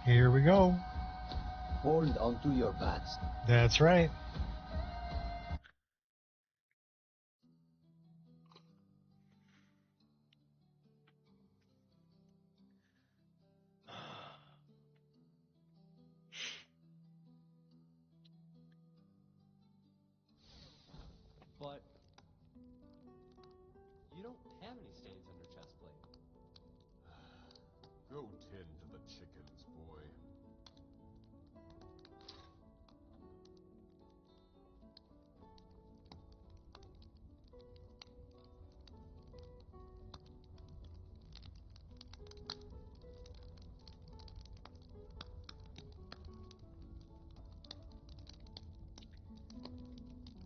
Here we go. Hold onto your bats. That's right. But you don't have any stains on your chest plate. Go tend to the chickens, boy.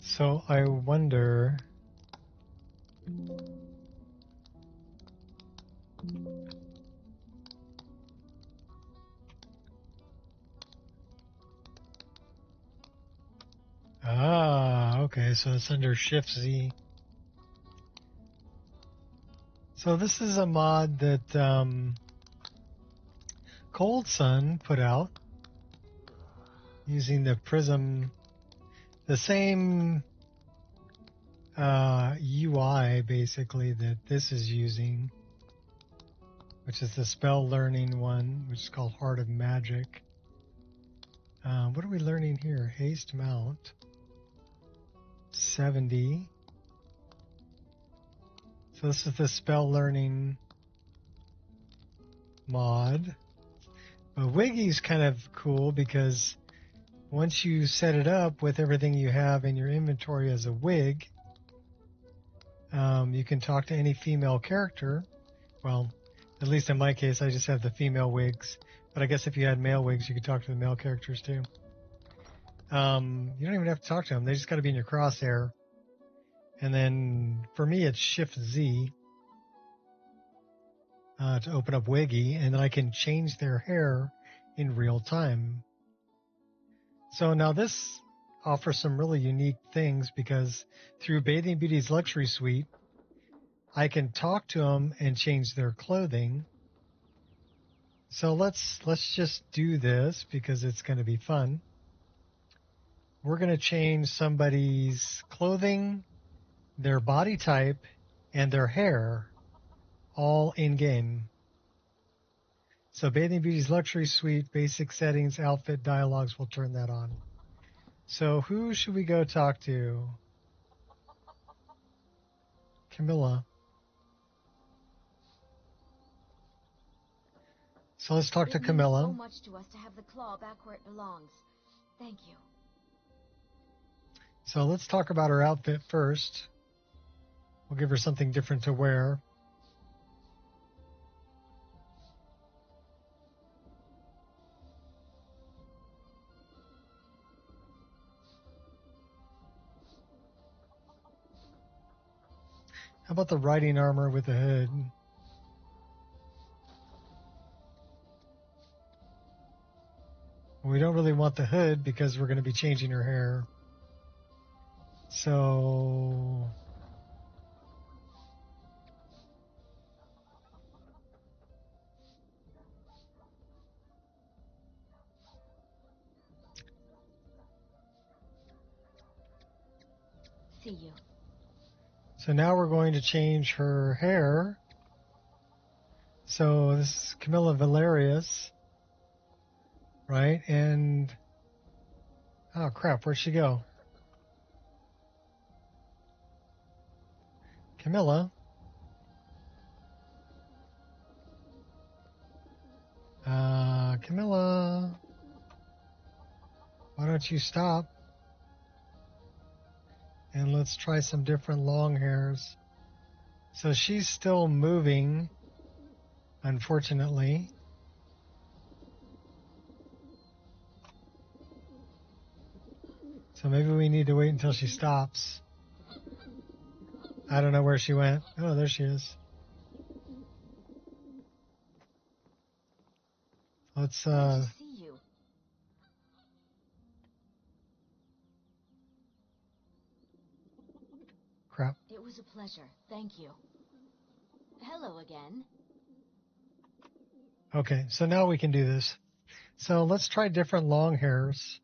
So I wonder. Ah, okay, so it's under Shift Z. So this is a mod that Cold Sun put out using the Prism, the same UI basically that this is using, which is the spell learning one, which is called Heart of Magic. What are we learning here? Haste Mount 70. So this is the spell learning mod. But Wiggy's kind of cool because once you set it up with everything you have in your inventory as a wig, you can talk to any female character. Well, at least in my case, I just have the female wigs. But I guess if you had male wigs, you could talk to the male characters too. You don't even have to talk to them. They just got to be in your crosshair. And then for me, it's Shift Z to open up Wiggy, and then I can change their hair in real time. So now this offers some really unique things because through Bathing Beauty's Luxury Suite, I can talk to them and change their clothing. So let's just do this because it's going to be fun. We're going to change somebody's clothing, their body type, and their hair all in-game. So Bathing Beauty's Luxury Suite, basic settings, outfit, dialogues, will turn that on. So who should we go talk to? Camilla. So let's talk to Camilla. It means so much to us to have the claw back where it belongs. Thank you. So let's talk about her outfit first. We'll give her something different to wear. How about the riding armor with the hood? We don't really want the hood because we're going to be changing her hair. So See you. So now we're going to change her hair. So this is Camilla Valerius, right? And oh crap, where'd she go? Camilla. Camilla. Why don't you stop? And let's try some different long hairs. So she's still moving, unfortunately. So maybe we need to wait until she stops. I don't know where she went. Oh, there she is. Let's Nice to see you. crap. It was a pleasure. Thank you. Hello again. Okay, so now we can do this. So let's try different long hairs,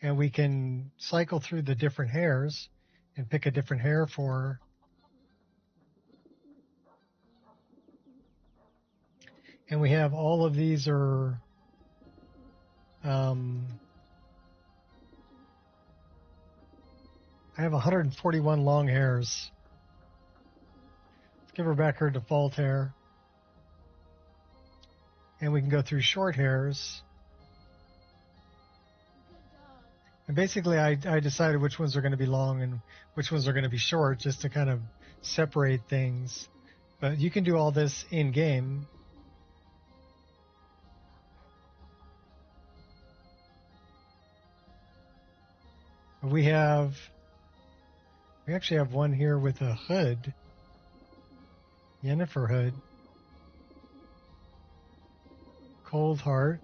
and we can cycle through the different hairs and pick a different hair for her. And we have all of these are I have 141 long hairs. Let's give her back her default hair. And we can go through short hairs. And basically, I decided which ones are going to be long and which ones are going to be short, just to kind of separate things. But you can do all this in-game. We actually have one here with a hood. Yennefer hood. Cold Heart.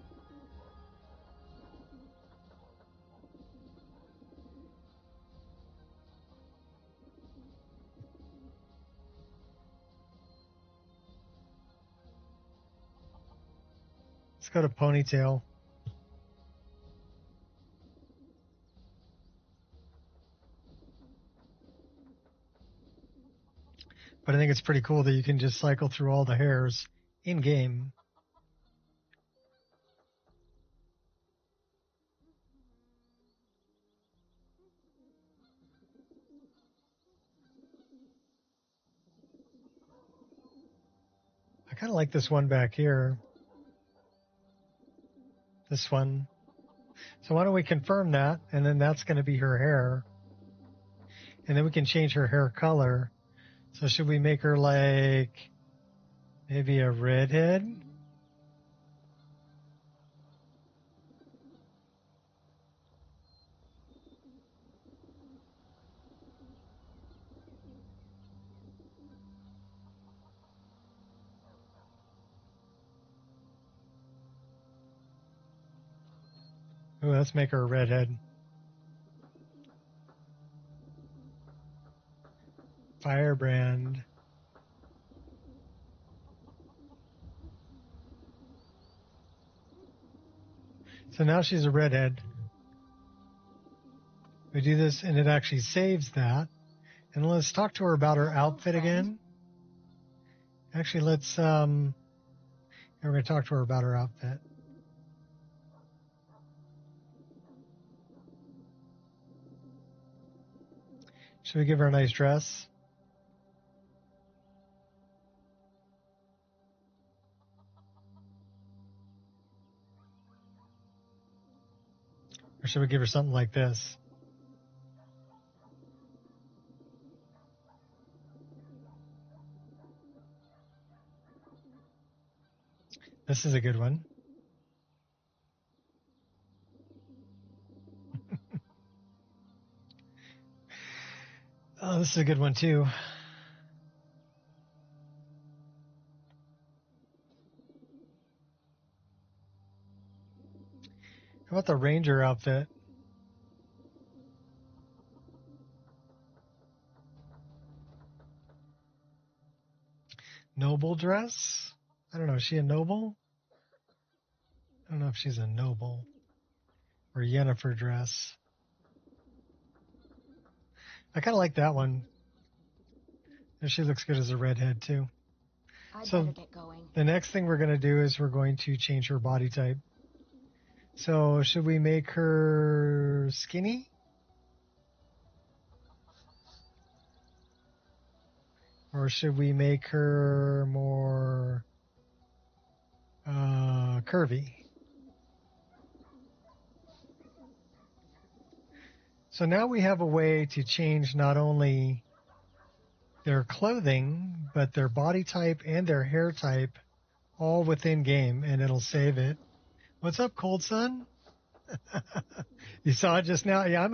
Let's go to Ponytail. But I think it's pretty cool that you can just cycle through all the hairs in-game. I kind of like this one back here. This one. So why don't we confirm that, and then that's going to be her hair. And then we can change her hair color. So should we make her like maybe a redhead? Ooh, let's make her a redhead. Firebrand. So now she's a redhead. We do this and it actually saves that. And let's talk to her about her outfit again. Actually, let's we're going to talk to her about her outfit. Should we give her a nice dress? Or should we give her something like this? This is a good one. Oh, this is a good one too. How about the ranger outfit? Noble dress? I don't know. Is she a noble? I don't know if she's a noble. Or Yennefer dress. I kind of like that one. And she looks good as a redhead too. I'd So better get going. the next thing we're going to do is we're going to change her body type. So should we make her skinny? Or should we make her more curvy? So now we have a way to change not only their clothing, but their body type and their hair type all within game, and it'll save it. What's up, Cold Sun? You saw it just now? Yeah,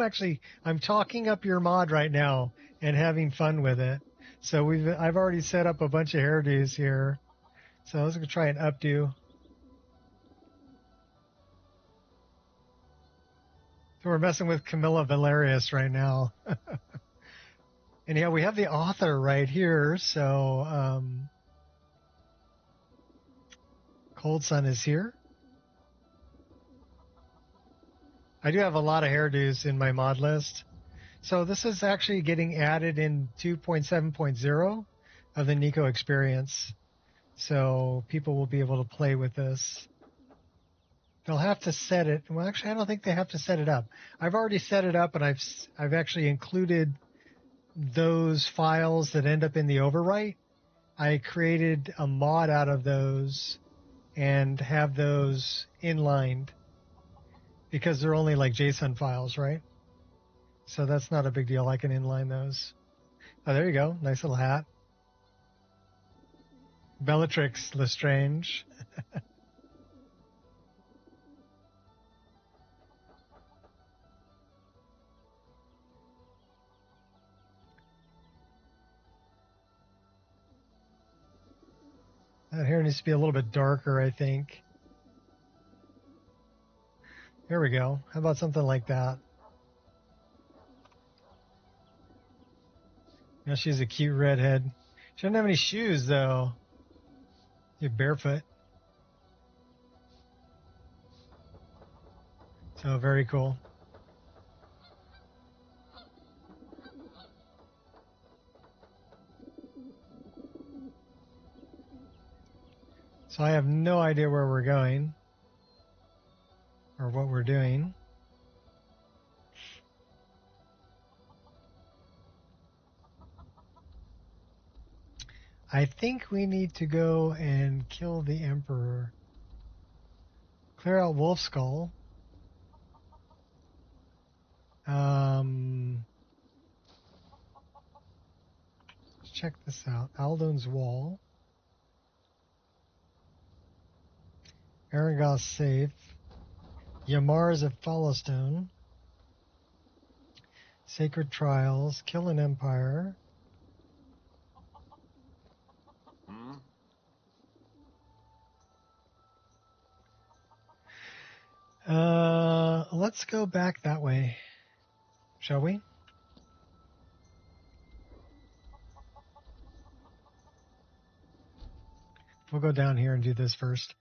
I'm talking up your mod right now and having fun with it. So I've already set up a bunch of hairdos here. So let's go try an updo. So we're messing with Camilla Valerius right now. And yeah, we have the author right here. So Cold Sun is here. I do have a lot of hairdos in my mod list. So this is actually getting added in 2.7.0 of the Nico Experience. So people will be able to play with this. They'll have to set it. Well, actually, I don't think they have to set it up. I've already set it up, and I've actually included those files that end up in the overwrite. I created a mod out of those and have those inlined because they're only like JSON files, right? So that's not a big deal. I can inline those. Oh, there you go. Nice little hat. Bellatrix Lestrange. That hair needs to be a little bit darker, I think. There we go. How about something like that? Now she's a cute redhead. She doesn't have any shoes, though. You're barefoot. So very cool. So I have no idea where we're going or what we're doing. I think we need to go and kill the Emperor. Clear out Wolf Skull. Let's check this out. Aldone's Wall. Aragos Safe. Yamar's at Followstone. Sacred Trials. Kill an Empire. Let's go back that way, shall we? We'll go down here and do this first.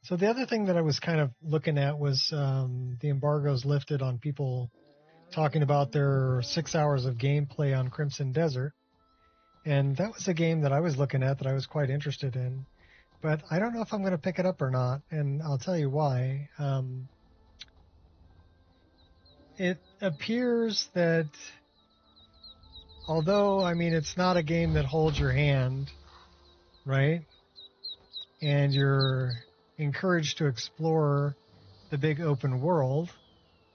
So the other thing that I was kind of looking at was the embargoes lifted on people talking about their 6 hours of gameplay on Crimson Desert. And that was a game that I was looking at that I was quite interested in. But I don't know if I'm going to pick it up or not, and I'll tell you why. It appears that although, I mean, it's not a game that holds your hand, right? And you're encouraged to explore the big open world,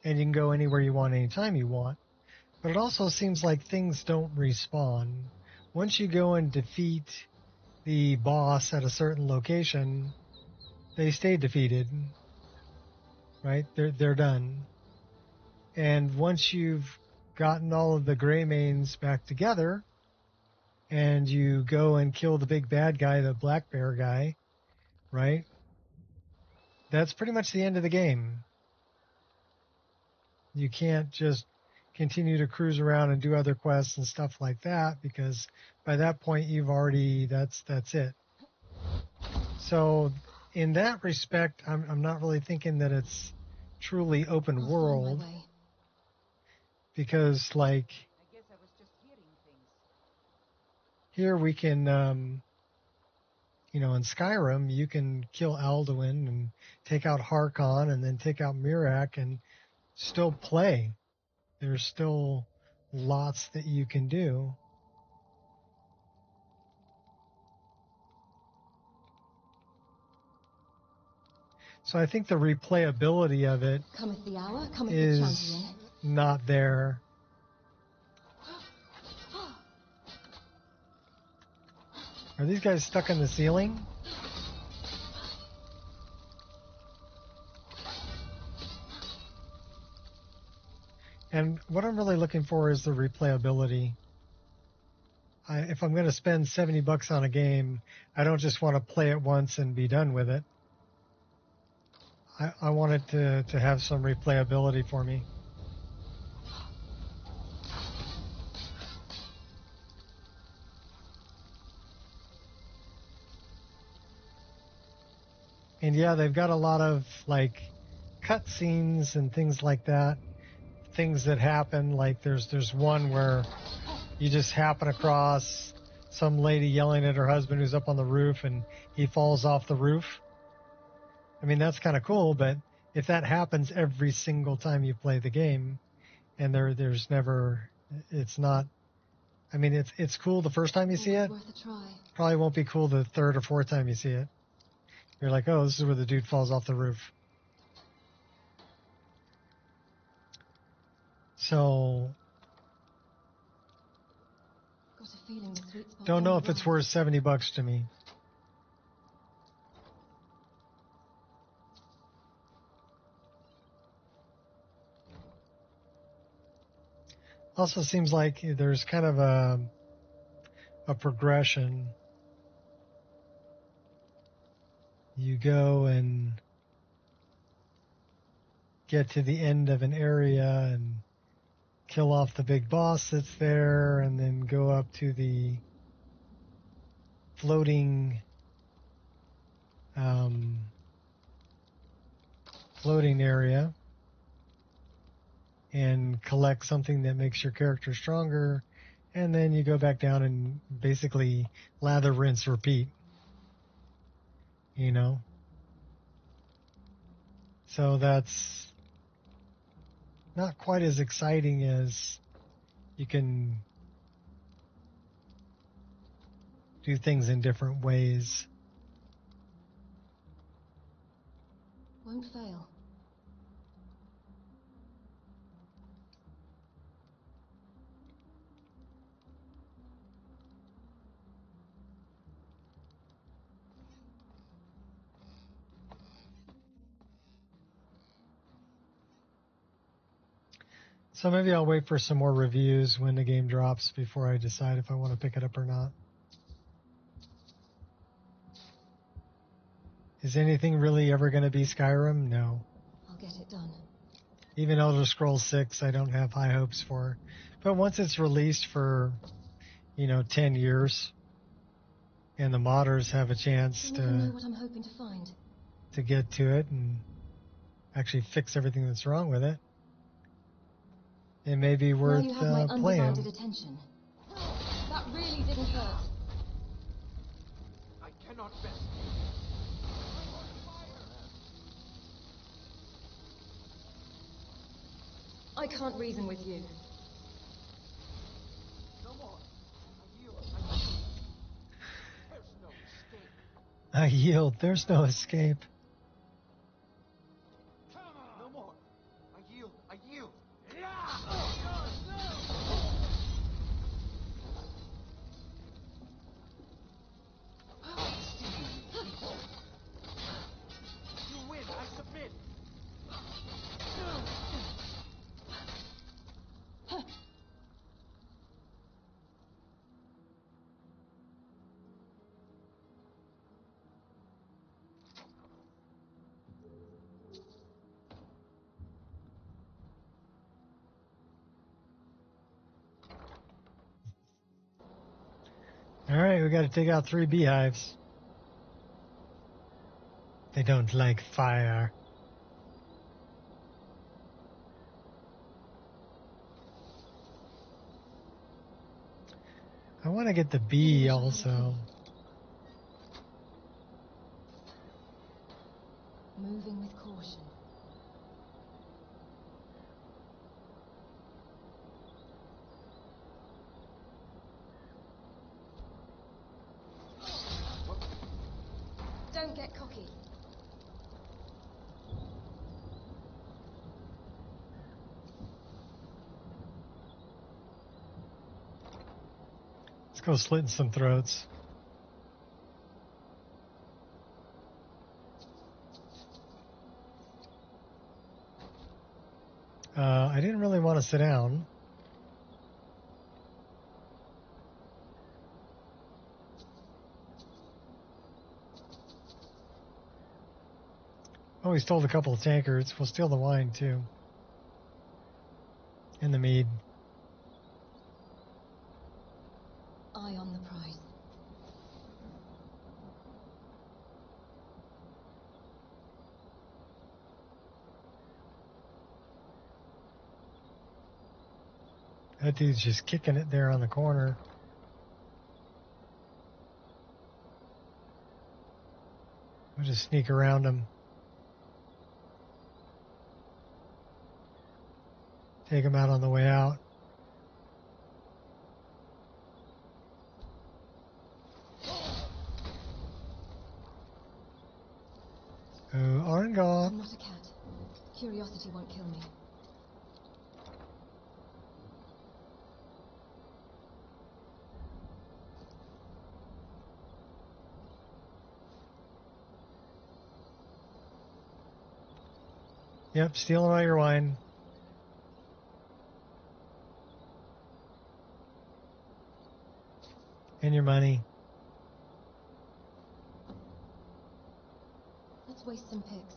and you can go anywhere you want, anytime you want. But it also seems like things don't respawn. Once you go and defeat the boss at a certain location, they stay defeated, right? They're done. And once you've gotten all of the Greymanes back together, and you go and kill the big bad guy, the black bear guy, right? That's pretty much the end of the game. You can't just continue to cruise around and do other quests and stuff like that, because by that point you've already, that's it. So in that respect, I'm not really thinking that it's truly open world, because like here we can, you know, in Skyrim, you can kill Alduin and take out Harkon and then take out Mirak and still play. There's still lots that you can do. So I think the replayability of it is not there. Are these guys stuck in the ceiling? And what I'm really looking for is the replayability. If I'm going to spend $70 on a game, I don't just want to play it once and be done with it. I want it to have some replayability for me. And yeah, they've got a lot of like cutscenes and things like that. Things that happen, like there's one where you just happen across some lady yelling at her husband who's up on the roof and he falls off the roof. I mean, that's kind of cool, but if that happens every single time you play the game and there's never, it's not, I mean, it's cool the first time you see it. Worth a try. Probably won't be cool the third or fourth time you see it. You're like, oh, this is where the dude falls off the roof. So, Got a feeling the sweet spot's don't on know the if it's rise. worth $70 to me. Also seems like there's kind of a progression. You go and get to the end of an area and kill off the big boss that's there, and then go up to the floating area and collect something that makes your character stronger, and then you go back down and basically lather, rinse, repeat. You know? So that's not quite as exciting as you can do things in different ways. Won't fail. So maybe I'll wait for some more reviews when the game drops before I decide if I want to pick it up or not. Is anything really ever going to be Skyrim? No. I'll get it done. Even Elder Scrolls 6, I don't have high hopes for. But once it's released for, 10 years, and the modders have a chance You never know what I'm hoping to find. to get to it and actually fix everything that's wrong with it, it may be Now worth you have my undivided playing. attention. That really didn't hurt. I cannot rest. I can't reason with you. No more. I yield. There's no escape. I yield. There's no escape. Come on. No more. I yield. I yield. You win. I submit. All right, we got to take out 3 beehives. They don't like fire. I want to get the bee also. Moving with caution. Don't get cocky. Let's go slitting some throats. I didn't really want to sit down. Oh, we stole a couple of tankards. We'll steal the wine, too. And the mead. Eye on the prize. That dude's just kicking it there on the corner. We'll just sneak around him. Take him out on the way out. Oh, Arngol. I'm not a cat. Curiosity won't kill me. Yep, stealing all your wine. And your money. Let's waste some pigs.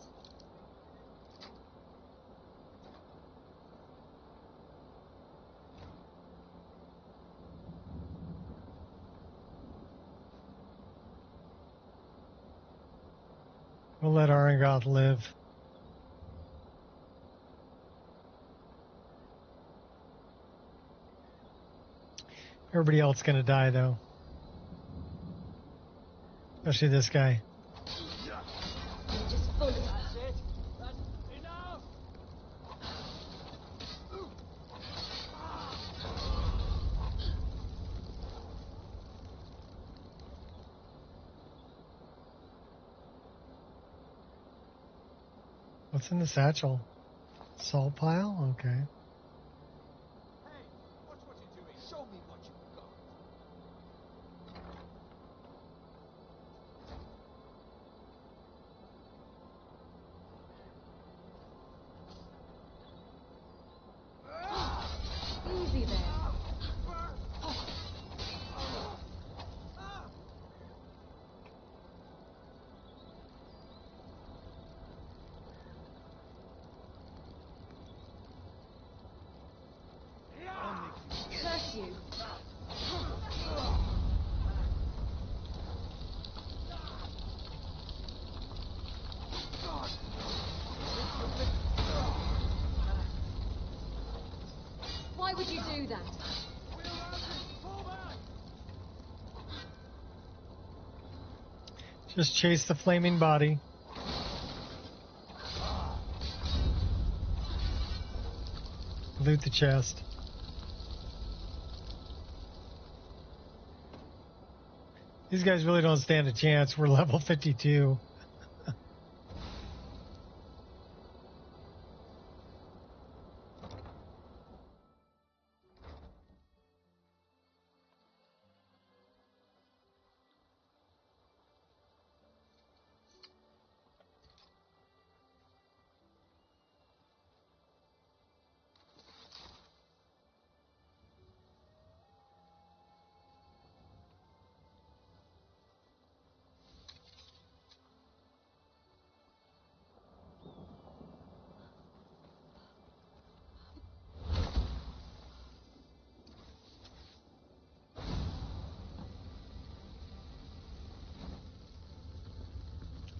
We'll let Arangoth live. Everybody else gonna die though. Especially this guy. You're just full of That's it. That's enough. What's in the satchel? Salt pile? Okay. Hey, watch what you're doing. Show me what you've got. easy there. Curse you. Why would you do that? Just chase the flaming body. Loot the chest. These guys really don't stand a chance. We're level 52.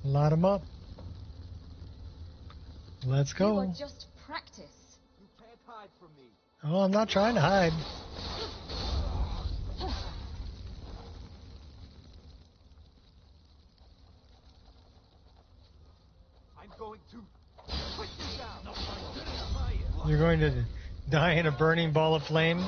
Light them up. Let's You are go. just practice. You can't hide from me. Oh, I'm not trying to hide. I'm going to put you down. You're going to die in a burning ball of flame?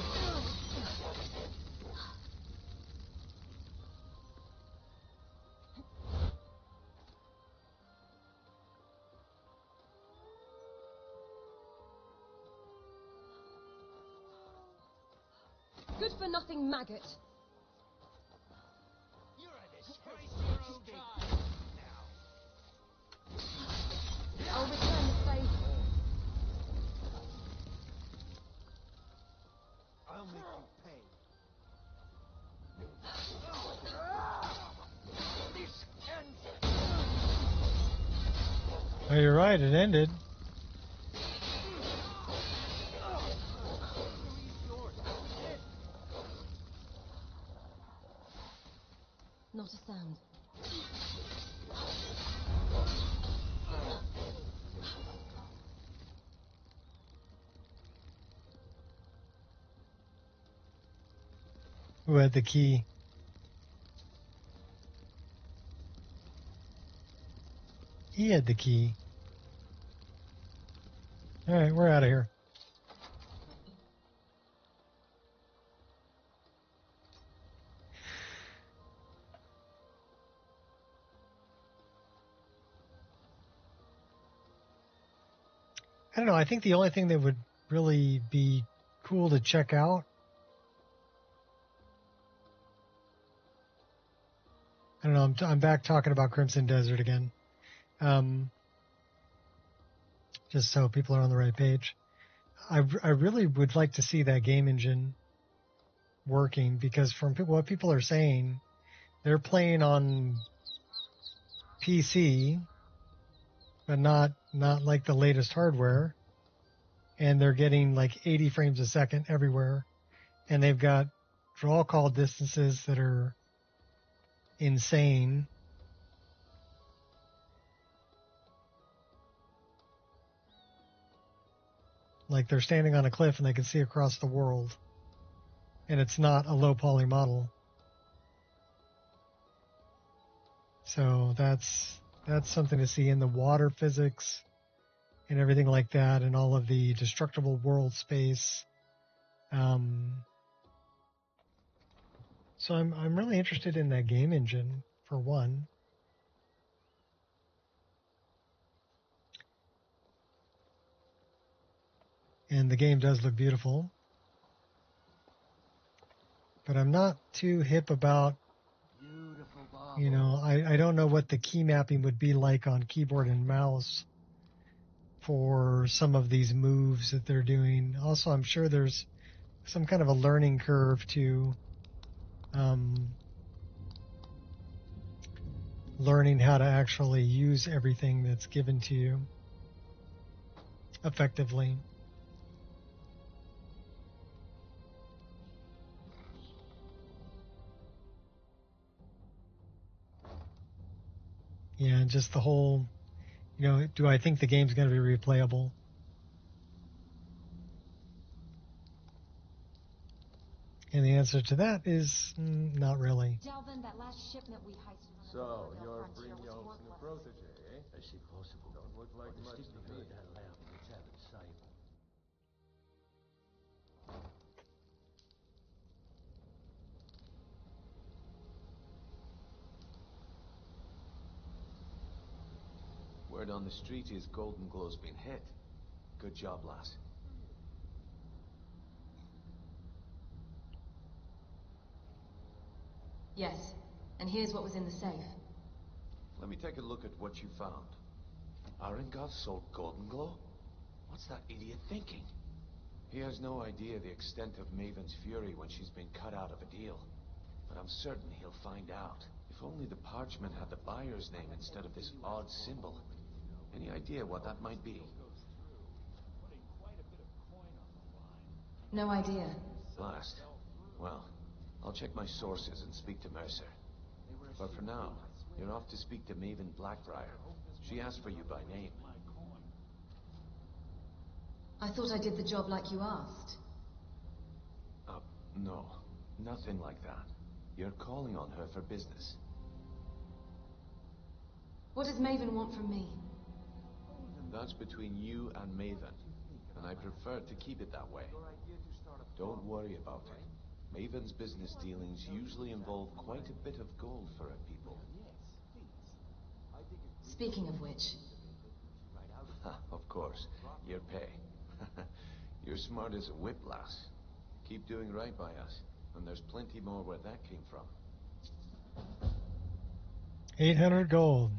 Good for nothing maggot. You're a disgrace to your own kind. Now. I'll return the favor. I'll make you pay. This ends. Oh, you're right. It ended. Not a sound. Who had the key? He had the key. All right, we're out of here. I don't know. I think the only thing that would really be cool to check out, I don't know. I'm back talking about Crimson Desert again. Just so people are on the right page. I really would like to see that game engine working, because from what people are saying, they're playing on PC, but not like the latest hardware, and they're getting like 80 frames a second everywhere, and they've got draw call distances that are insane. Like they're standing on a cliff and they can see across the world, and it's not a low poly model. So that's something to see in the water physics and everything like that, and all of the destructible world space. So I'm really interested in that game engine for one. And the game does look beautiful. But I'm not too hip about, you know, I don't know what the key mapping would be like on keyboard and mouse for some of these moves that they're doing. Also, I'm sure there's some kind of a learning curve to learning how to actually use everything that's given to you effectively. Yeah, and just the whole, you know, do I think the game's going to be replayable? And the answer to that is not really. Delvin, that last shipment we heisted on the So, Roosevelt you're frontier bringing was out worthless. the protege, eh? Don't look like much to me. Word on the street is Golden Glow's been hit. Good job, lass. Yes, and here's what was in the safe. Let me take a look at what you found. Arengov sold Golden Glow? What's that idiot thinking? He has no idea the extent of Maven's fury when she's been cut out of a deal. But I'm certain he'll find out. If only the parchment had the buyer's name instead of this odd symbol. Any idea what that might be? No idea. Blast. Well, I'll check my sources and speak to Mercer. But for now, you're off to speak to Maven Blackbriar. She asked for you by name. I thought I did the job like you asked. No. Nothing like that. You're calling on her for business. What does Maven want from me? That's between you and Maven, and I prefer to keep it that way. Don't worry about it. Maven's business dealings usually involve quite a bit of gold for her people. Speaking of which, Of course, your pay. You're smart as a whip, lass. Keep doing right by us, and there's plenty more where that came from. 800 gold.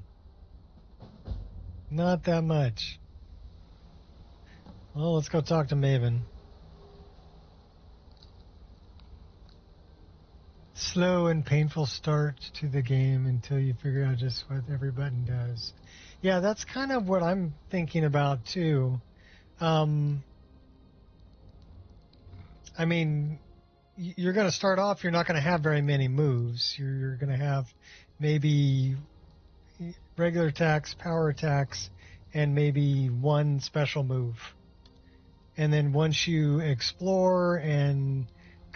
Not that much. Well, let's go talk to Maven. Slow and painful start to the game until you figure out just what every button does. Yeah, that's kind of what I'm thinking about too. I mean, you're going to start off, you're not going to have very many moves. You're going to have maybe regular attacks, power attacks, and maybe one special move. And then once you explore and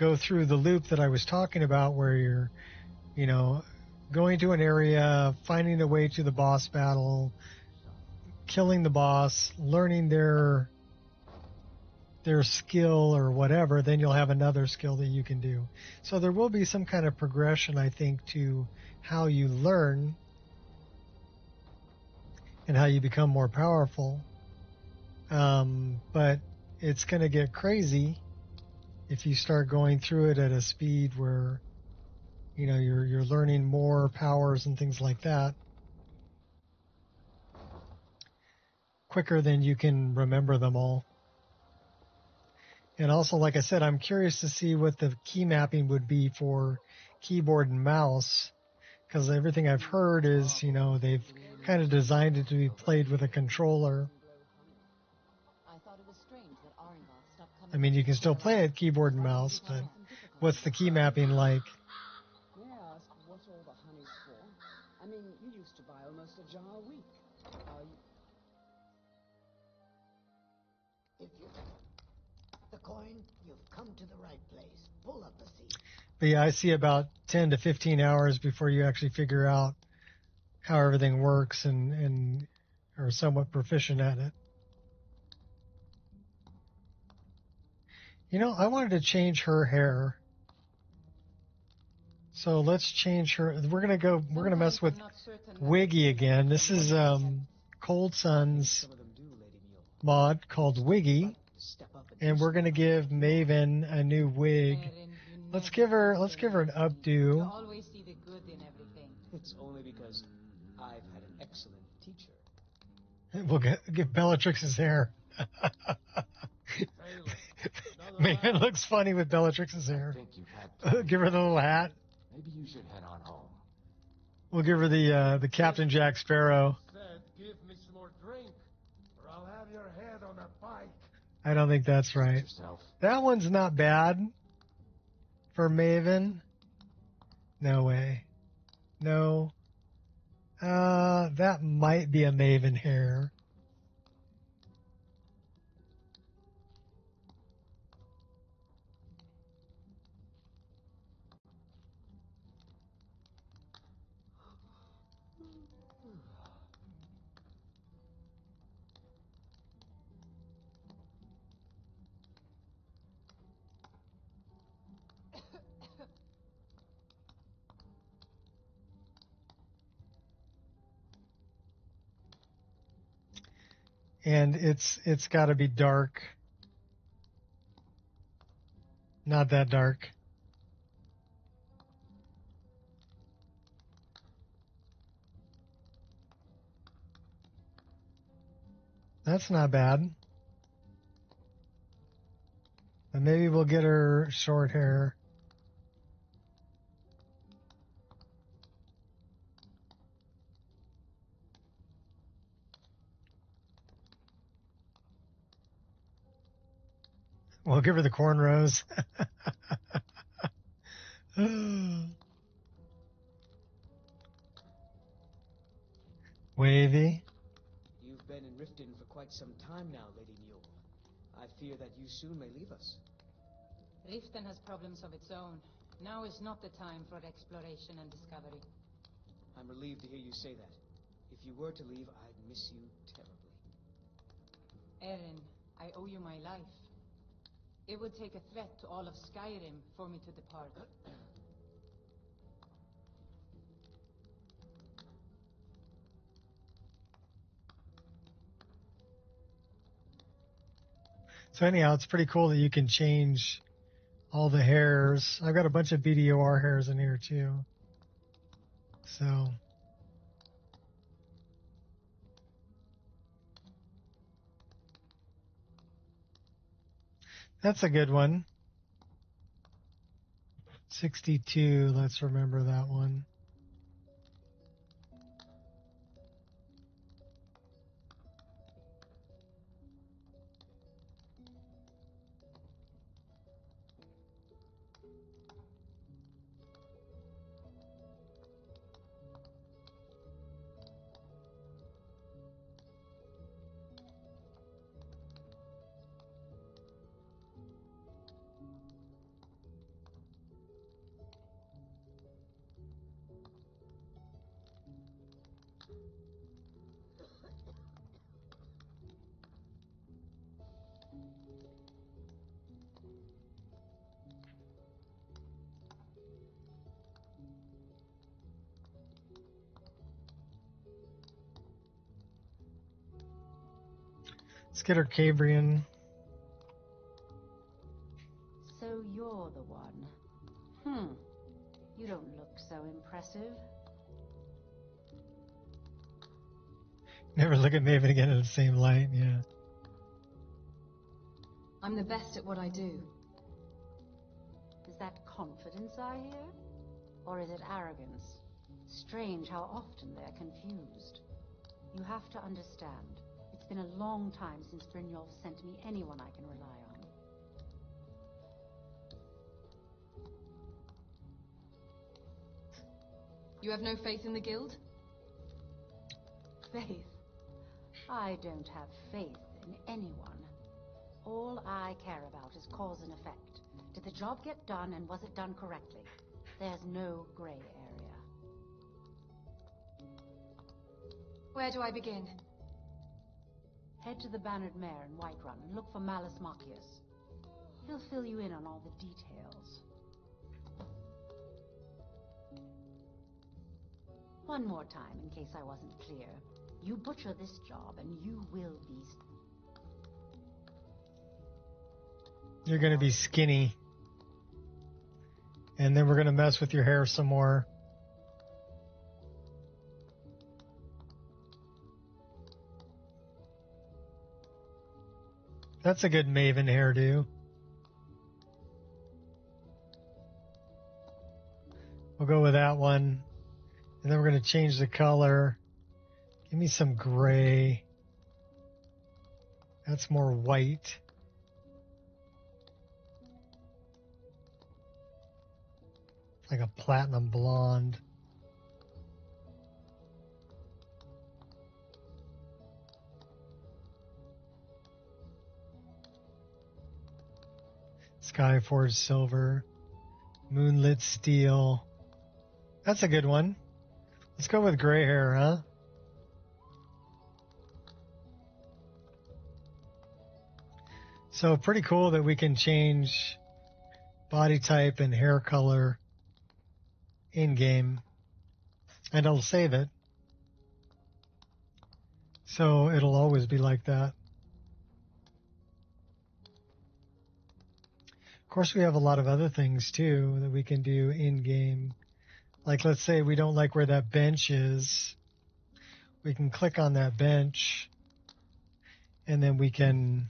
go through the loop that I was talking about where you're, you know, going to an area, finding a way to the boss battle, killing the boss, learning their skill or whatever, then you'll have another skill that you can do. So there will be some kind of progression, I think, to how you learn and how you become more powerful. But it's going to get crazy if you start going through it at a speed where, you know, you're learning more powers and things like that quicker than you can remember them all. And also, like I said, I'm curious to see what the key mapping would be for keyboard and mouse, because everything I've heard is, you know, they've kind of designed it to be played with a controller. I mean, you can still play it keyboard and mouse, but what's the key mapping like? May I ask what all the honey's for? I mean, you used to buy almost a jar a week. If you the coin, you've come to the right place. Pull up the seat. But yeah, I see about 10 to 15 hours before you actually figure out how everything works and are somewhat proficient at it. You know, I wanted to change her hair. So let's change her. We're going to mess with Wiggy again. This is Cold Sun's mod called Wiggy. And we're going to give Maven a new wig. Let's give her an updo. Always see the good in everything. It's only because I've had an excellent teacher. We'll give Bellatrix's hair. Maven looks funny with Bellatrix's hair. I think you've had Give her the little hat. Maybe you should head on home. We'll give her the Captain Jack Sparrow. Said, give me some more drink, or I'll have your head on a pike. I don't think that's right. Yourself. That one's not bad for Maven. No way. No. That might be a Maven hair. And it's got to be dark. Not that dark. That's not bad. But maybe we'll get her short hair. We'll give her the cornrows. Wavy. You've been in Riften for quite some time now, Lady Mule. I fear that you soon may leave us. Riften has problems of its own. Now is not the time for exploration and discovery. I'm relieved to hear you say that. If you were to leave, I'd miss you terribly. Erin, I owe you my life. It would take a threat to all of Skyrim for me to depart. So anyhow, it's pretty cool that you can change all the hairs. I've got a bunch of BDOR hairs in here too. So that's a good one. 62, let's remember that one. Let's get her Cambrian. So you're the one. You don't look so impressive. Never look at Maven again in the same light, yeah. I'm the best at what I do. Is that confidence I hear? Or is it arrogance? Strange how often they're confused. You have to understand, it's been a long time since Brynjolf sent me anyone I can rely on. You have no faith in the guild? Faith? I don't have faith in anyone. All I care about is cause and effect. Did the job get done, and was it done correctly? There's no gray area. Where do I begin? Head to the Bannered Mare in Whiterun and look for Malus Machius. He'll fill you in on all the details. One more time, in case I wasn't clear. You butcher this job, and you will be... You're going to be skinny. And then we're going to mess with your hair some more. That's a good Maven hairdo. We'll go with that one. And then we're going to change the color. Give me some gray. That's more white. It's like a platinum blonde. Skyforged silver. Moonlit steel. That's a good one. Let's go with gray hair, huh? So pretty cool that we can change body type and hair color in-game. And it'll save it. So it'll always be like that. Of course, we have a lot of other things too that we can do in-game. Like, let's say we don't like where that bench is. We can click on that bench, and then we can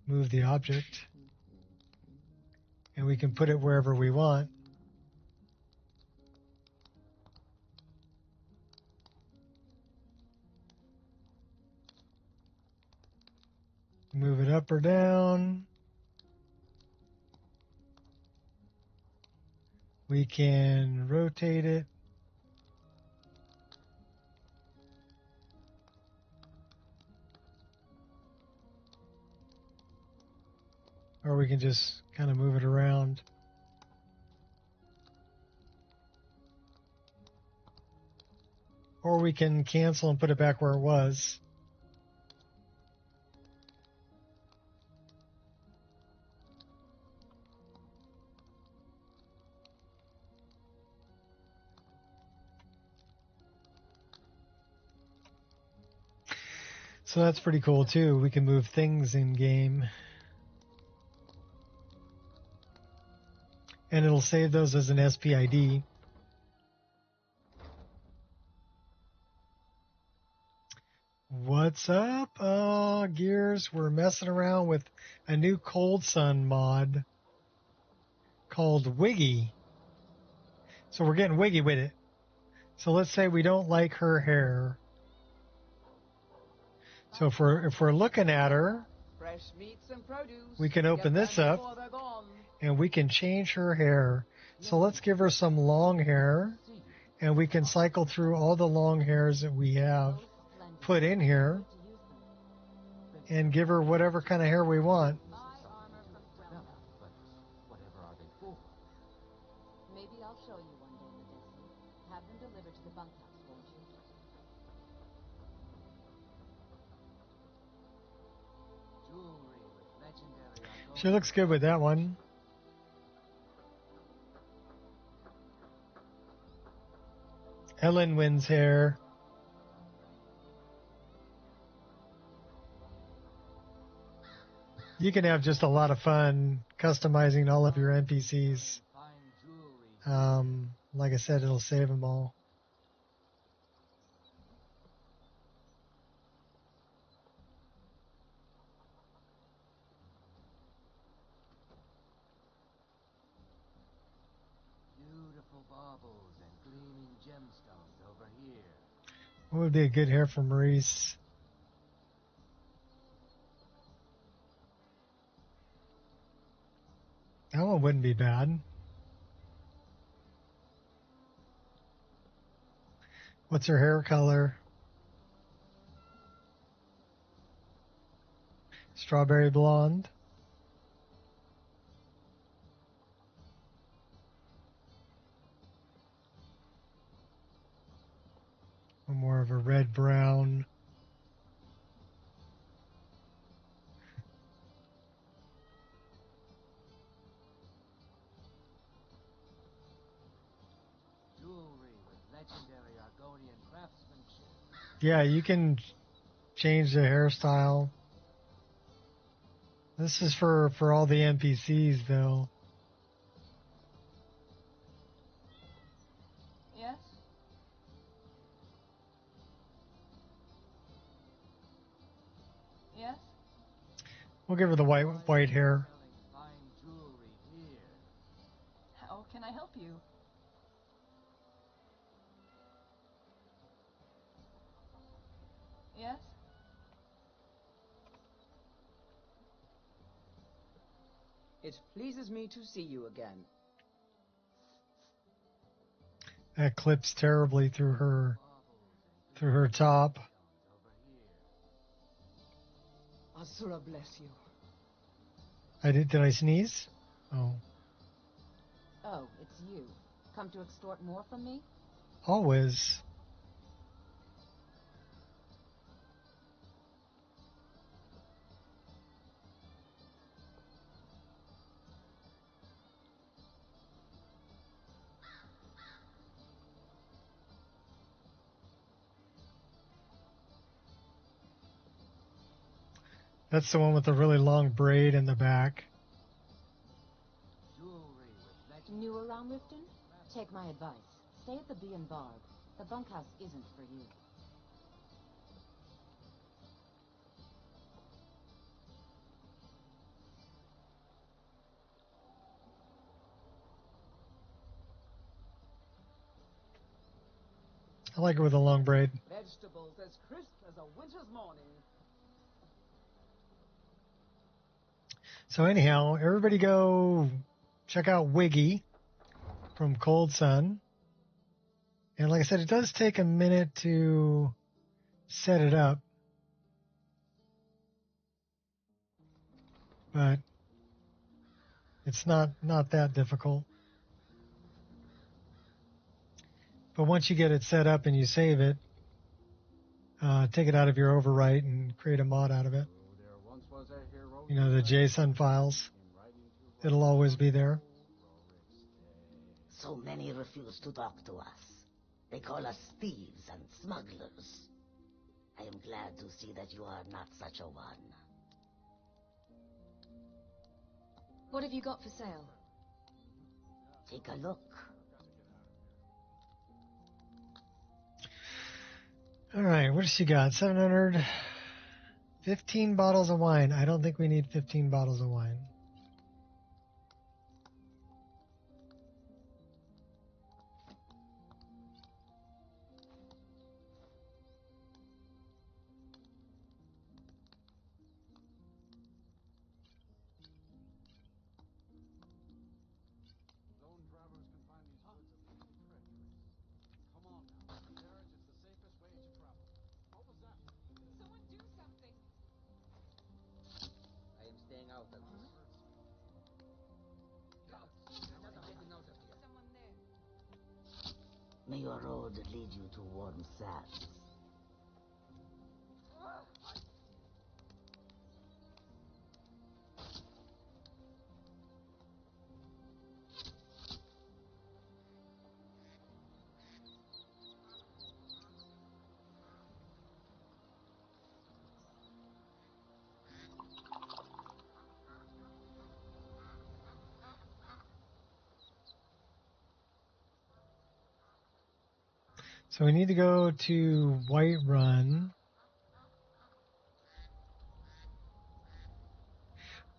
move the object, and we can put it wherever we want. Move it up or down. We can rotate it. Or we can just kind of move it around. Or we can cancel and put it back where it was. So that's pretty cool too. We can move things in game. And it'll save those as an SPID. What's up, Gears? We're messing around with a new Cold Sun mod called Wiggy. So we're getting wiggy with it. So let's say we don't like her hair. So if we're looking at her, Fresh meats and produce. we can open this up and we can change her hair. So let's give her some long hair, and we can cycle through all the long hairs that we have put in here and give her whatever kind of hair we want. Maybe I'll show you one day, Medicine. Have them delivered to the bunkhouse, won't you? She looks good with that one. Ellen wins hair. You can have just a lot of fun customizing all of your NPCs. Fine jewelry. Like I said, it'll save them all. Beautiful baubles and gleaming gemstones over here. What would be a good hair for Maurice? That one wouldn't be bad. What's her hair color? Strawberry blonde. Or more of a red brown. Jewelry with legendary Argonian craftsmanship. Yeah, you can change the hairstyle. This is for all the NPCs, though. Yes? Yes? We'll give her the white hair. Selling fine jewelry here. How can I help you? Yes? It pleases me to see you again. That clips terribly through her top. Asura bless you. Did I sneeze? Oh. Oh, it's you. Come to extort more from me? Always. That's the one with the really long braid in the back. New around Riften? Take my advice. Stay at the Bee and Barb. The bunkhouse isn't for you. I like her with a long braid. Vegetables as crisp as a winter's morning. So anyhow, everybody go check out Wiggy from Cold Sun. And like I said, it does take a minute to set it up. But it's not that difficult. But once you get it set up and you save it, take it out of your overwrite and create a mod out of it. You know, the JSON files. It'll always be there. So many refuse to talk to us. They call us thieves and smugglers. I am glad to see that you are not such a one. What have you got for sale? Take a look. All right, what does she got? 700. 15 bottles of wine. I don't think we need 15 bottles of wine. May your road lead you to warm sands. So we need to go to Whiterun.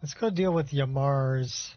Let's go deal with Yamars.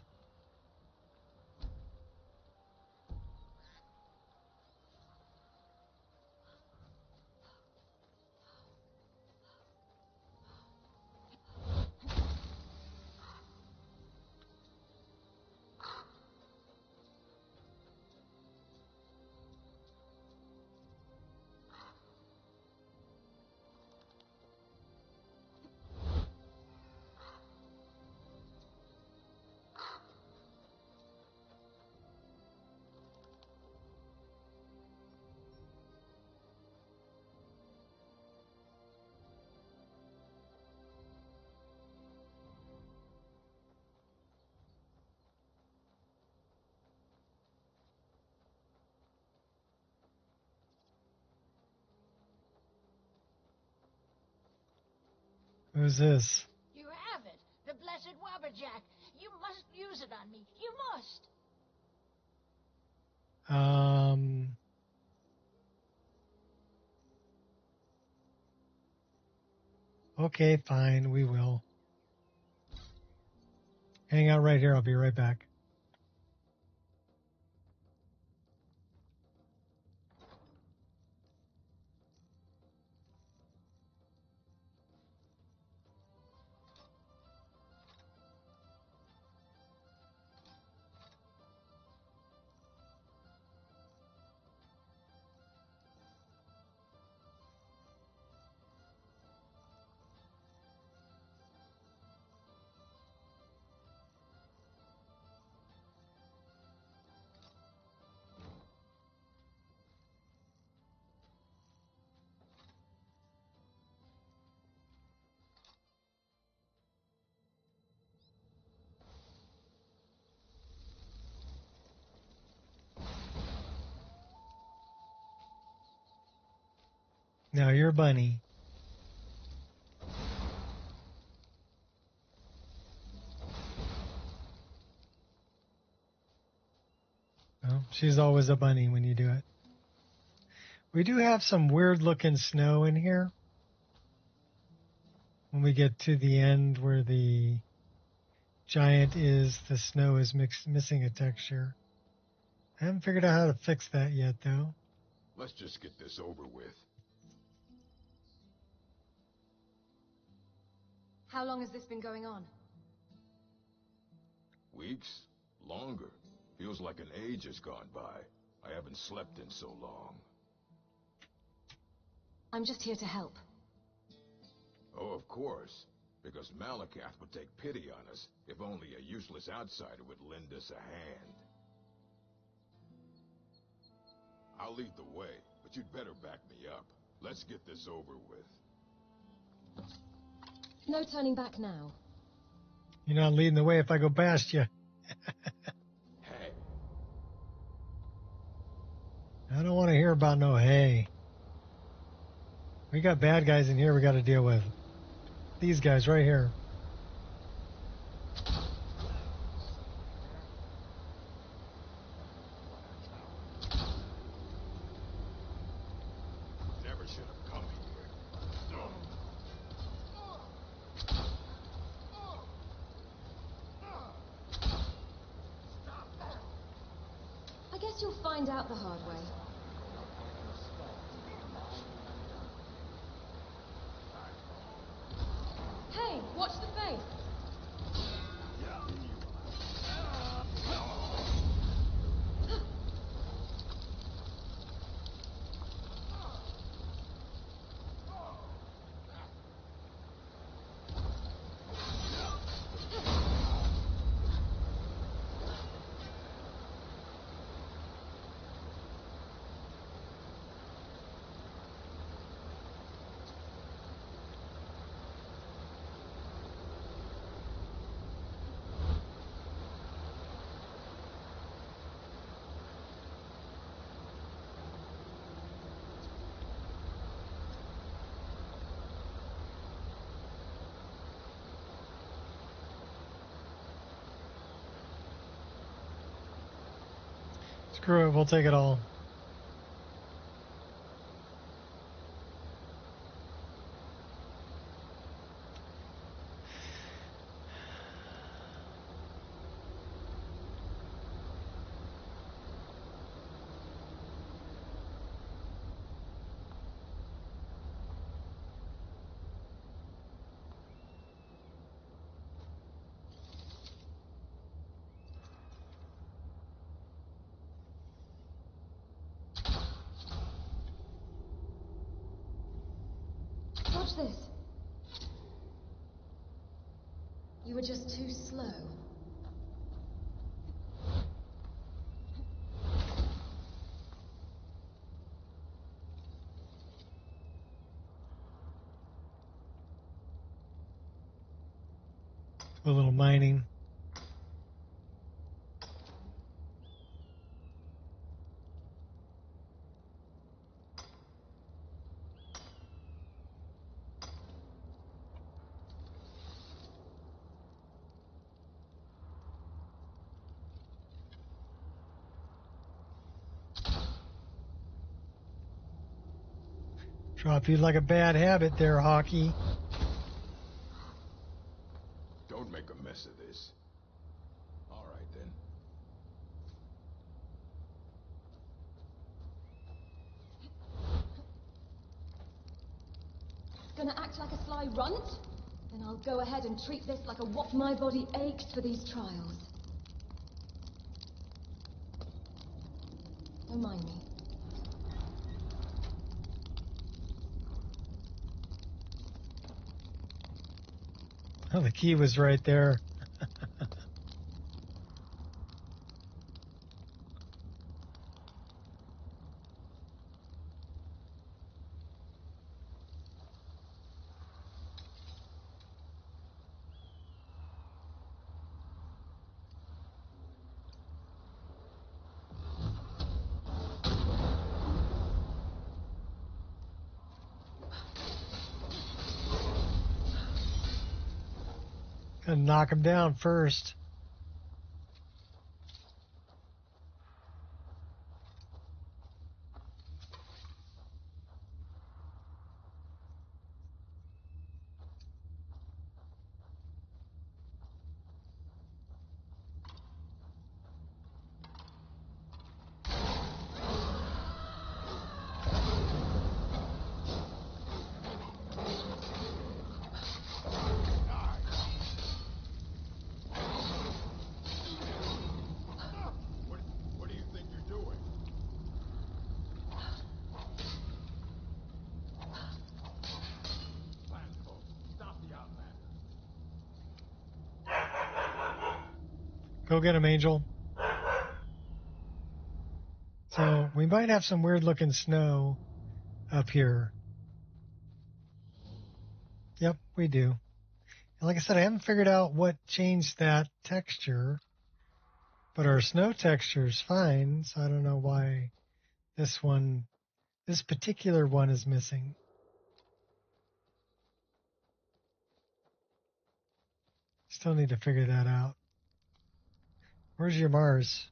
Who's this? You have it. The blessed Wabbajack. You must use it on me. You must. Okay, fine, we will. Hang out right here, I'll be right back. Now you're Bunny. Well, she's always a bunny when you do it. We do have some weird looking snow in here. When we get to the end where the giant is, the snow is missing a texture. I haven't figured out how to fix that yet, though. Let's just get this over with. How long has this been going on? Weeks? Longer. Feels like an age has gone by. I haven't slept in so long. I'm just here to help. Oh, of course. Because Malakath would take pity on us if only a useless outsider would lend us a hand. I'll lead the way, but you'd better back me up. Let's get this over with. No turning back now. You're not leading the way if I go past you. Hey. I don't want to hear about no hay. We got bad guys in here we got to deal with. These guys right here. Never should have come here. I guess you'll find out the hard way. Hey, watch the face. Screw it, we'll take it all. Watch this. You were just too slow. A little mining. Drop you like a bad habit there, Hockey. Don't make a mess of this. All right, then. Gonna act like a sly runt? Then I'll go ahead and treat this like a what my body aches for these trials. Don't mind me. Oh, the key was right there. Gonna knock him down first. What do you think you're doing? Plans, folks. Stop the Outlander. Go get him, Angel. So we might have some weird looking snow up here. Yep, we do. And like I said, I haven't figured out what changed that texture, but our snow texture is fine, so I don't know why this particular one is missing. Still need to figure that out. Where's your Mars?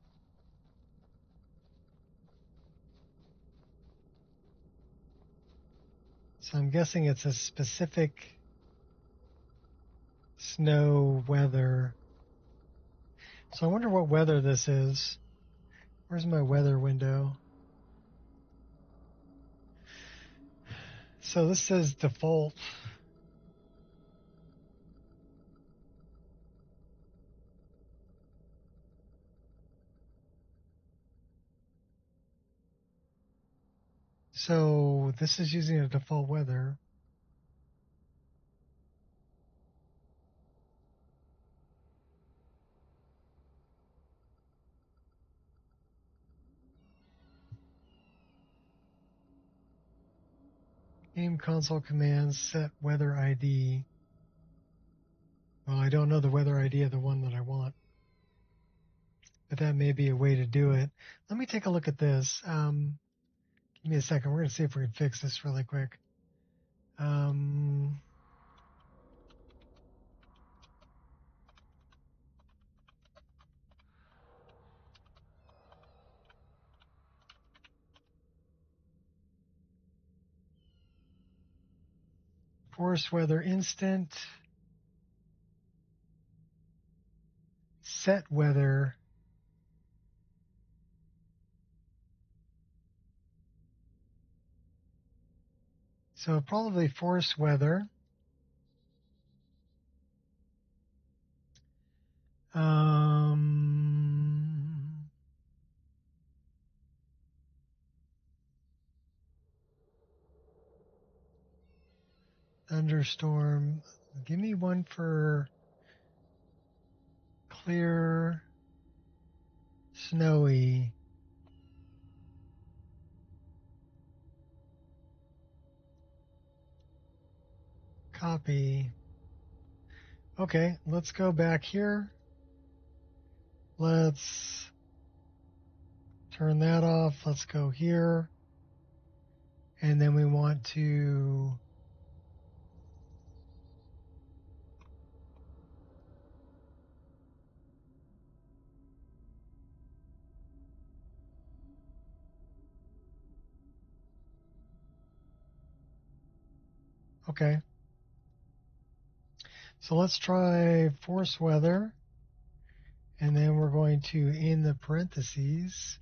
So I'm guessing it's a specific snow weather. So I wonder what weather this is. Where's my weather window? So this says default. So this is using a default weather. Game console commands set weather ID. Well, I don't know the weather ID of the one that I want, but that may be a way to do it. Let me take a look at this. Give me a second. We're going to see if we can fix this really quick. Forest weather instant. Set weather. So probably forest weather. thunderstorm. Give me one for clear, snowy. Copy. Okay, let's go back here. Let's turn that off. Let's go here. And then we want to okay. So let's try force weather. And then we're going to, in the parentheses,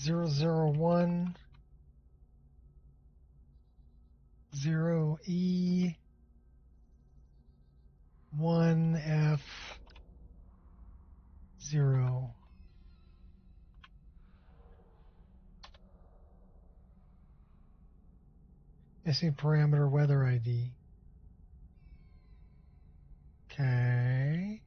001, 0E, 1F, 0. Missing parameter weather ID. Okay.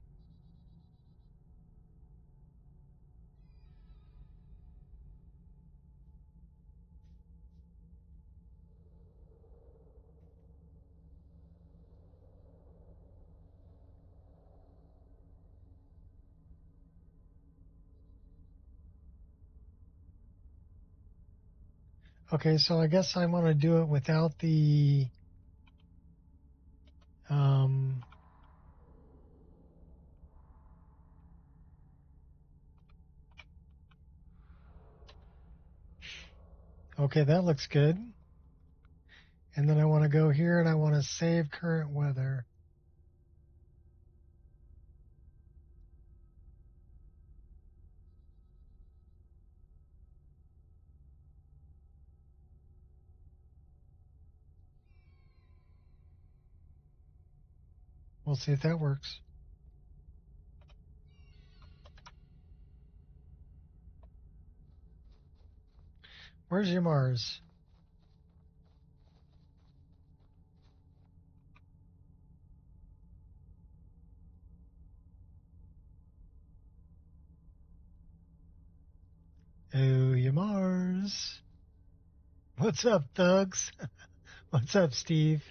Okay, so I guess I want to do it without the okay, that looks good. And then I want to go here and I want to save current weather. We'll see if that works. Where's your Mars? Oh, your Mars. What's up, thugs? What's up, Steve?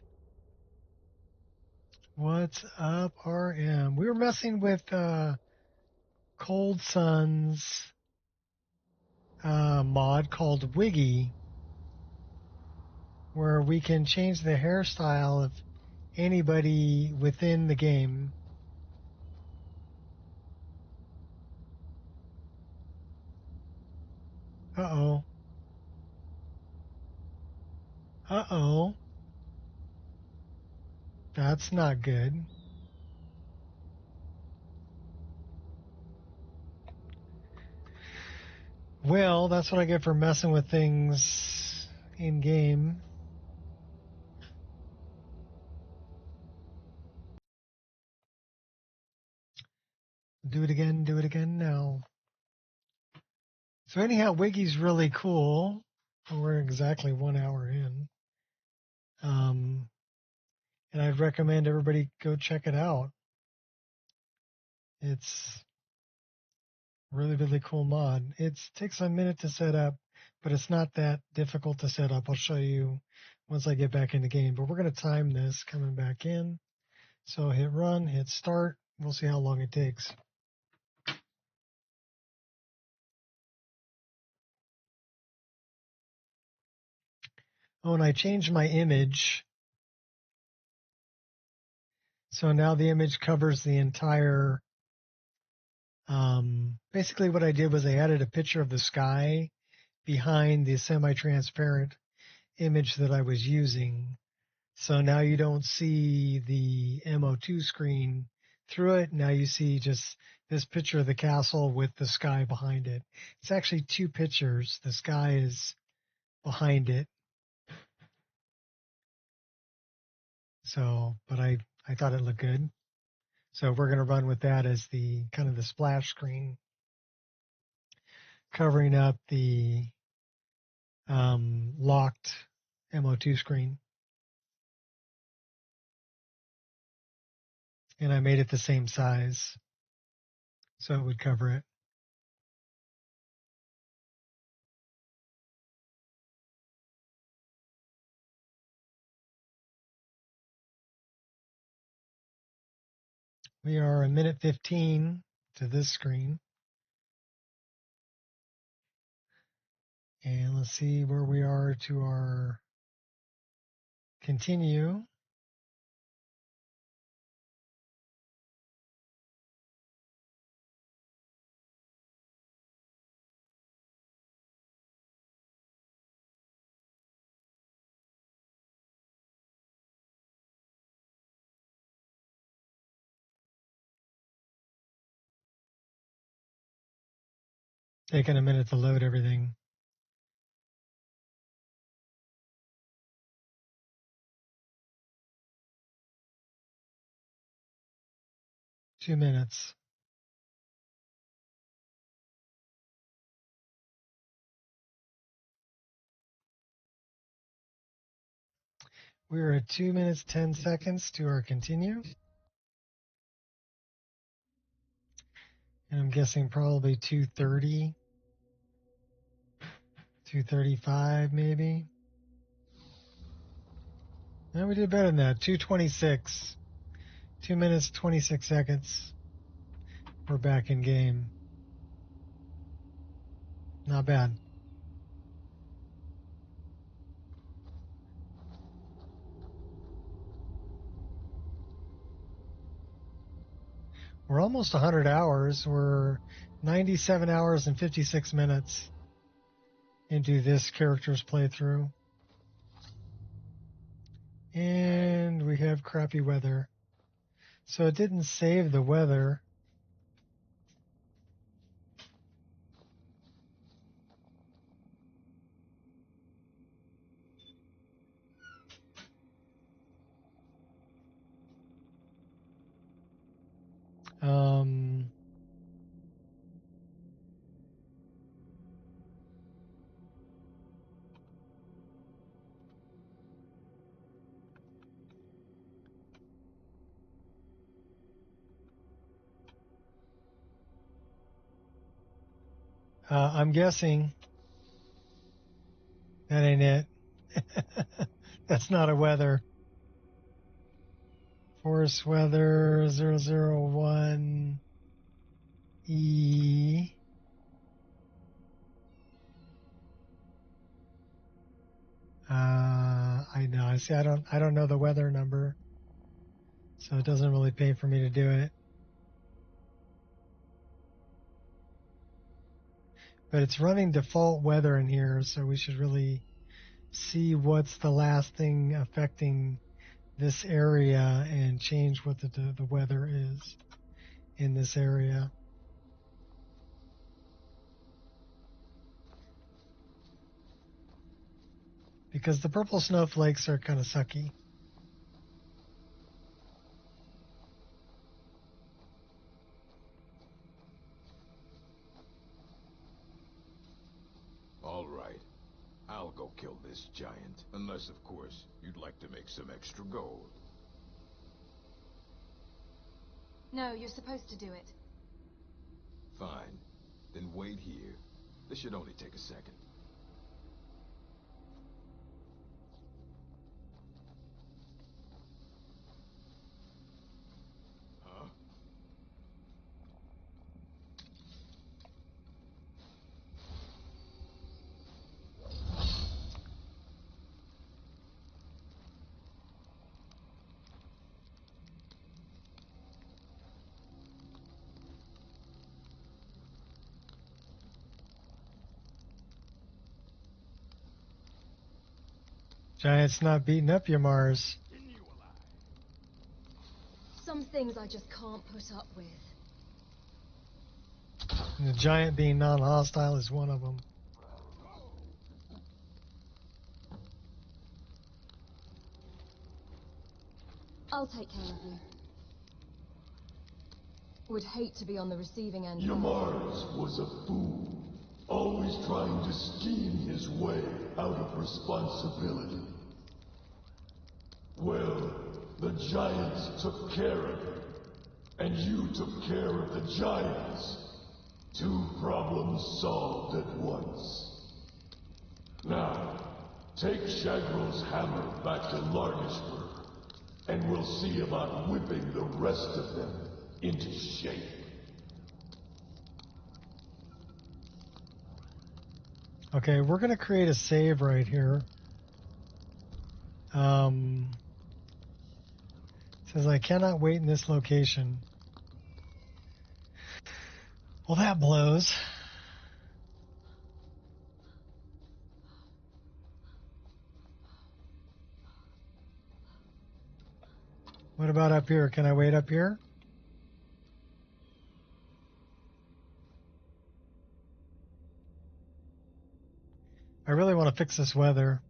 What's up, RM? We were messing with Cold Sun's mod called Wiggy, where we can change the hairstyle of anybody within the game. Uh-oh. Uh-oh. That's not good. Well, that's what I get for messing with things in game. Do it again now. So anyhow, Wiggy's really cool. We're exactly 1 hour in. And I'd recommend everybody go check it out. It's really, really cool mod. It takes a minute to set up, but it's not that difficult to set up. I'll show you once I get back in the game. But we're going to time this coming back in. So hit run, hit start. We'll see how long it takes. Oh, and I changed my image. So now the image covers the entire. Basically what I did was I added a picture of the sky behind the semi-transparent image that I was using. So now you don't see the MO2 screen through it. Now you see just this picture of the castle with the sky behind it. It's actually two pictures. The sky is behind it. So, but I thought it looked good. So we're going to run with that as the kind of the splash screen covering up the locked MO2 screen. And I made it the same size so it would cover it. We are a minute 15 to this screen. And let's see where we are to our continue. Taking a minute to load everything. Two minutes. We're at 2 minutes, 10 seconds to our continue. And I'm guessing probably 2:30, 2:35 maybe. No, we did better than that. 2:26. 2 minutes, 26 seconds. We're back in game. Not bad. We're almost 100 hours. We're 97 hours and 56 minutes into this character's playthrough. And we have crappy weather. So it didn't save the weather. I'm guessing that ain't it. That's not a weather. Forest weather 001 E. I know. I see. I don't know the weather number, so it doesn't really pay for me to do it. But it's running default weather in here, so we should really see what's the last thing affecting this area and change what the weather is in this area. Because the purple snowflakes are kind of sucky. All right. I'll go kill this giant. Unless, of course, you'd like to make some extra gold. No, you're supposed to do it. Fine. Then wait here. This should only take a second. Huh? Giant's not beating up your Mars. Some things I just can't put up with. And the giant being non-hostile is one of them. I'll take care of you. Would hate to be on the receiving end. Mars was a fool, always trying to scheme his way out of responsibility. Well, the giants took care of him, and you took care of the giants. 2 problems solved at once. Now, take Shagrel's hammer back to Larnishburg, and we'll see about whipping the rest of them into shape. Okay, we're going to create a save right here. Says I cannot wait in this location. Well, that blows. What about up here? Can I wait up here? I really want to fix this weather.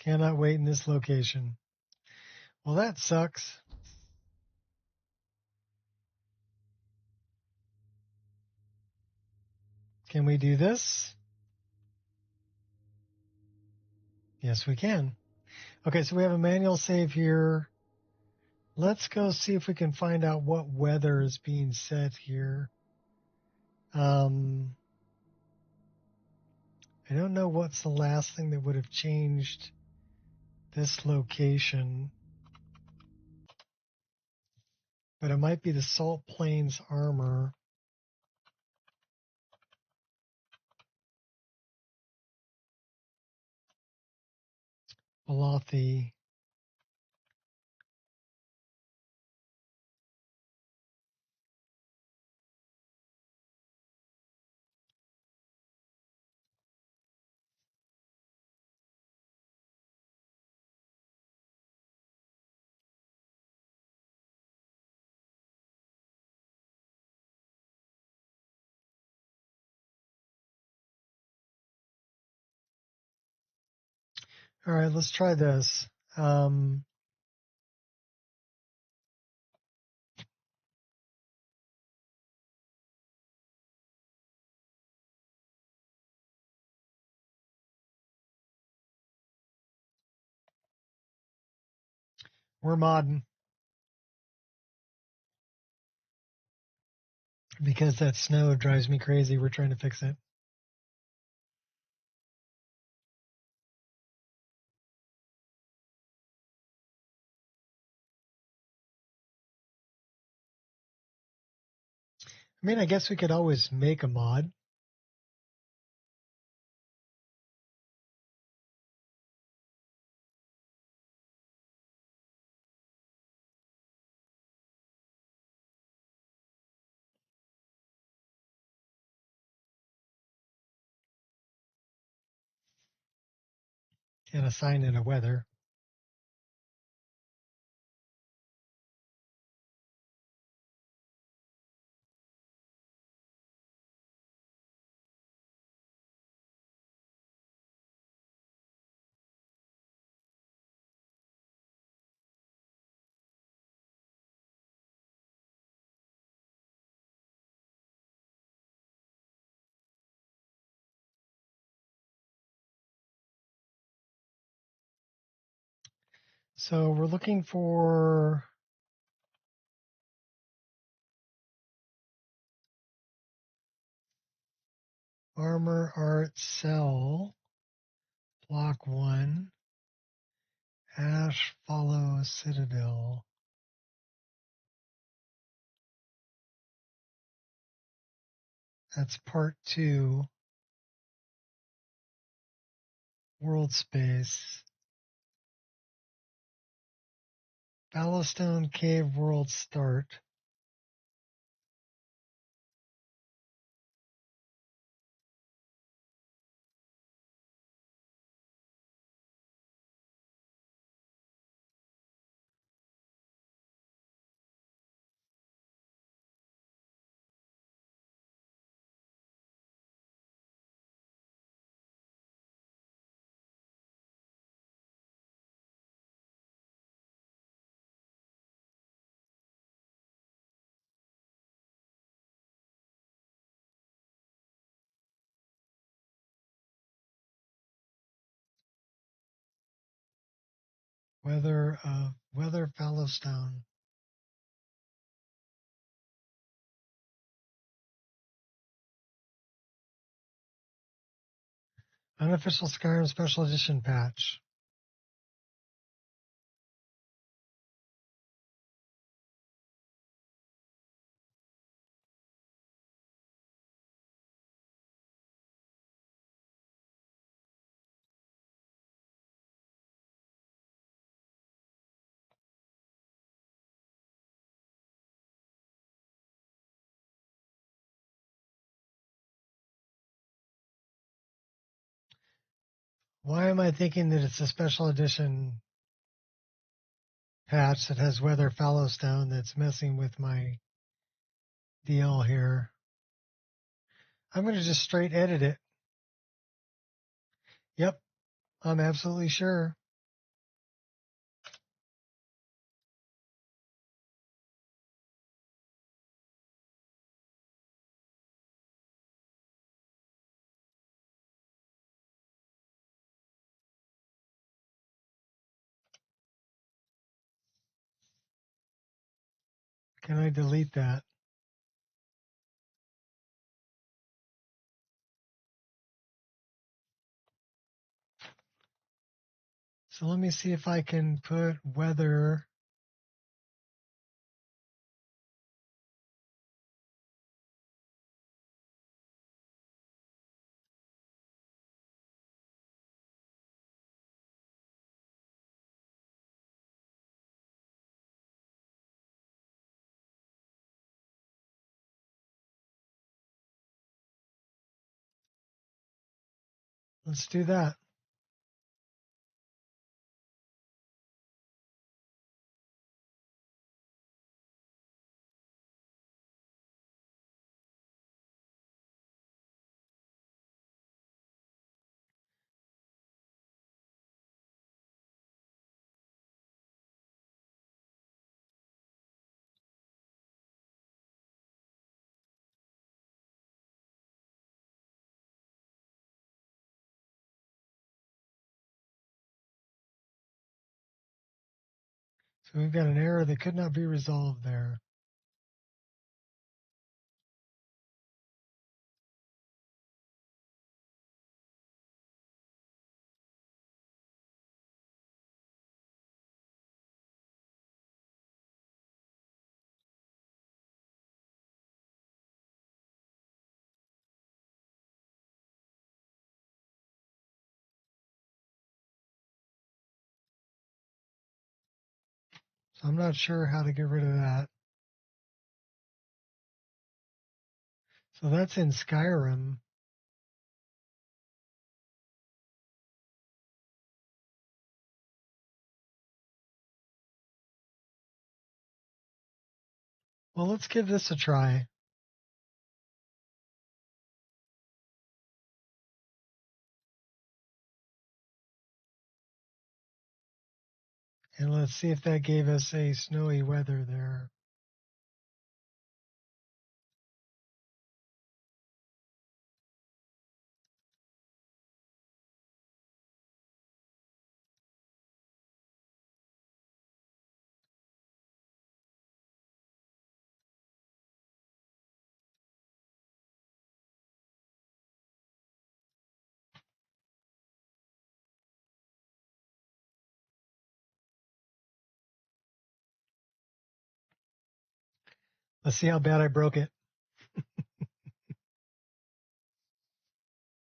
Cannot wait in this location. Well, that sucks. Can we do this? Yes, we can. Okay, so we have a manual save here. Let's go see if we can find out what weather is being set here. I don't know what's the last thing that would have changed this location, but it might be the Salt Plains armor. Balathi. All right, let's try this. We're modding because that snow drives me crazy. We're trying to fix it. I mean, I guess we could always make a mod. And assign it a weather. So we're looking for armor art cell, block 1, ash follow citadel. That's part 2, world space. Ballastone cave world start. Weather Fallowstone. Unofficial Skyrim Special Edition patch. Why am I thinking that it's a special edition patch that has Weather Fallowstone that's messing with my deal here? I'm going to just straight edit it. Yep, I'm absolutely sure. Can I delete that? So let me see if I can put weather. Let's do that. So we've got an error that could not be resolved there. So I'm not sure how to get rid of that. So that's in Skyrim. Well, let's give this a try. And let's see if that gave us a snowy weather there. Let's see how bad I broke it.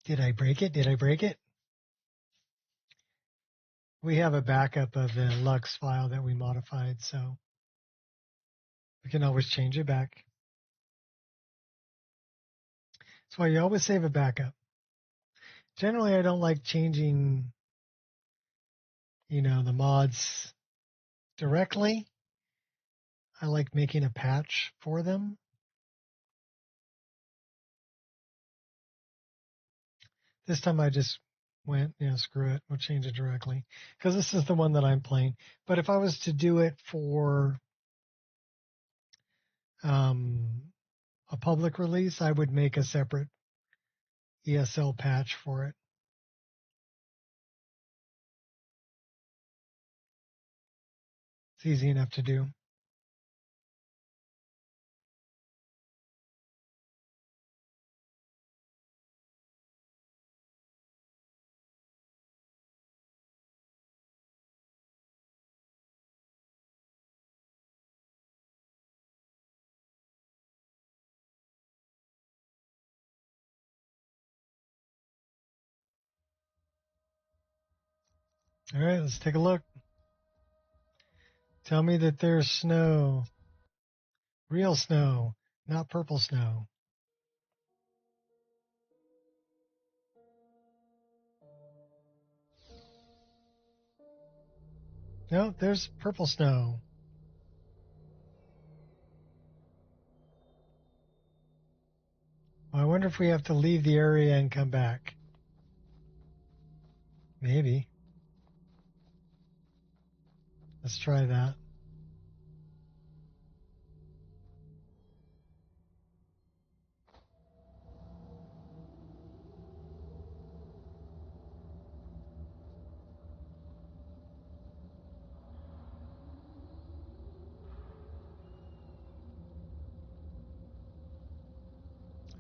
Did I break it? Did I break it? We have a backup of the Lux file that we modified, so we can always change it back. That's why you always save a backup. Generally, I don't like changing, the mods directly. I like making a patch for them. This time I just went, screw it. We'll change it directly because this is the one that I'm playing. But if I was to do it for a public release, I would make a separate ESL patch for it. It's easy enough to do. All right, let's take a look. Tell me that there's snow. Real snow, not purple snow. No, there's purple snow. Well, I wonder if we have to leave the area and come back. Maybe. Let's try that.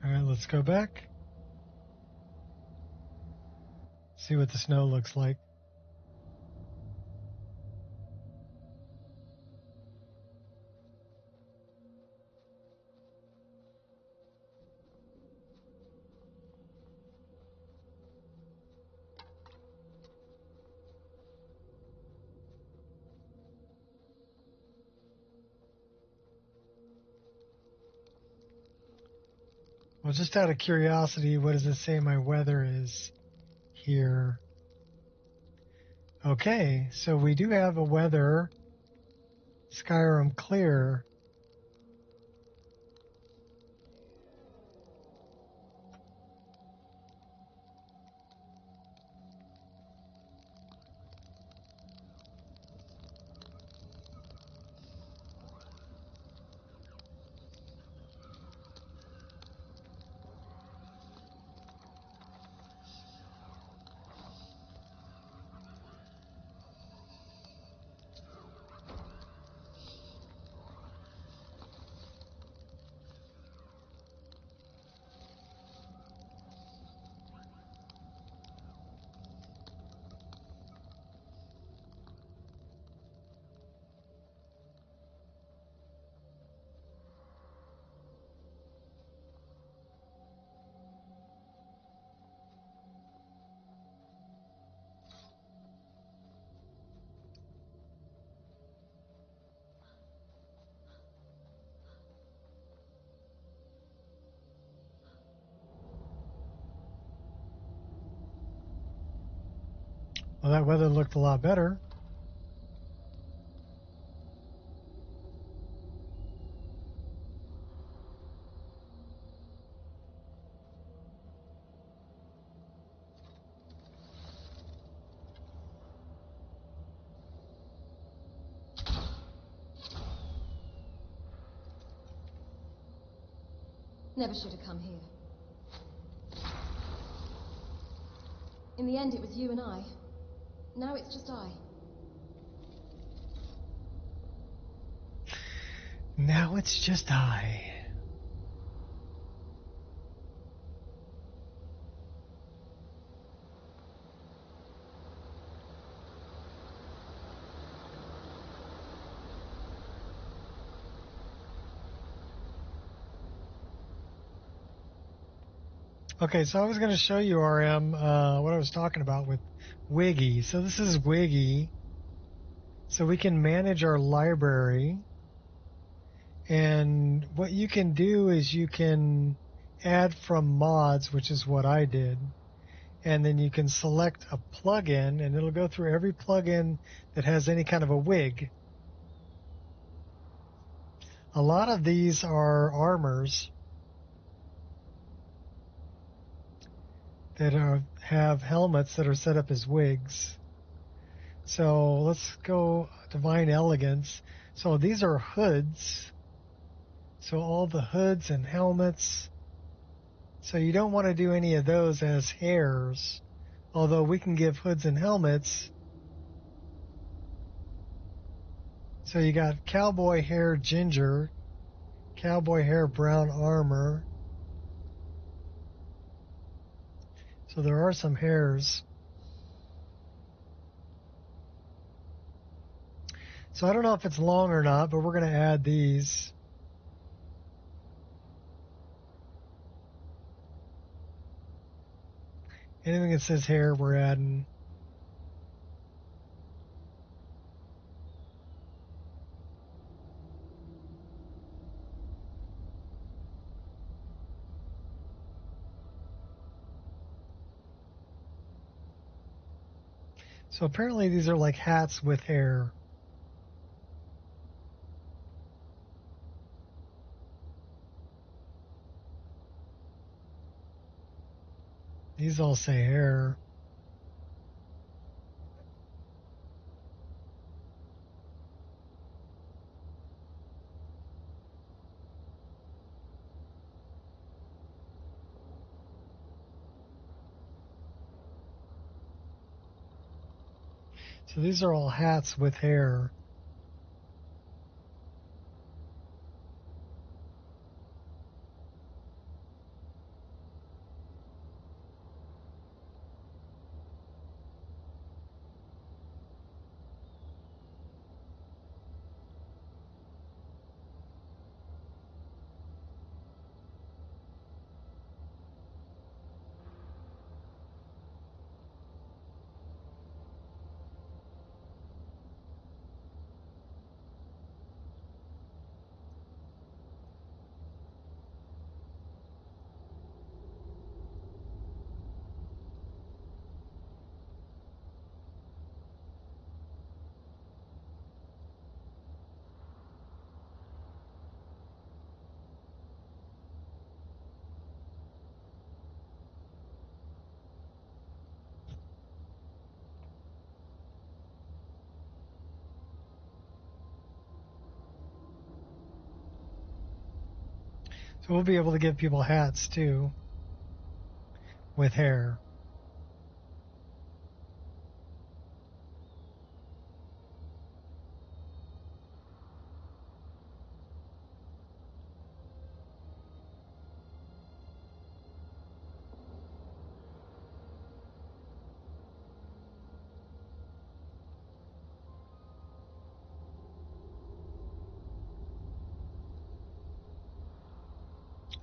All right, let's go back. See what the snow looks like. Well, just out of curiosity, what does it say my weather is here? Okay, so we do have a weather, Skyrim clear. Well, that weather looked a lot better. Never should have come here. In the end, it was you and I. Now it's just I. Now it's just I. Okay, so I was going to show you, RM, what I was talking about with Wiggy. So this is Wiggy. So we can manage our library. And what you can do is you can add from mods, which is what I did. And then you can select a plugin, and it'll go through every plugin that has any kind of a wig. A lot of these are armors that have helmets that are set up as wigs. So let's go Divine Elegance. So these are hoods. So all the hoods and helmets. So you don't want to do any of those as hairs. Although we can give hoods and helmets. So So you got cowboy hair ginger, cowboy hair brown armor. So there are some hairs. So I don't know if it's long or not, but we're going to add these. Anything that says hair, we're adding. So apparently these are like hats with hair. These all say hair. So these are all hats with hair. So we'll be able to give people hats too with hair.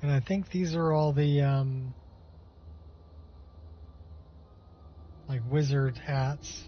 And I think these are all the like wizard hats.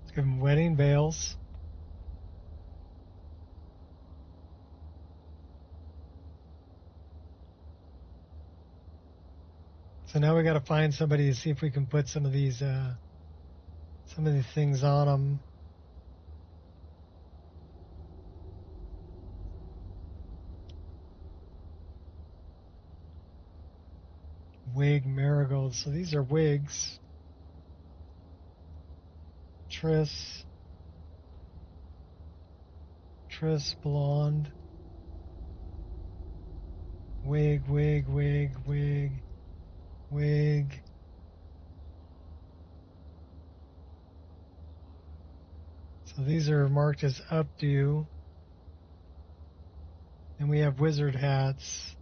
Let's give them wedding veils. So now we got to find somebody to see if we can put some of these things on them. Wig marigolds. So these are wigs. Triss. Triss blonde. Wig, wig, wig, wig, wig. So these are marked as updo. And we have wizard hats.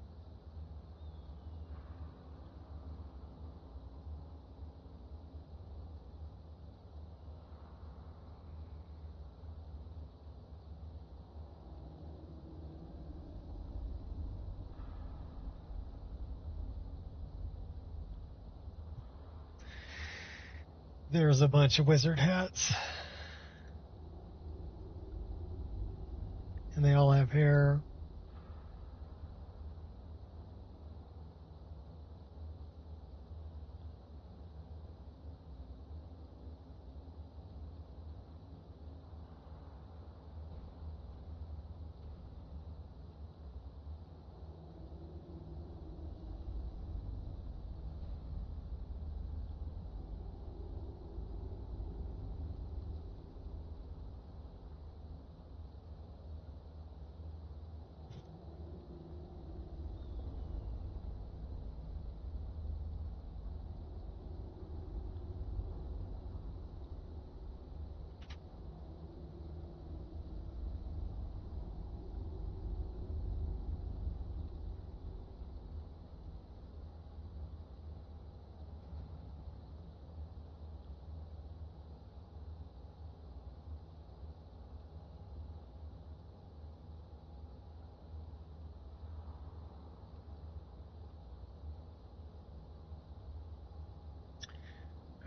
There's a bunch of wizard hats. And they all have hair.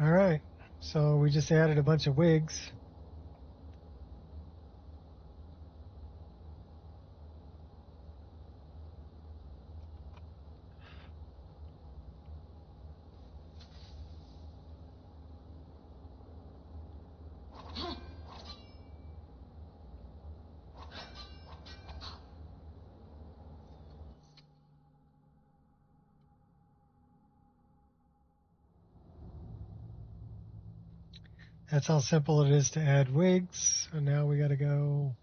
All right, so we just added a bunch of wigs. That's how simple it is to add wigs. So now we got to go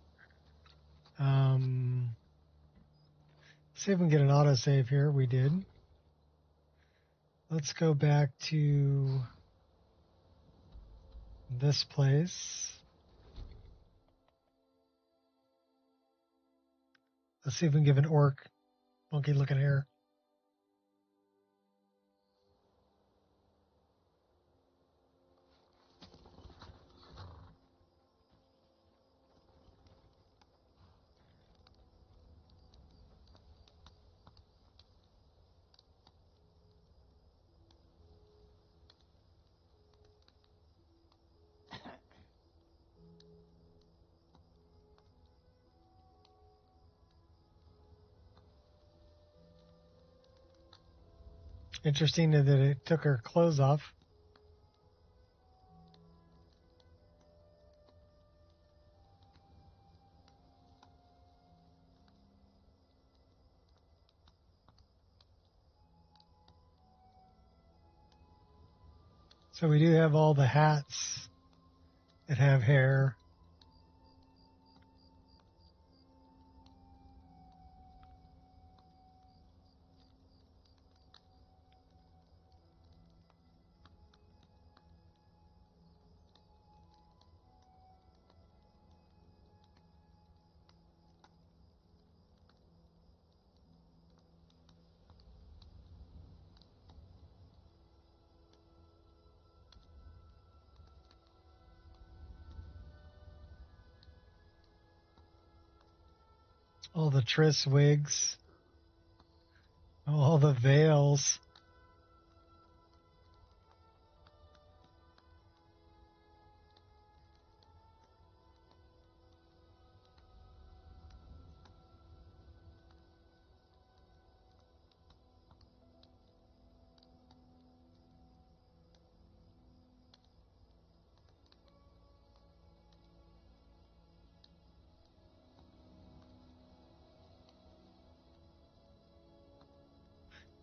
see if we can get an autosave here. We did. Let's go back to this place. Let's see if we can give an orc monkey looking hair. Interesting that it took her clothes off. So we do have all the hats that have hair. All the Triss wigs. All the veils.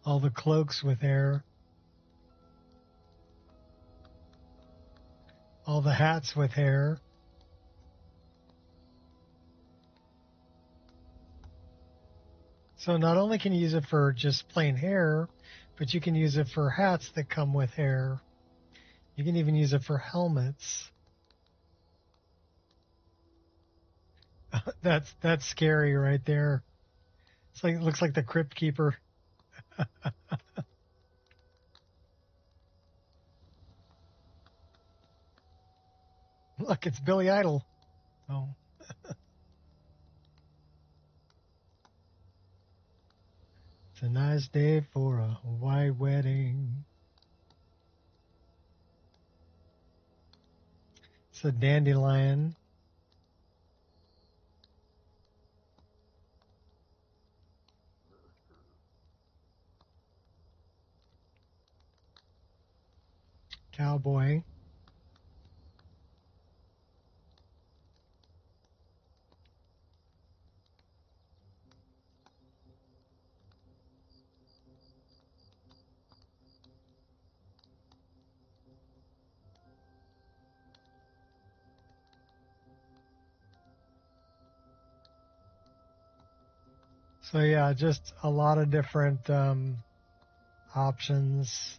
All the cloaks with hair. all the hats with hair. So not only can you use it for just plain hair, but you can use it for hats that come with hair. You can even use it for helmets. That's scary right there. It's like, it looks like the Crypt Keeper. Look, it's Billy Idol. Oh. It's a nice day for a white wedding. It's a dandelion. Cowboy. So yeah, just a lot of different options.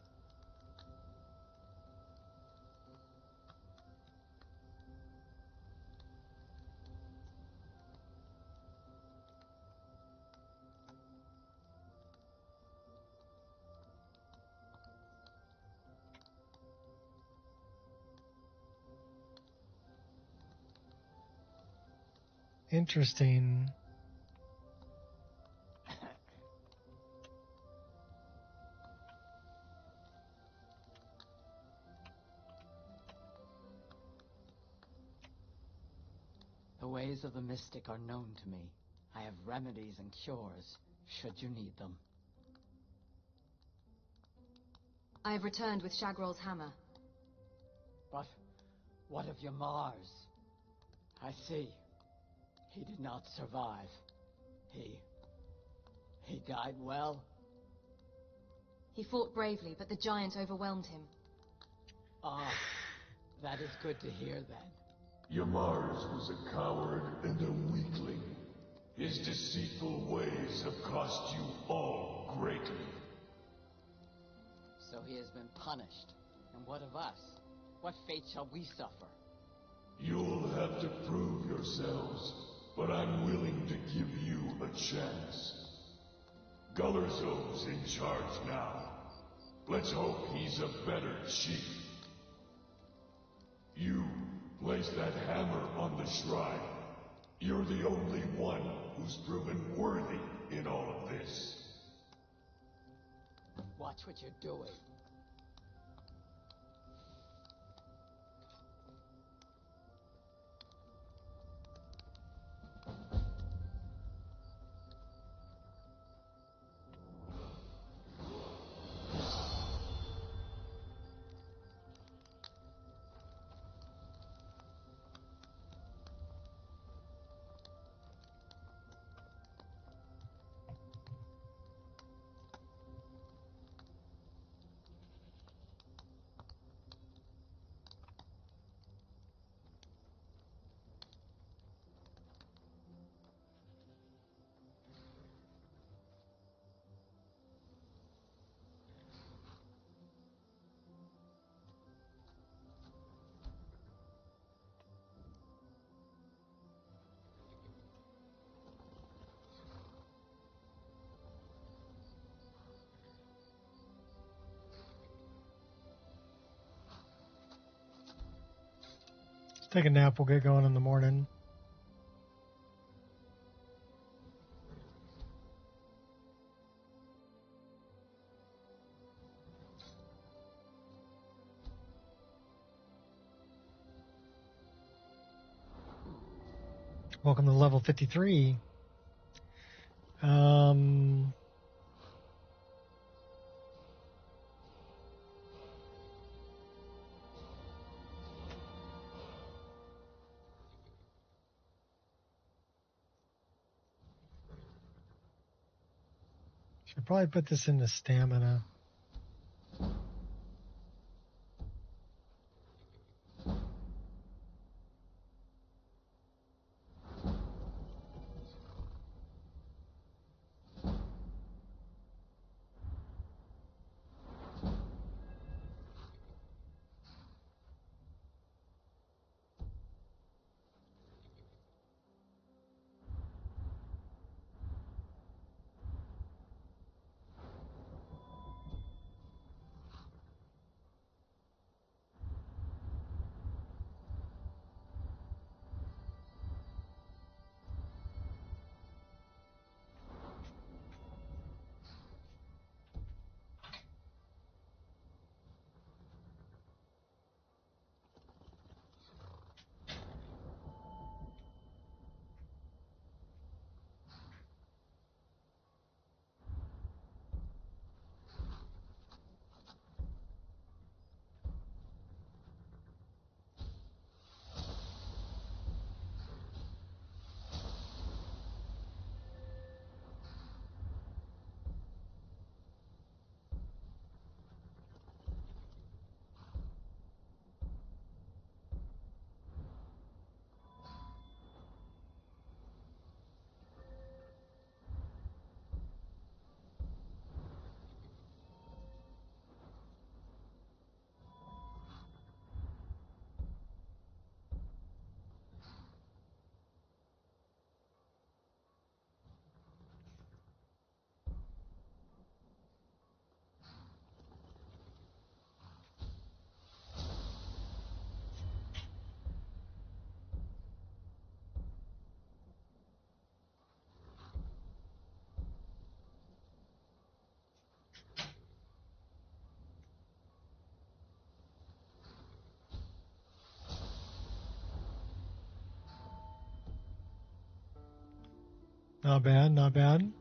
Interesting. The ways of the mystic are known to me. I have remedies and cures, should you need them. I have returned with Shagrol's hammer. But what of Yamar's? I see. He did not survive. He died well. He fought bravely, but the giant overwhelmed him. Ah, that is good to hear then. Yamars was a coward and a weakling. His deceitful ways have cost you all greatly. So he has been punished. And what of us? What fate shall we suffer? You'll have to prove yourselves, but I'm willing to give you a chance. Gullerzov's in charge now. Let's hope he's a better chief. You place that hammer on the shrine. You're the only one who's proven worthy in all of this. Watch what you're doing. Take a nap, we'll get going in the morning. Welcome to level 53. Should probably put this into stamina. Not bad, not bad.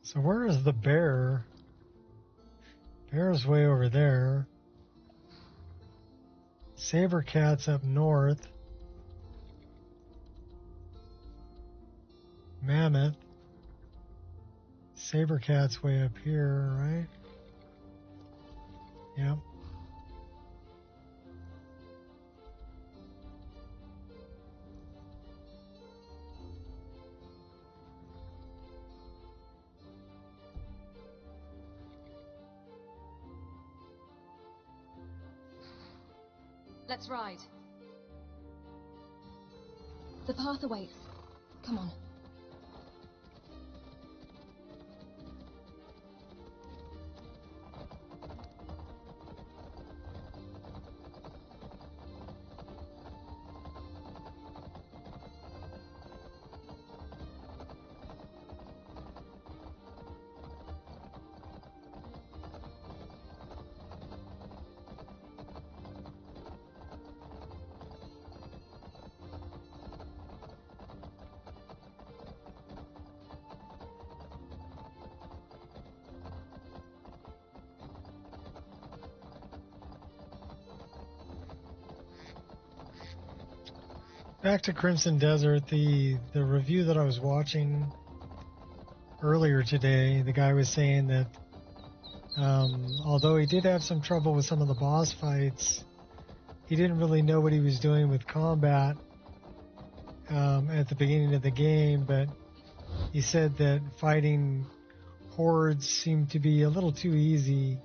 So where is the bear? Bear's way over there. Saber cat's up north. Mammoth. Saber cat's way up here, right? Yep. Let's ride. The path awaits. Come on. Back to Crimson Desert, the review that I was watching earlier today, the guy was saying that although he did have some trouble with some of the boss fights, he didn't really know what he was doing with combat at the beginning of the game, but he said that fighting hordes seemed to be a little too easy,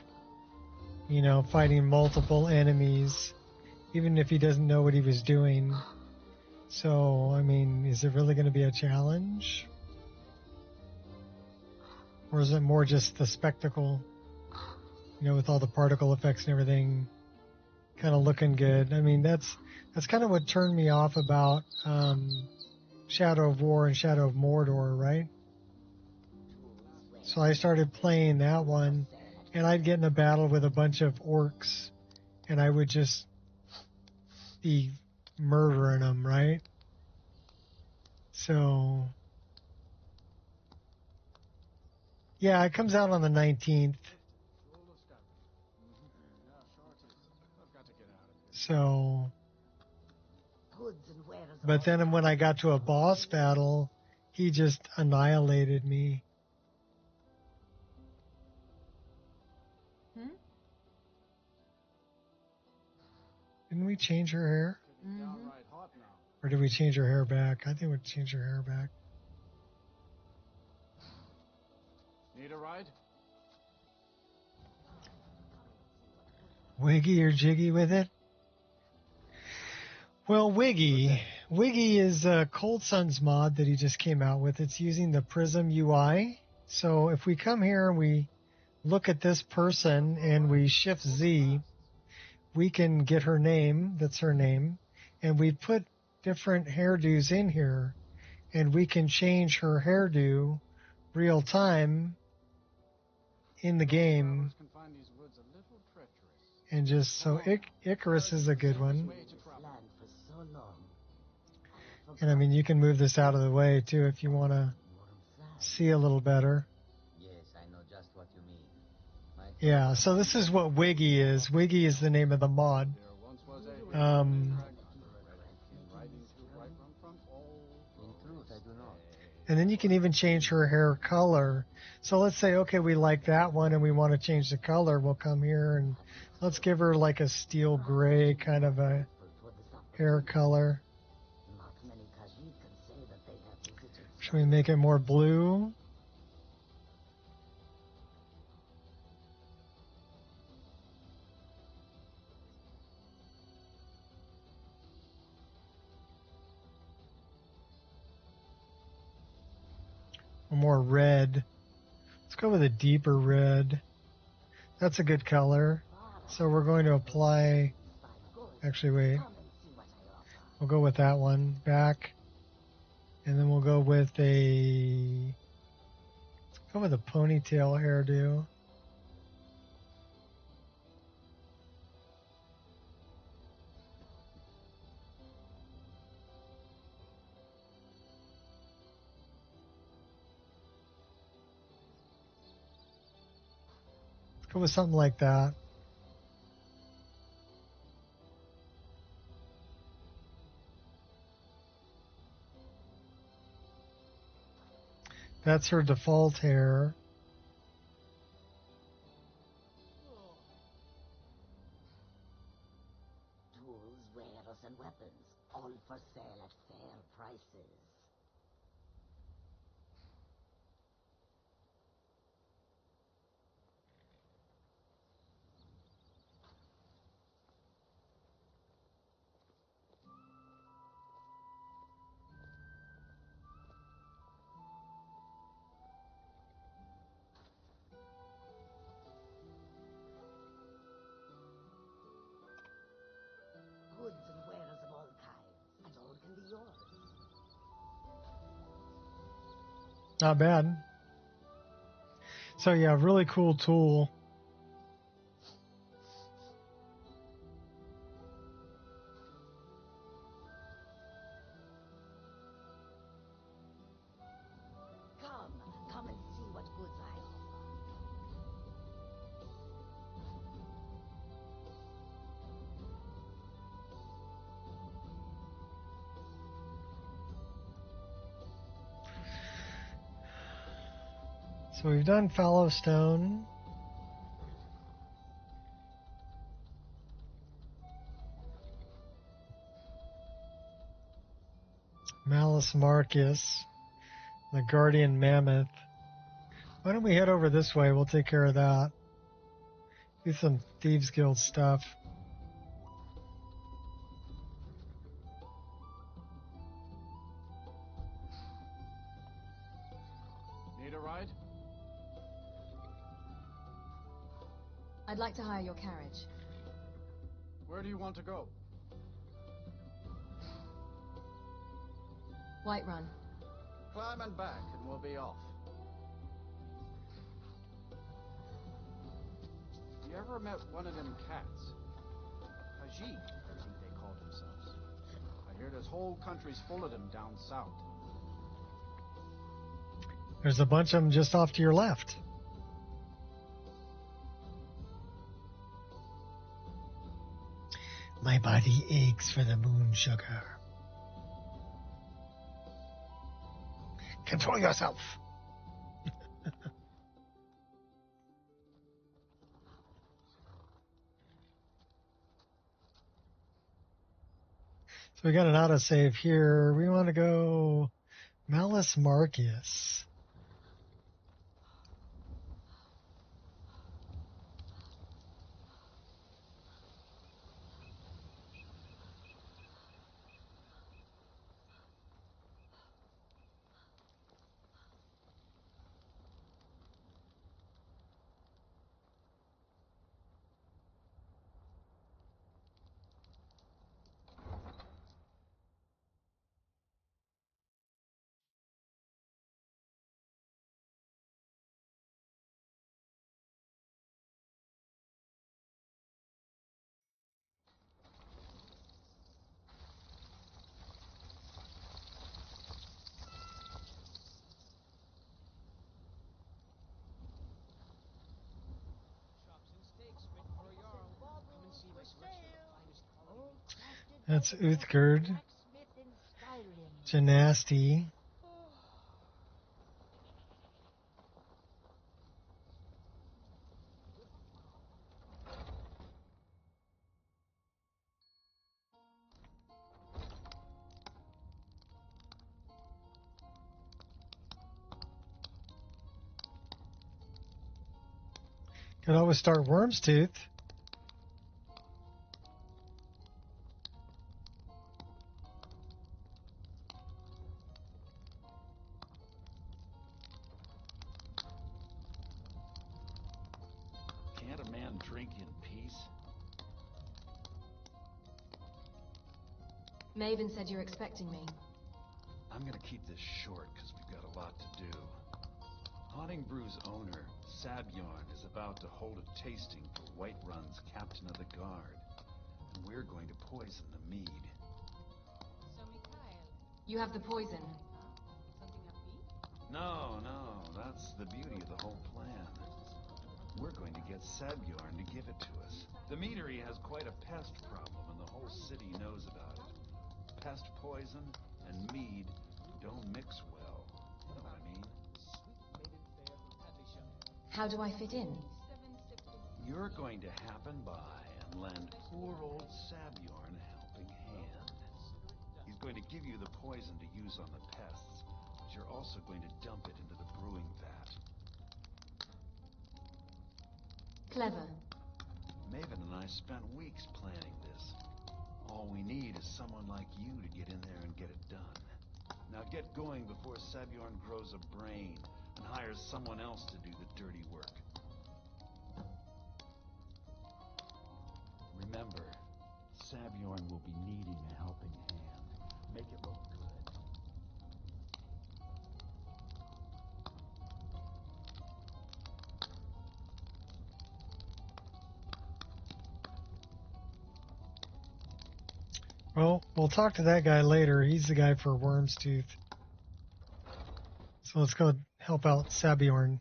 you know, fighting multiple enemies, even if he doesn't know what he was doing. So, I mean, is it really going to be a challenge? Or is it more just the spectacle, you know, with all the particle effects and everything kind of looking good? I mean, that's kind of what turned me off about Shadow of War and Shadow of Mordor, right? So I started playing that one, and I'd get in a battle with a bunch of orcs, and I would just be murdering them, right? So, yeah, it comes out on the 19th. So, but then when I got to a boss battle, he just annihilated me. Didn't we change her hair? Or did we change her hair back? I think we changed her hair back. Need a ride? Wiggy or jiggy with it? Well, Wiggy is Cold Sun's mod that he just came out with. It's using the Prism UI. So if we come here and we look at this person and we shift Z, we can get her name. That's her name. And we put different hairdos in here, and we can change her hairdo real time in the game. And just so Icarus is a good one. And I mean, you can move this out of the way too if you want to see a little better. Yes, I know just what you mean. Yeah, so this is what Wiggy is. Wiggy is the name of the mod. And then you can even change her hair color. So let's say, okay, we like that one and we want to change the color. We'll come here and let's give her like a steel gray kind of a hair color. Should we make it more blue? or more red. Let's go with a deeper red. That's a good color. So we're going to apply, actually wait, we'll go with that one back. And then we'll go with a ponytail hairdo. Go with something like that. That's her default hair. Tools, wares, and weapons, all for sale at fair prices. Goods and wares of all kinds, and all can be yours. Not bad. So yeah, really cool tool. Come and see what goods I offer. So we've done fallow stone. Malus Marcus, the Guardian Mammoth. Why don't we head over this way? We'll take care of that. Do some Thieves Guild stuff. Need a ride? I'd like to hire your carriage. Where do you want to go? Whiterun. Climb and back, and we'll be off. You ever met one of them cats? Haji, I think they call themselves. I hear there's whole countries full of them down south. There's a bunch of them just off to your left. My body aches for the moon sugar. Control yourself. So we got an autosave here. We want to go Malus Marcus. That's Uthgerd. Genasti. Could always start Worm's Tooth. Maven said you're expecting me. I'm gonna keep this short because we've got a lot to do. Haunting Brew's owner, Sabjorn, is about to hold a tasting for Whiterun's Captain of the Guard. And we're going to poison the mead. So, Mikhail, You have the poison. something upbeat? No, that's the beauty of the whole plan. We're going to get Sabjorn to give it to us. The meadery has quite a pest problem, and the whole city knows about it. Pest poison and mead don't mix well. You know what I mean? How do I fit in? You're going to happen by and lend poor old Sabjorn a helping hand. He's going to give you the poison to use on the pests, but you're also going to dump it into the brewing vat. Clever. Maven and I spent weeks planning this. All we need is someone like you to get in there and get it done. Now get going before Sabjorn grows a brain and hires someone else to do the dirty work. Remember, Sabjorn will be needing a helping hand. Make it look good. Well, we'll talk to that guy later. He's the guy for Worm's Tooth. So let's go help out Sabjorn.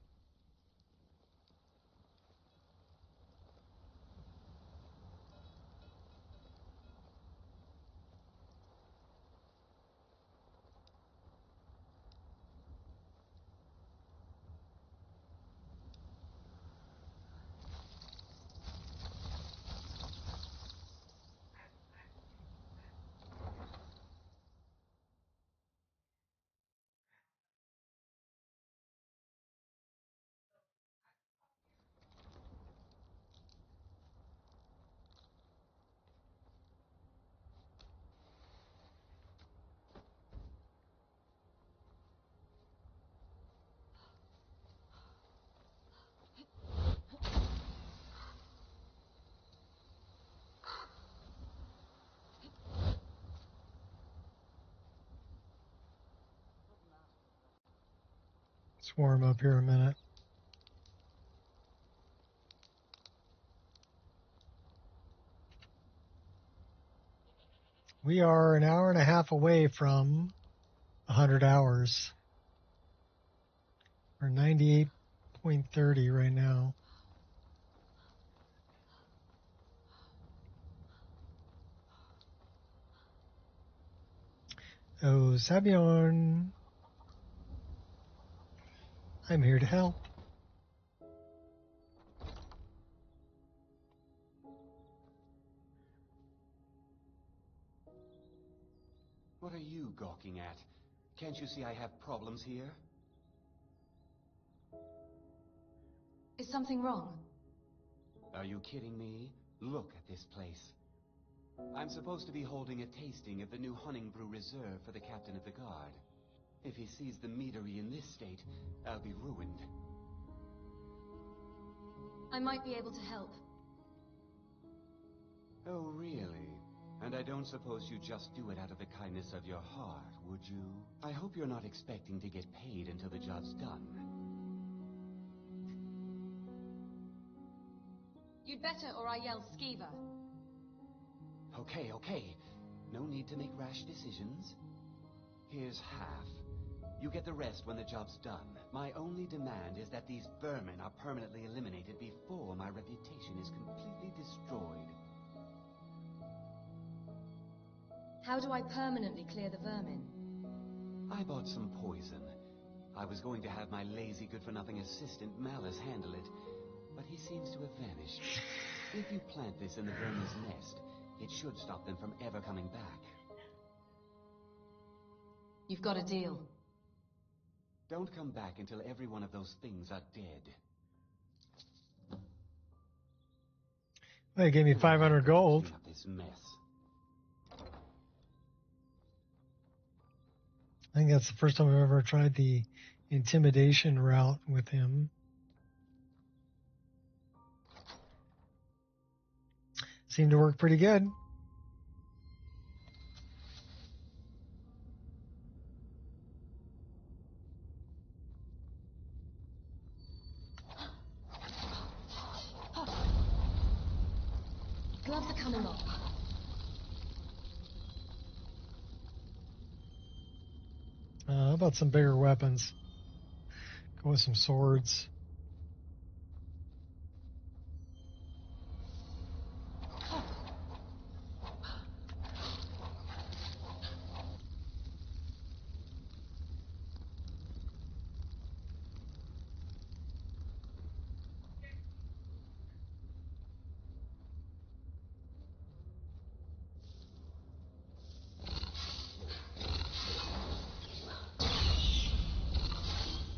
Let's warm up here a minute. We are an hour and a half away from 100 hours. We're 98.30 right now. Oh, Sabjorn. I'm here to help. What are you gawking at? Can't you see I have problems here? Is something wrong? Are you kidding me? Look at this place. I'm supposed to be holding a tasting of the new Honningbrew Reserve for the Captain of the Guard. If he sees the meadery in this state, I'll be ruined. I might be able to help. Oh, really? And I don't suppose you just do it out of the kindness of your heart, would you? I hope you're not expecting to get paid until the job's done. You'd better, or I yell skeever. Okay. No need to make rash decisions. Here's half. You get the rest when the job's done. My only demand is that these vermin are permanently eliminated before my reputation is completely destroyed. How do I permanently clear the vermin? I bought some poison. I was going to have my lazy, good-for-nothing assistant Malice handle it, but he seems to have vanished. If you plant this in the vermin's nest, it should stop them from ever coming back. You've got a deal. Don't come back until every one of those things are dead. They gave me 500 gold. Clean up this mess. I think that's the first time I've ever tried the intimidation route with him. Seemed to work pretty good. coming up. How about some bigger weapons? Go with some swords.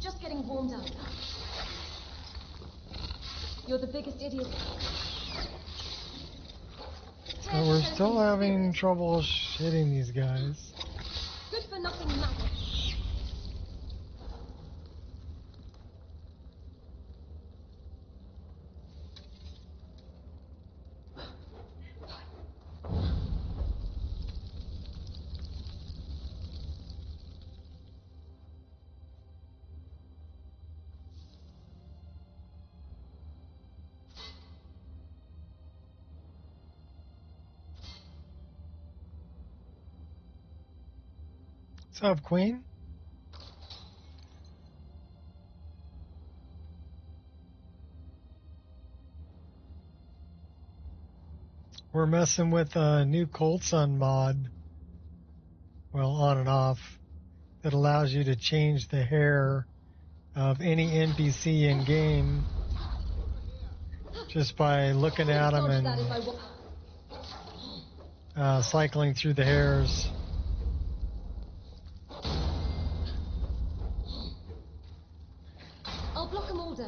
Just getting warmed up. You're the biggest idiot. So we're still having trouble hitting these guys. Good for nothing maggot. What's up, Queen? We're messing with a new Cold Sun mod, well, on and off, that allows you to change the hair of any NPC in game just by looking at them and cycling through the hairs. I'll block them all day.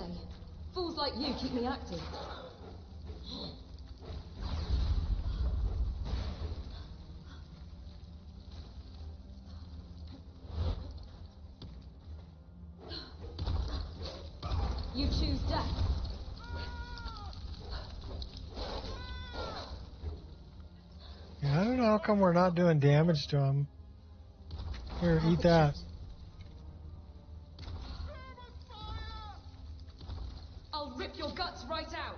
Fools like you keep me active. You choose death. Yeah, I don't know how come we're not doing damage to them. Here, eat that. I'll rip your guts right out.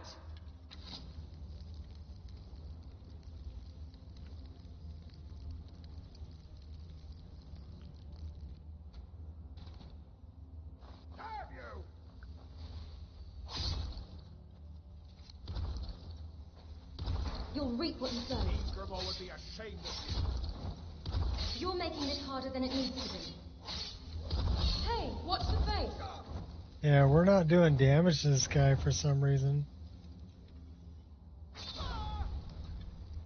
You'll reap what you sow. Would be ashamed of you. You're making this harder than it needs to be. Hey, watch the face. Yeah, we're not doing damage to this guy for some reason.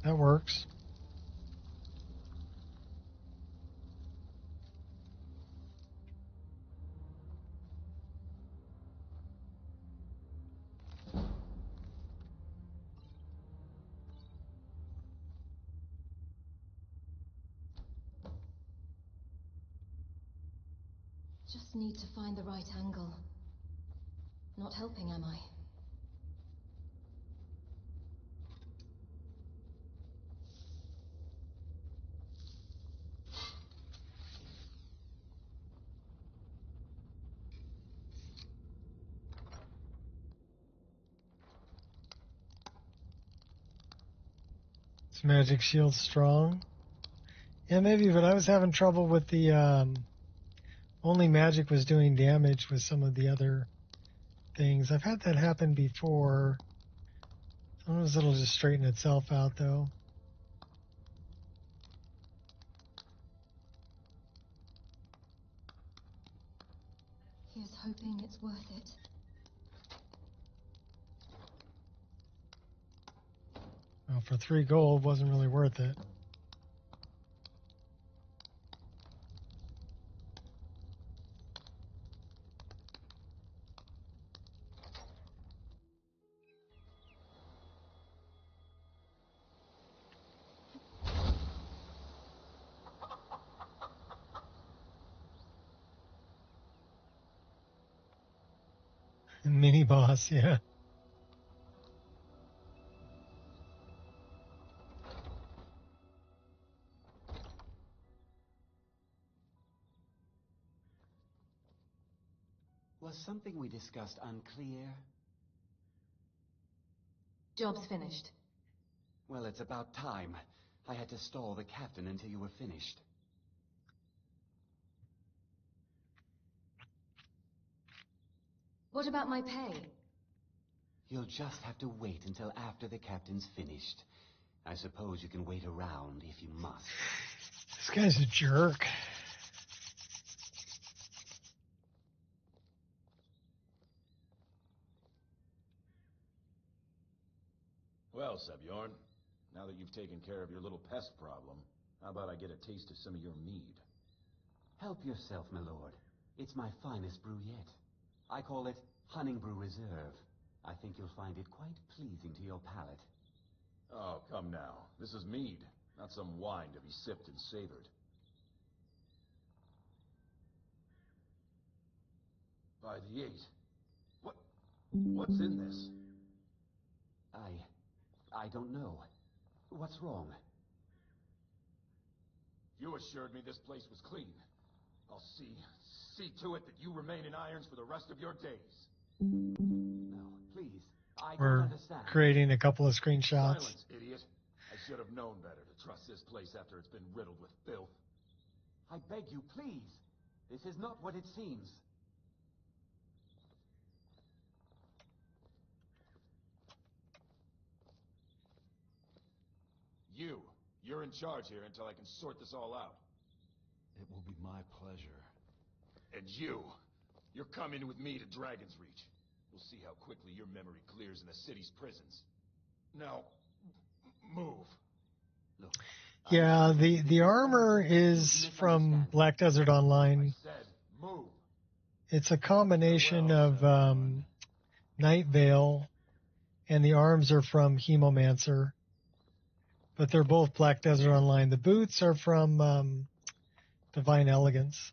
That works. Just need to find the right angle. Not helping, am I? This magic shield's strong. Yeah, maybe, but I was having trouble with the only magic was doing damage with some of the other things. I've had that happen before. Sometimes it'll just straighten itself out, though. Here's hoping it's worth it. Well, for 3 gold, wasn't really worth it. Mini boss, yeah. Was something we discussed unclear? Job's finished. Well, it's about time. I had to stall the captain until you were finished. What about my pay? You'll just have to wait until after the captain's finished. I suppose you can wait around if you must. This guy's a jerk. Well, Sebjorn, now that you've taken care of your little pest problem, how about I get a taste of some of your mead? Help yourself, my lord. It's my finest brew yet. I call it Hunning Brew Reserve. I think you'll find it quite pleasing to your palate. Oh, come now. This is mead, not some wine to be sipped and savored. By the 8. What's in this? I don't know. What's wrong? You assured me this place was clean. I'll see to it that you remain in irons for the rest of your days. No, please. I don't We're understand. creating a couple of screenshots. Silence, idiot. I should have known better to trust this place after it's been riddled with filth. I beg you, please. This is not what it seems. You're in charge here until I can sort this all out. It will be my pleasure. And you're coming with me to Dragon's Reach. We'll see how quickly your memory clears in the city's prisons. Now, move. Look. Yeah, the armor is from Black Desert Online. I said, move. It's a combination of Night Veil, and the arms are from Hemomancer. But they're both Black Desert Online. The boots are from Divine Elegance.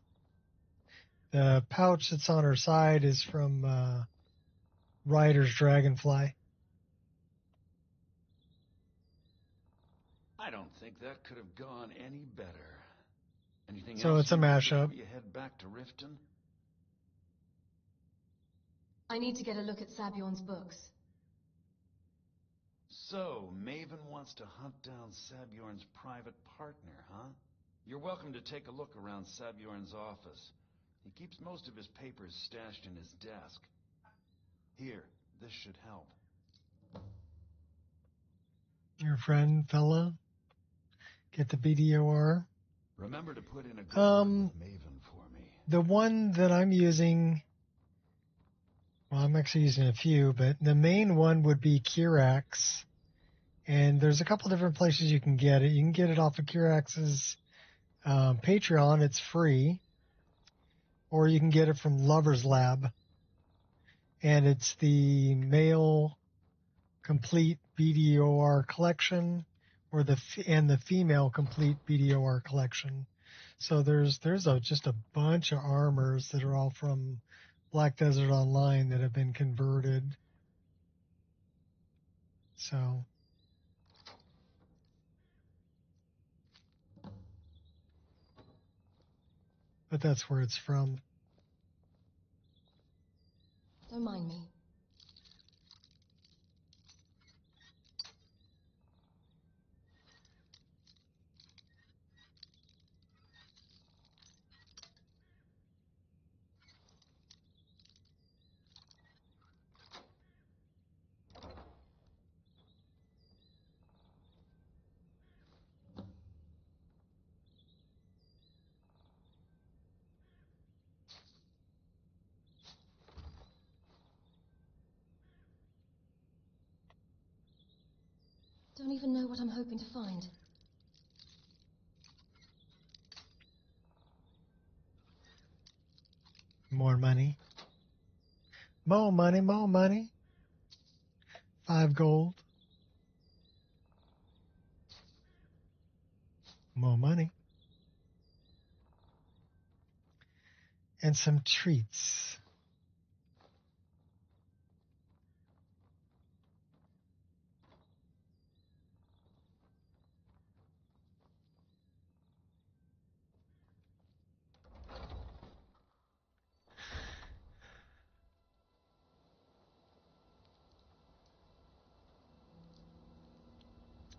The pouch that's on her side is from Ryder's Dragonfly. I don't think that could have gone any better. Anything So else it's a you need mashup. before you head back to Riften? I need to get a look at Sabjorn's books. So, Maven wants to hunt down Sabjorn's private partner, huh? You're welcome to take a look around Sabjorn's office. He keeps most of his papers stashed in his desk. Here, this should help. Your friend, fella? Get the BDOR. Remember to put in a good word with Maven for me. The one that I'm using, well, I'm actually using a few, but the main one would be Kirax. And there's a couple different places you can get it. You can get it off of Kirax's Patreon. It's free. Or you can get it from Lover's Lab. And it's the male complete BDOR collection, or the female complete BDOR collection. So there's just a bunch of armors that are all from Black Desert Online that have been converted. So but that's where it's from. Don't mind me. Don't even know what I'm hoping to find. More money. More money, more money. 5 gold. More money. And some treats.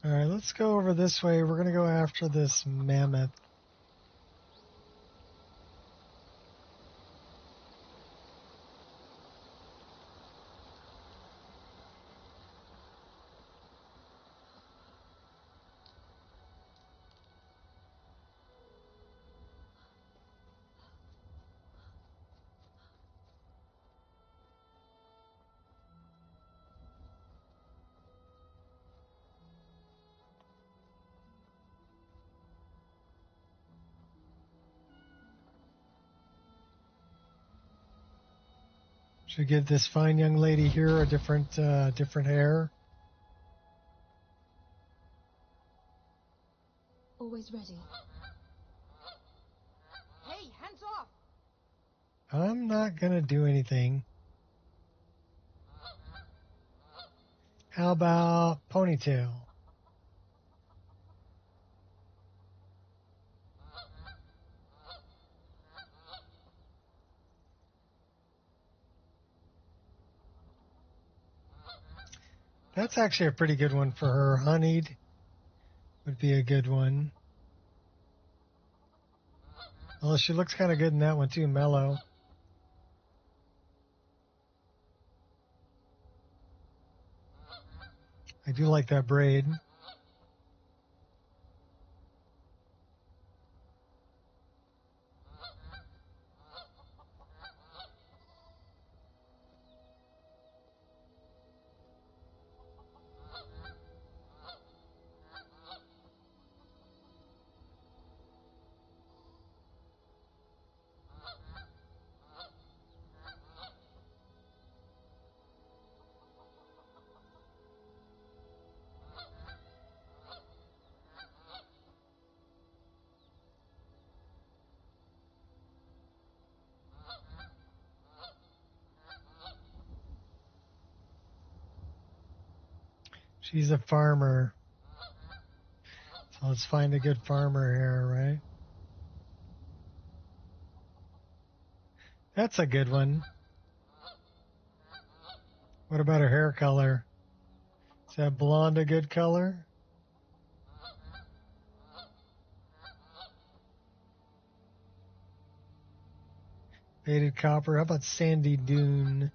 All right, let's go over this way. We're going to go after this mammoth. Should give this fine young lady here a different hair. Always ready. Hey, hands off! I'm not gonna do anything. How about ponytail? That's actually a pretty good one for her. Honeyed would be a good one. Although she looks kind of good in that one too, mellow. I do like that braid. She's a farmer. So let's find a good farmer hair, right? That's a good one. What about her hair color? Is that blonde a good color? Faded copper. How about sandy dune?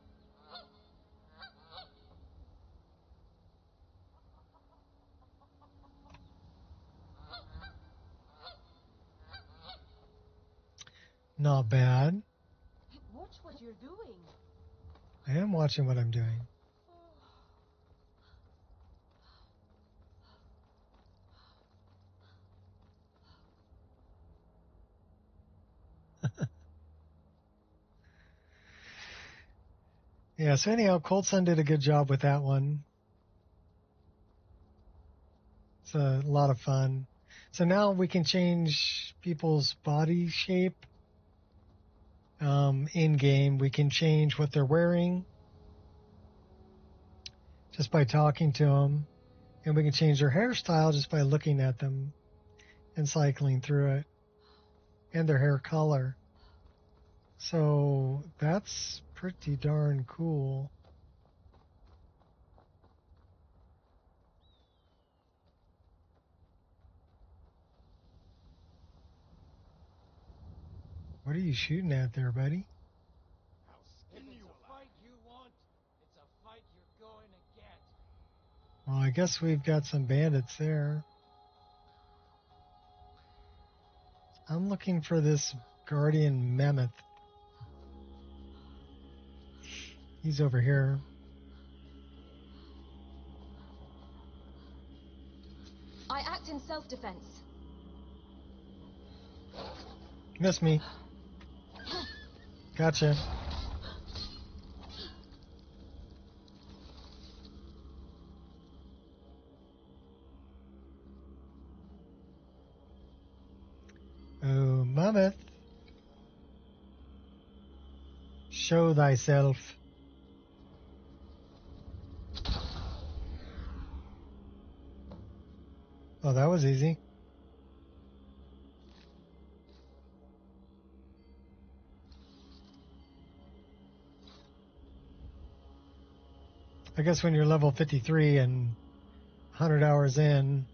Not bad. Watch what you're doing. I am watching what I'm doing. Yeah, so anyhow, Cold Sun did a good job with that one. It's a lot of fun. So now we can change people's body shape in-game. We can change what they're wearing just by talking to them. And we can change their hairstyle just by looking at them and cycling through it. And their hair color. So that's pretty darn cool. What are you shooting at there, buddy? If it's a fight you want, it's a fight you're going to get. Well, I guess we've got some bandits there. I'm looking for this guardian mammoth. He's over here. I act in self-defense. Miss me. Gotcha. Oh, mammoth. Show thyself. Oh, that was easy. I guess when you're level 53 and 100 hours in.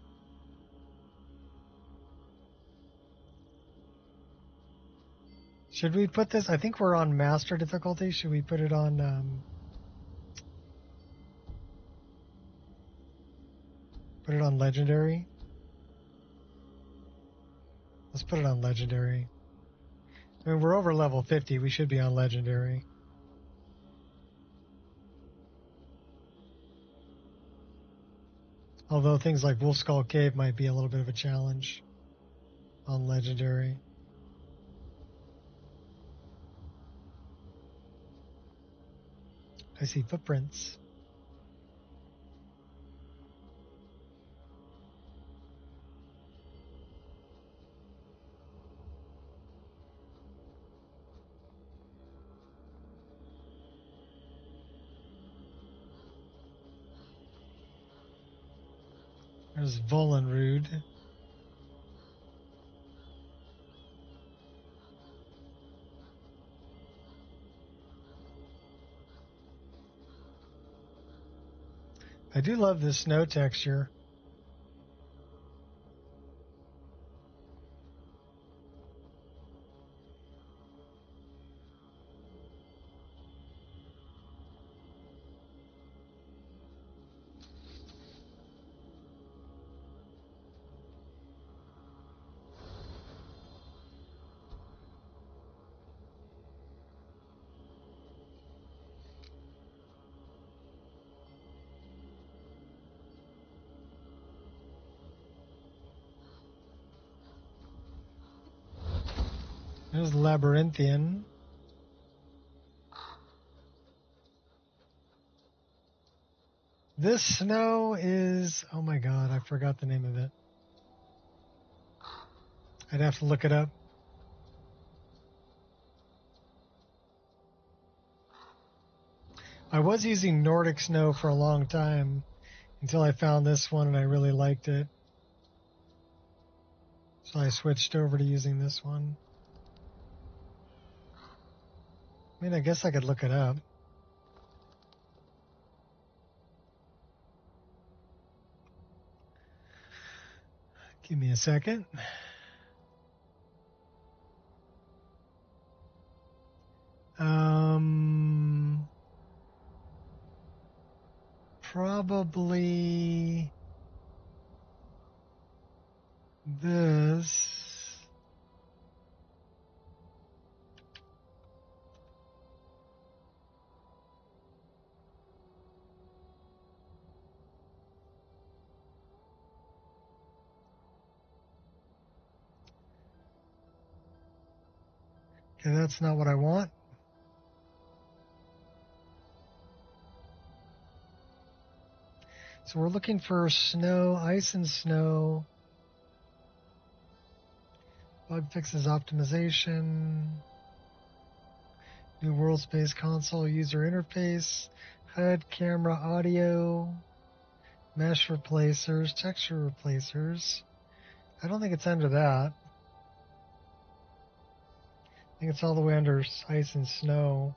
Should we put this? I think we're on master difficulty. Should we put it on legendary? Let's put it on legendary. I mean, we're over level 50. We should be on legendary. Although things like Wolf Skull Cave might be a little bit of a challenge on legendary. I see footprints. There's Volenrude. I do love this snow texture. There's Labyrinthian. This snow is... Oh my god, I forgot the name of it. I'd have to look it up. I was using Nordic snow for a long time until I found this one and I really liked it. So I switched over to using this one. I mean, I guess I could look it up. Give me a second. Probably this. Okay, that's not what I want. So we're looking for snow, ice and snow. Bug fixes optimization. New world space console user interface. HUD, camera, audio. Mesh replacers, texture replacers. I don't think it's under that. I think it's all the way under ice and snow.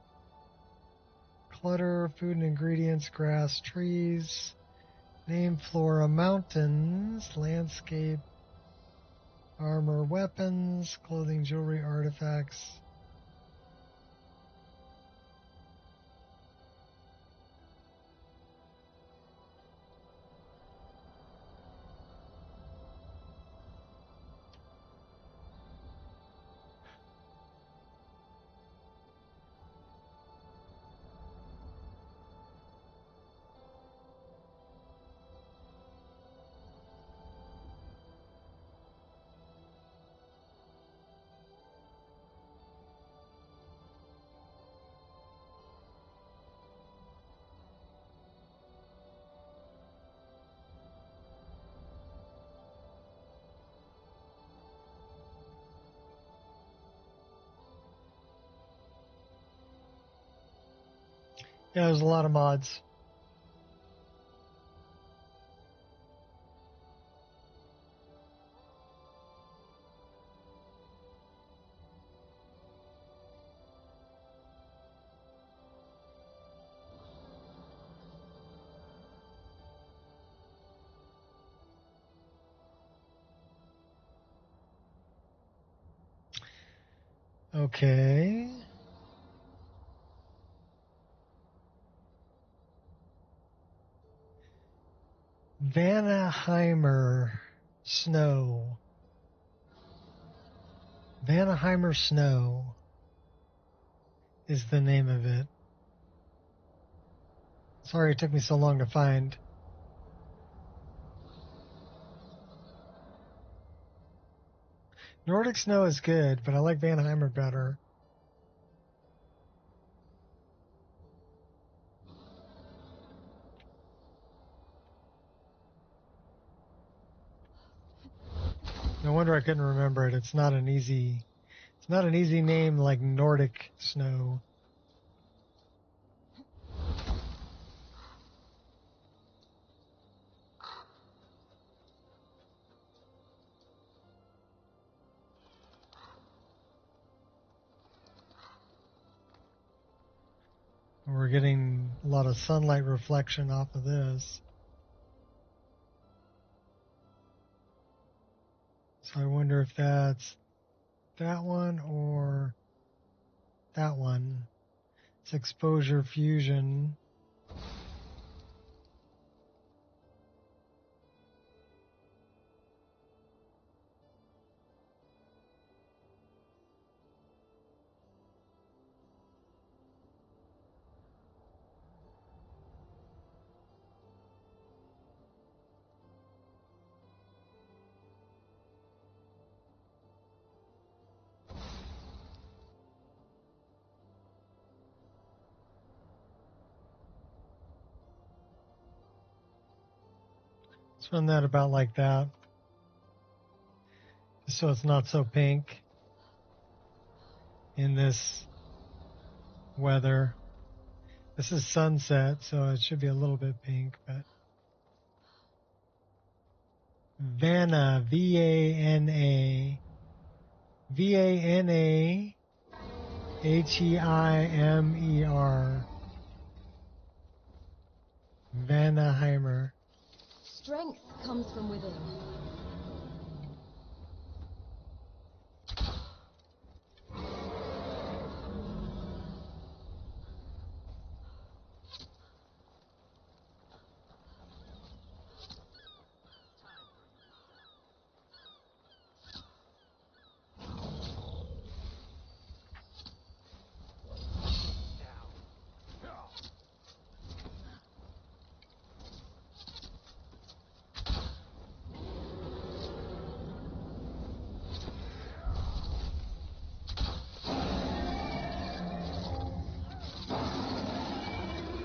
Clutter, food and ingredients, grass, trees. Name, flora, mountains, landscape, armor, weapons, clothing, jewelry, artifacts. Yeah, there's a lot of mods. Okay. Vanaheimer Snow. Vanaheimer Snow is the name of it. Sorry it took me so long to find. Nordic Snow is good, but I like Vanaheimer better. No wonder I couldn't remember it. It's not an easy name like Nordic Snow. We're getting a lot of sunlight reflection off of this. So I wonder if that's that one or that one. It's exposure fusion. Let's run that about like that. Just so it's not so pink in this weather. This is sunset, so it should be a little bit pink, but Vanna, V-A-N-A, V-A-N-A-H-E-I-M-E-R, Vanaheimer. Strength comes from within.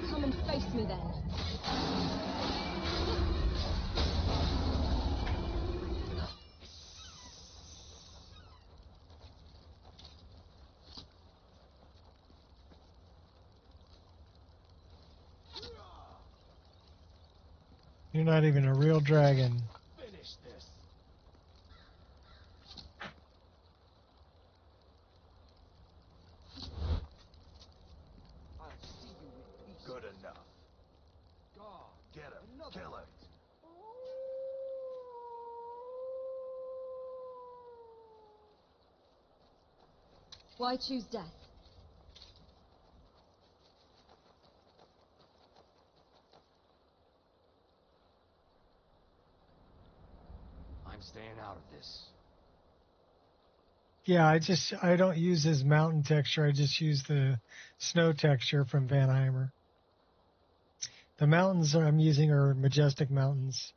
Come and face me then. You're not even a real dragon. Finish this. I'll see you in peace. Good enough. God, Get him. another Kill him. fight. Why choose death? I'm staying out of this. Yeah, I don't use his mountain texture. I just use the snow texture from Vanheimer. The mountains I'm using are Majestic Mountains.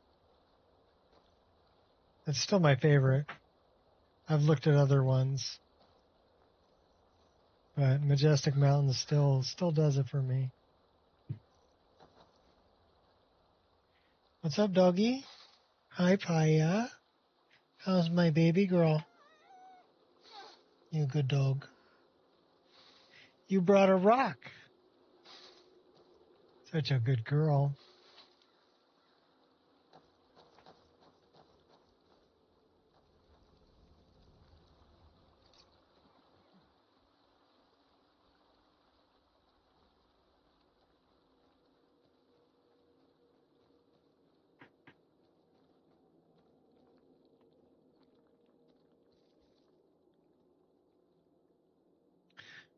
That's still my favorite. I've looked at other ones, but Majestic Mountains still does it for me. What's up, doggy? Hi, Paya. How's my baby girl? You good dog. You brought a rock. Such a good girl.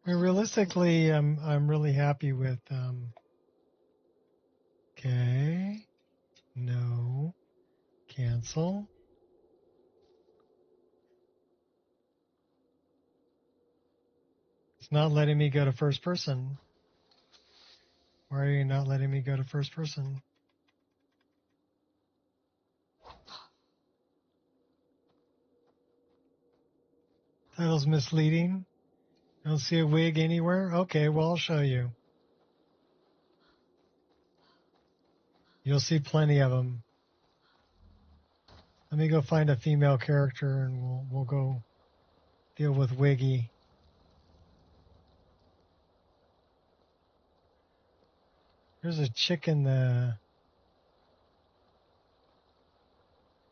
I mean, realistically, I'm really happy with. Okay, no, cancel. It's not letting me go to first person. Why are you not letting me go to first person? Title's misleading. Don't see a wig anywhere? Okay, well, I'll show you. You'll see plenty of them. Let me go find a female character and we'll go deal with Wiggy. There's a chick in the...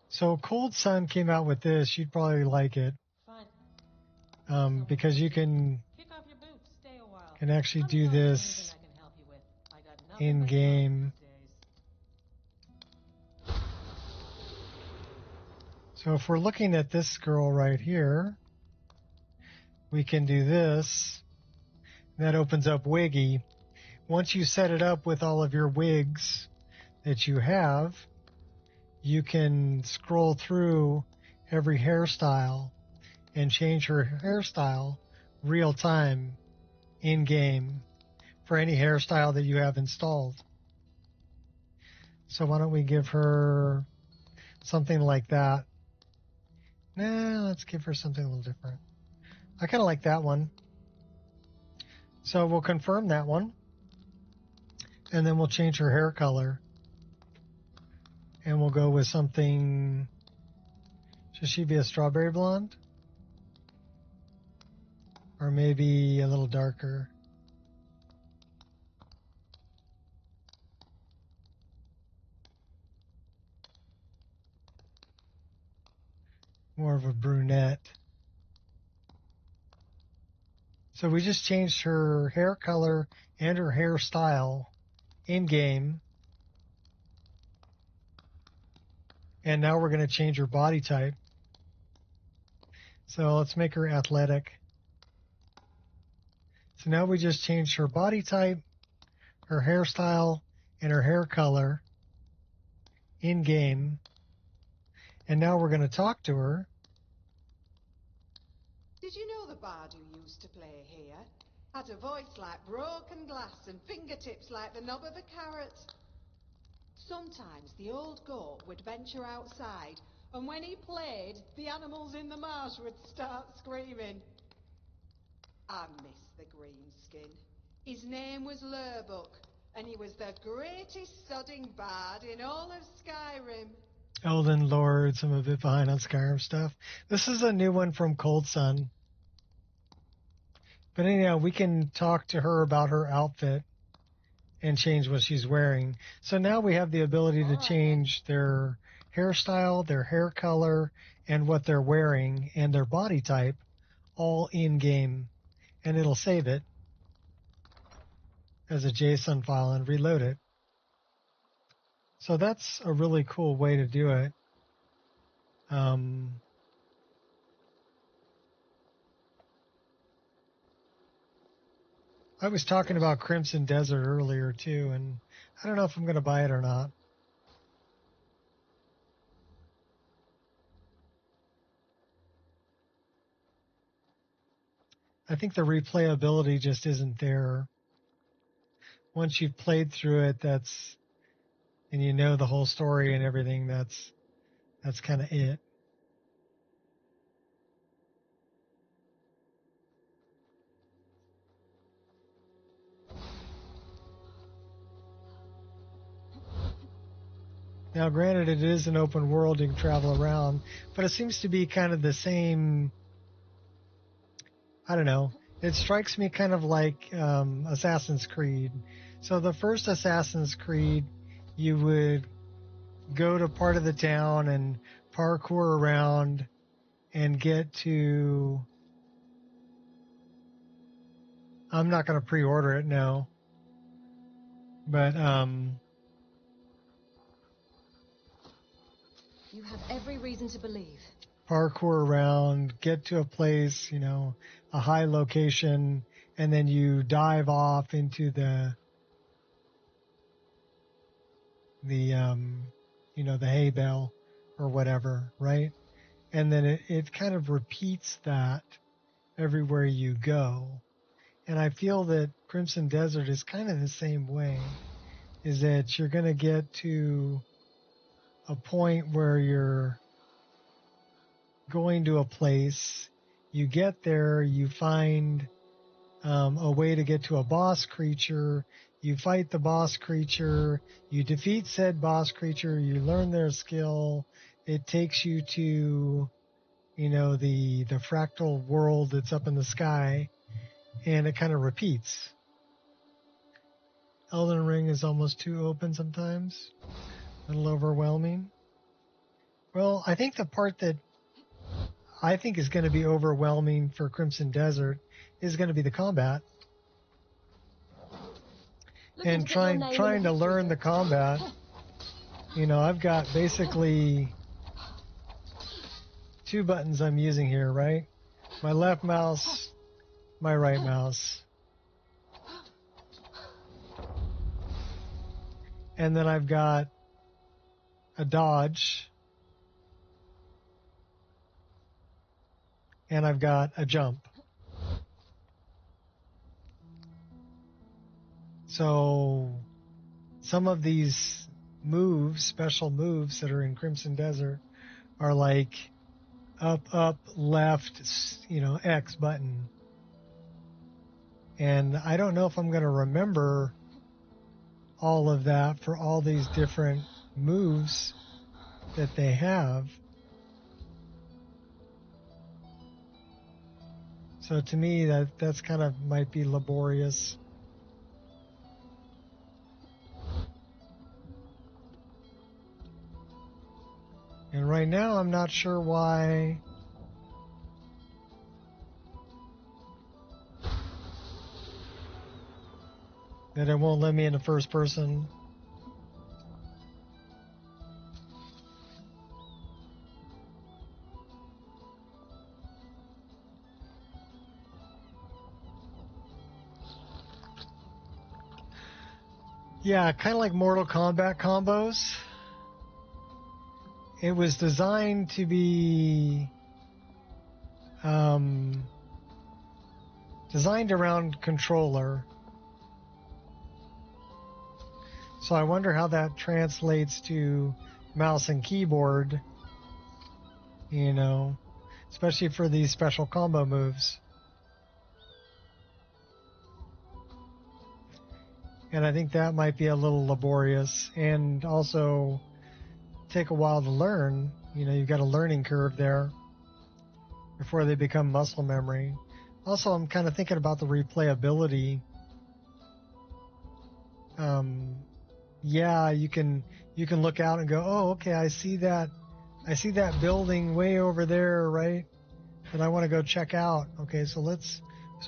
So Cold Sun came out with this. You'd probably like it. Because you can actually do this in game. So if we're looking at this girl right here, we can do this. That opens up Wiggy. Once you set it up with all of your wigs that you have, you can scroll through every hairstyle and change her hairstyle real time in game for any hairstyle that you have installed. So why don't we give her something like that? Nah, let's give her something a little different. I kind of like that one. So we'll confirm that one. And then we'll change her hair color. And we'll go with something... Should she be a strawberry blonde? Or maybe a little darker? More of a brunette. So we just changed her hair color and her hairstyle in-game. And now we're going to change her body type. So let's make her athletic. So now we just changed her body type, her hairstyle, and her hair color in-game. And now we're going to talk to her. Did you know the bard who used to play here had a voice like broken glass and fingertips like the knob of a carrot? Sometimes the old goat would venture outside, and when he played, the animals in the marsh would start screaming. I miss the greenskin. His name was Lurbuck, and he was the greatest sodding bard in all of Skyrim. Elden Lords, I'm a bit behind on Skyrim stuff. This is a new one from Cold Sun. But anyhow, we can talk to her about her outfit and change what she's wearing. So now we have the ability to change their hairstyle, their hair color, and what they're wearing, and their body type, all in-game. And it'll save it as a JSON file and reload it. So that's a really cool way to do it. I was talking about Crimson Desert earlier too, and I don't know if I'm going to buy it or not. I think the replayability just isn't there. Once you've played through it, and you know the whole story and everything, that's kind of it. Now, granted, it is an open world, you can travel around, but it seems to be kind of the same, I don't know, it strikes me kind of like Assassin's Creed. So the first Assassin's Creed, you would go to part of the town and parkour around and get to... I'm not going to pre-order it, no. But, You have every reason to believe. parkour around, get to a place, a high location, and then you dive off into the the hay bale or whatever, right? And then it kind of repeats that everywhere you go. And I feel that Crimson Desert is kind of the same way, is that you're going to get to a point where you're going to a place, you get there, you find a way to get to a boss creature, you fight the boss creature, you defeat said boss creature, you learn their skill, it takes you to, the fractal world that's up in the sky, and it kind of repeats. Elden Ring is almost too open sometimes, a little overwhelming. Well, I think the part that I think is going to be overwhelming for Crimson Desert is going to be the combat. And trying to learn the combat. I've got basically 2 buttons I'm using here, right? My left mouse, my right mouse. And then I've got a dodge. And I've got a jump. So some of these moves, special moves that are in Crimson Desert are like up, left, X button. And I don't know if I'm going to remember all of that for all these different moves that they have. So to me, that's kind of might be laborious. And right now, I'm not sure why that it won't let me into first person. Yeah, kind of like Mortal Kombat combos. It was designed to be designed around controller. So I wonder how that translates to mouse and keyboard, especially for these special combo moves. And I think that might be a little laborious and also take a while to learn. You've got a learning curve there before they become muscle memory. Also, I'm kind of thinking about the replayability. Yeah, you can look out and go, oh, okay, I see that building way over there, right? That I want to go check out. Okay, so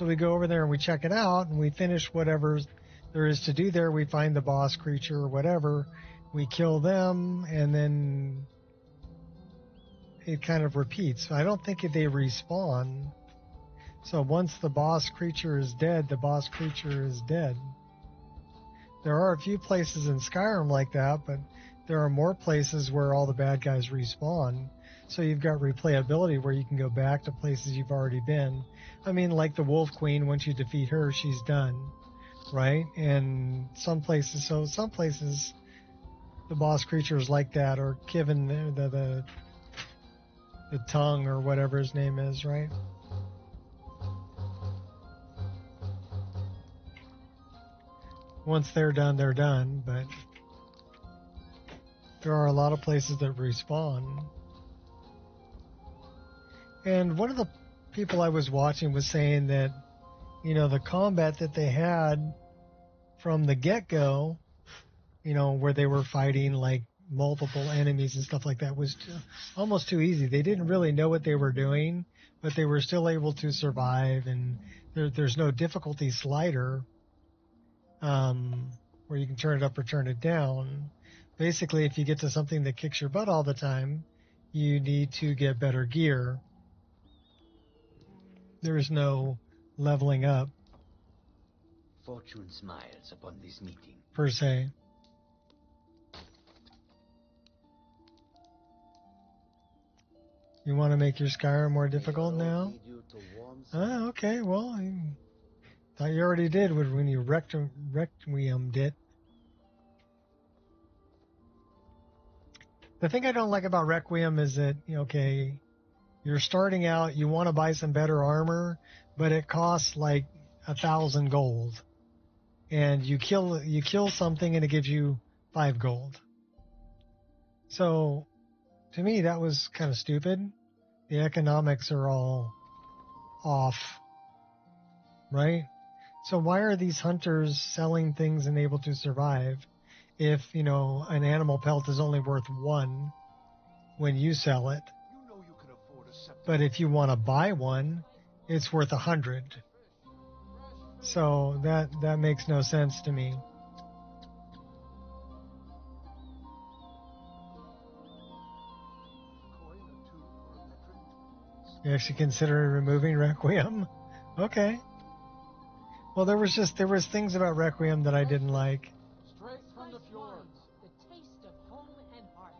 we go over there and we check it out and we finish whatever there is to do there. We find the boss creature or whatever. We kill them, and then it kind of repeats. I don't think they respawn. So once the boss creature is dead, the boss creature is dead. There are a few places in Skyrim like that, but there are more places where all the bad guys respawn. So you've got replayability where you can go back to places you've already been. I mean, like the Wolf Queen, once you defeat her, she's done, right? And some places the boss creature is like that, or Kivin, the tongue or whatever his name is, right? Once they're done, but there are a lot of places that respawn. And one of the people I was watching was saying that, the combat that they had from the get-go, where they were fighting like multiple enemies and stuff like that, was almost too easy. They didn't really know what they were doing, but they were still able to survive, and there's no difficulty slider where you can turn it up or turn it down. Basically, if you get to something that kicks your butt all the time, you need to get better gear. There is no leveling up. Fortune smiles upon this meeting. per se. You want to make your Skyrim more difficult now? Okay, well, I thought you already did when you Requiem'd it. The thing I don't like about Requiem is that, okay, you're starting out, you want to buy some better armor, but it costs like 1,000 gold. And you kill something and it gives you 5 gold. So, to me, that was kind of stupid. The economics are all off, right? So why are these hunters selling things and able to survive if, an animal pelt is only worth 1 when you sell it? But if you want to buy one, it's worth 100. So that makes no sense to me. You actually consider removing Requiem? Okay. Well, there was things about Requiem that I didn't like. Straight from the fjords. The taste of home and heart.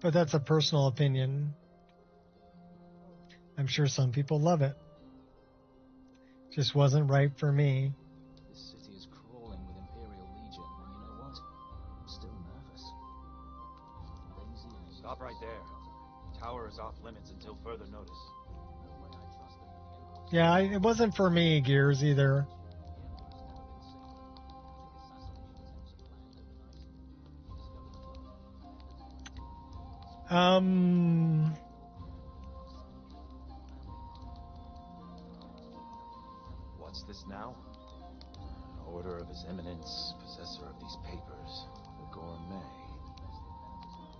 But that's a personal opinion. I'm sure some people love it. Just wasn't right for me. This city is crawling with Imperial Legion, and you know what? I'm still nervous. Lazy and Stop right there. The tower is off limits until further notice. Yeah, it wasn't for me, Gears, either. What's this now? Order of His Eminence, possessor of these papers, the Gourmet.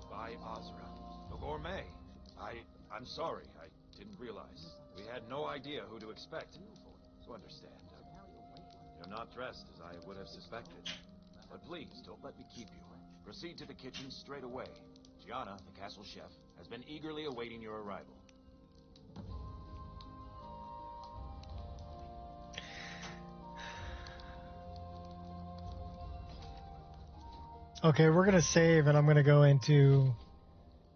By Azra. The Gourmet? I'm sorry, I didn't realize. We had no idea who to expect. So understand, you're not dressed as I would have suspected. But please, don't let me keep you. Proceed to the kitchen straight away. Gianna, the castle chef, has been eagerly awaiting your arrival. Okay, we're going to save, and I'm going to go into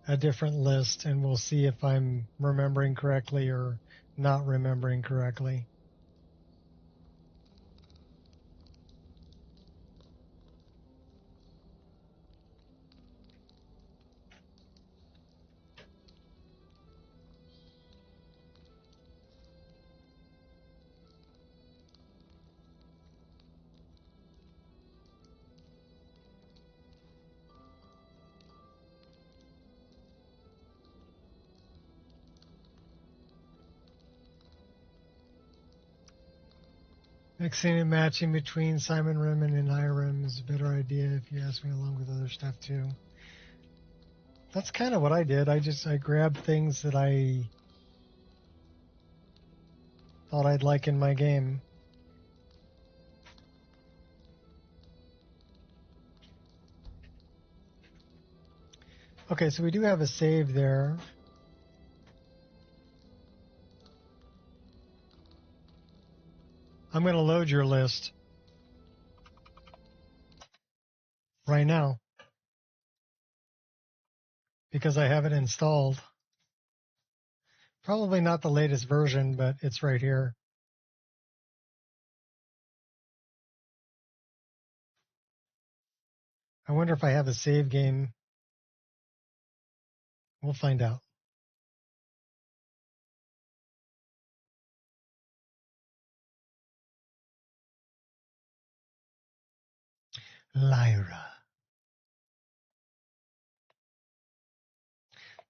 a different list, and we'll see if I'm remembering correctly or not remembering correctly. Mixing and matching between Simon Rimmen and Irem is a better idea if you ask me, along with other stuff too. That's kind of what I did. I grabbed things that I thought I'd like in my game. Okay, so we do have a save there. I'm going to load your list right now because I have it installed. Probably not the latest version, but it's right here. I wonder if I have a save game. We'll find out. Lyra.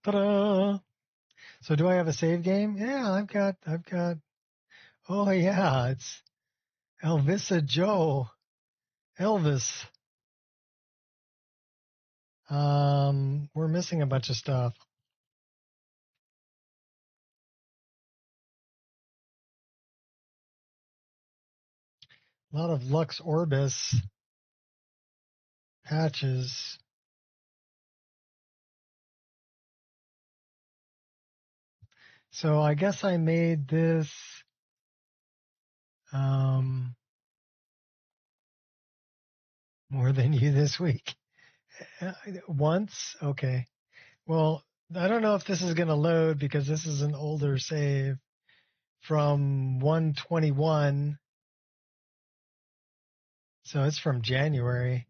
Ta-da! So do I have a save game? Yeah, I've got, oh yeah, it's Elvisa Joe. Elvis. We're missing a bunch of stuff. A lot of Lux Orbis patches. So I guess I made this More than you this week. Once? Okay. Well, I don't know if this is going to load because this is an older save from 121. So it's from January.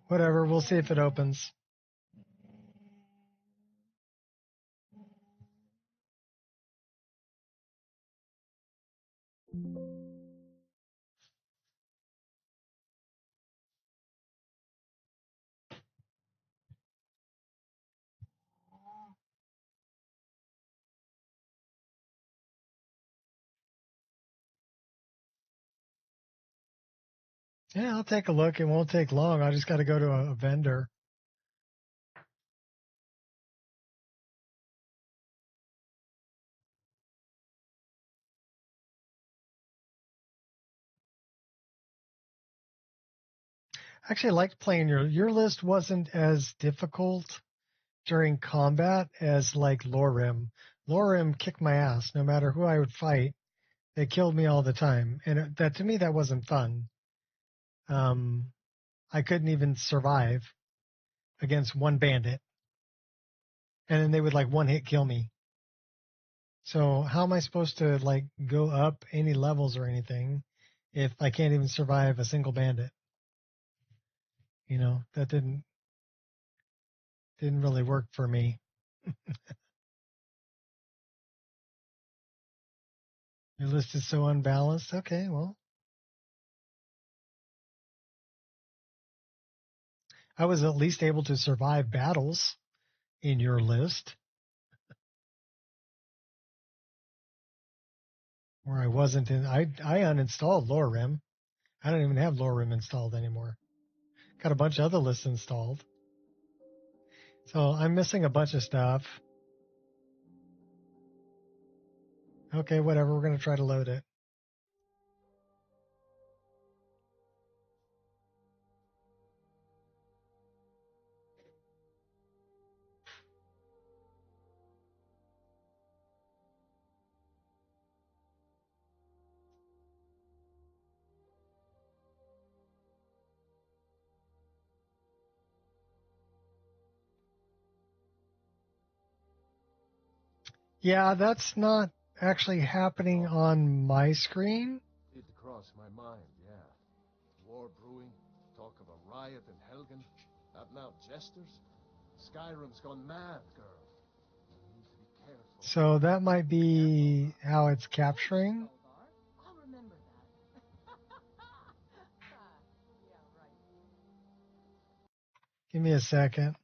Whatever. We'll see if it opens. Yeah, I'll take a look. It won't take long. I just got to go to a vendor. Actually, I liked playing your list wasn't as difficult during combat as like Lorim. Lorim kicked my ass no matter who I would fight. They killed me all the time, and that to me that wasn't fun. I couldn't even survive against one bandit, and then they would like one hit kill me. So how am I supposed to like go up any levels or anything if I can't even survive a single bandit? You know, that didn't really work for me. Your list is so unbalanced. Okay, well, I was at least able to survive battles in your list where I wasn't in. I uninstalled Lorim. I don't even have Lorim installed anymore. Got a bunch of other lists installed. So I'm missing a bunch of stuff. Okay, whatever. We're going to try to load it. Yeah, that's not actually happening on my screen. Did cross my mind, yeah. War brewing, talk of a riot in Helgen. Not now, jesters. Skyrim's gone mad, girl. You need to be careful. So that might be how it's capturing. I'll remember that. Give me a second.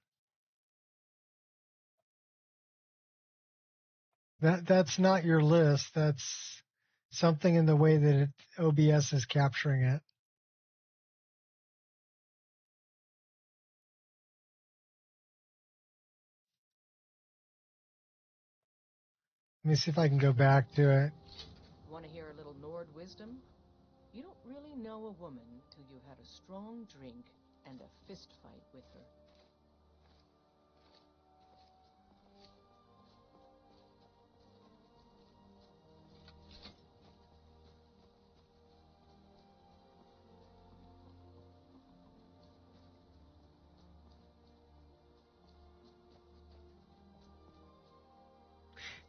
That's not your list. That's something in the way that OBS is capturing it. Let me see if I can go back to it. Want to hear a little Nord wisdom? You don't really know a woman till you had a strong drink and a fist fight with her.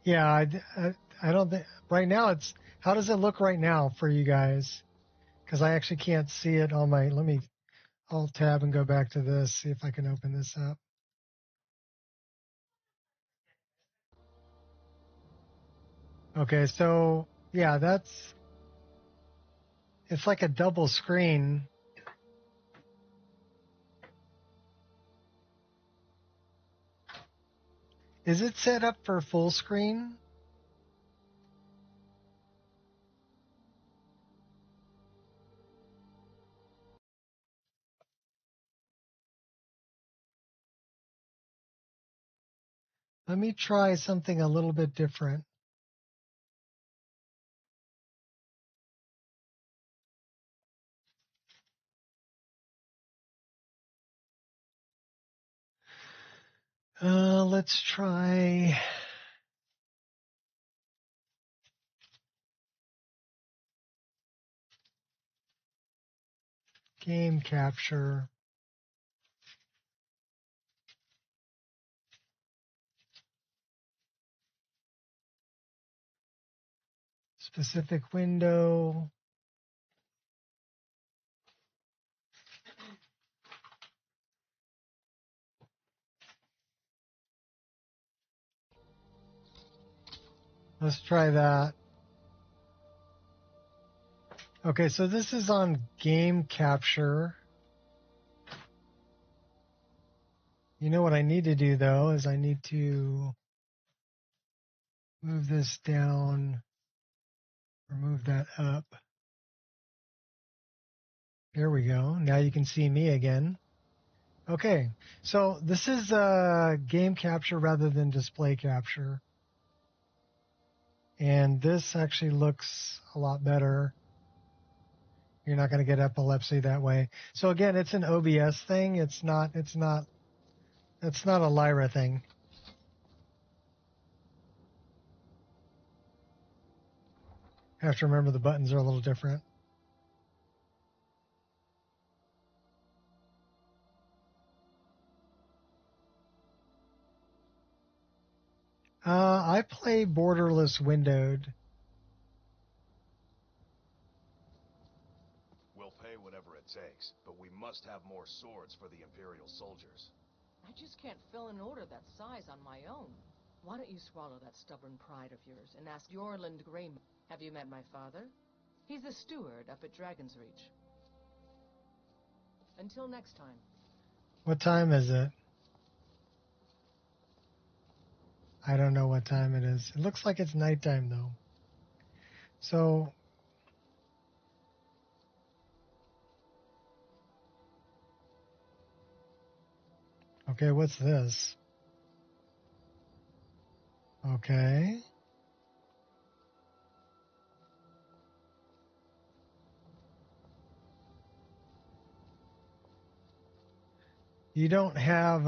Yeah, I don't think right now it's. How does it look right now for you guys? Because I actually can't see it on my. Let me Alt tab and go back to this. See if I can open this up. Okay, so yeah, it's like a double screen. Is it set up for full screen? Let me try something a little bit different. Let's try Game capture. Specific window. Let's try that. Okay, so this is on game capture. You know what I need to do, though, is I need to move this down or move that up. There we go. Now you can see me again. Okay, so this is game capture rather than display capture. And this actually looks a lot better. You're not going to get epilepsy that way. So again, it's an OBS thing. It's not a Lyra thing. Have to remember the buttons are a little different. I play borderless windowed. We'll pay whatever it takes, but we must have more swords for the Imperial soldiers. I just can't fill an order that size on my own. Why don't you swallow that stubborn pride of yours and ask Yorland Grey? Have you met my father? He's the steward up at Dragon's Reach. Until next time. What time is it? I don't know what time it is. It looks like it's nighttime, though. So, okay, what's this? Okay. You don't have,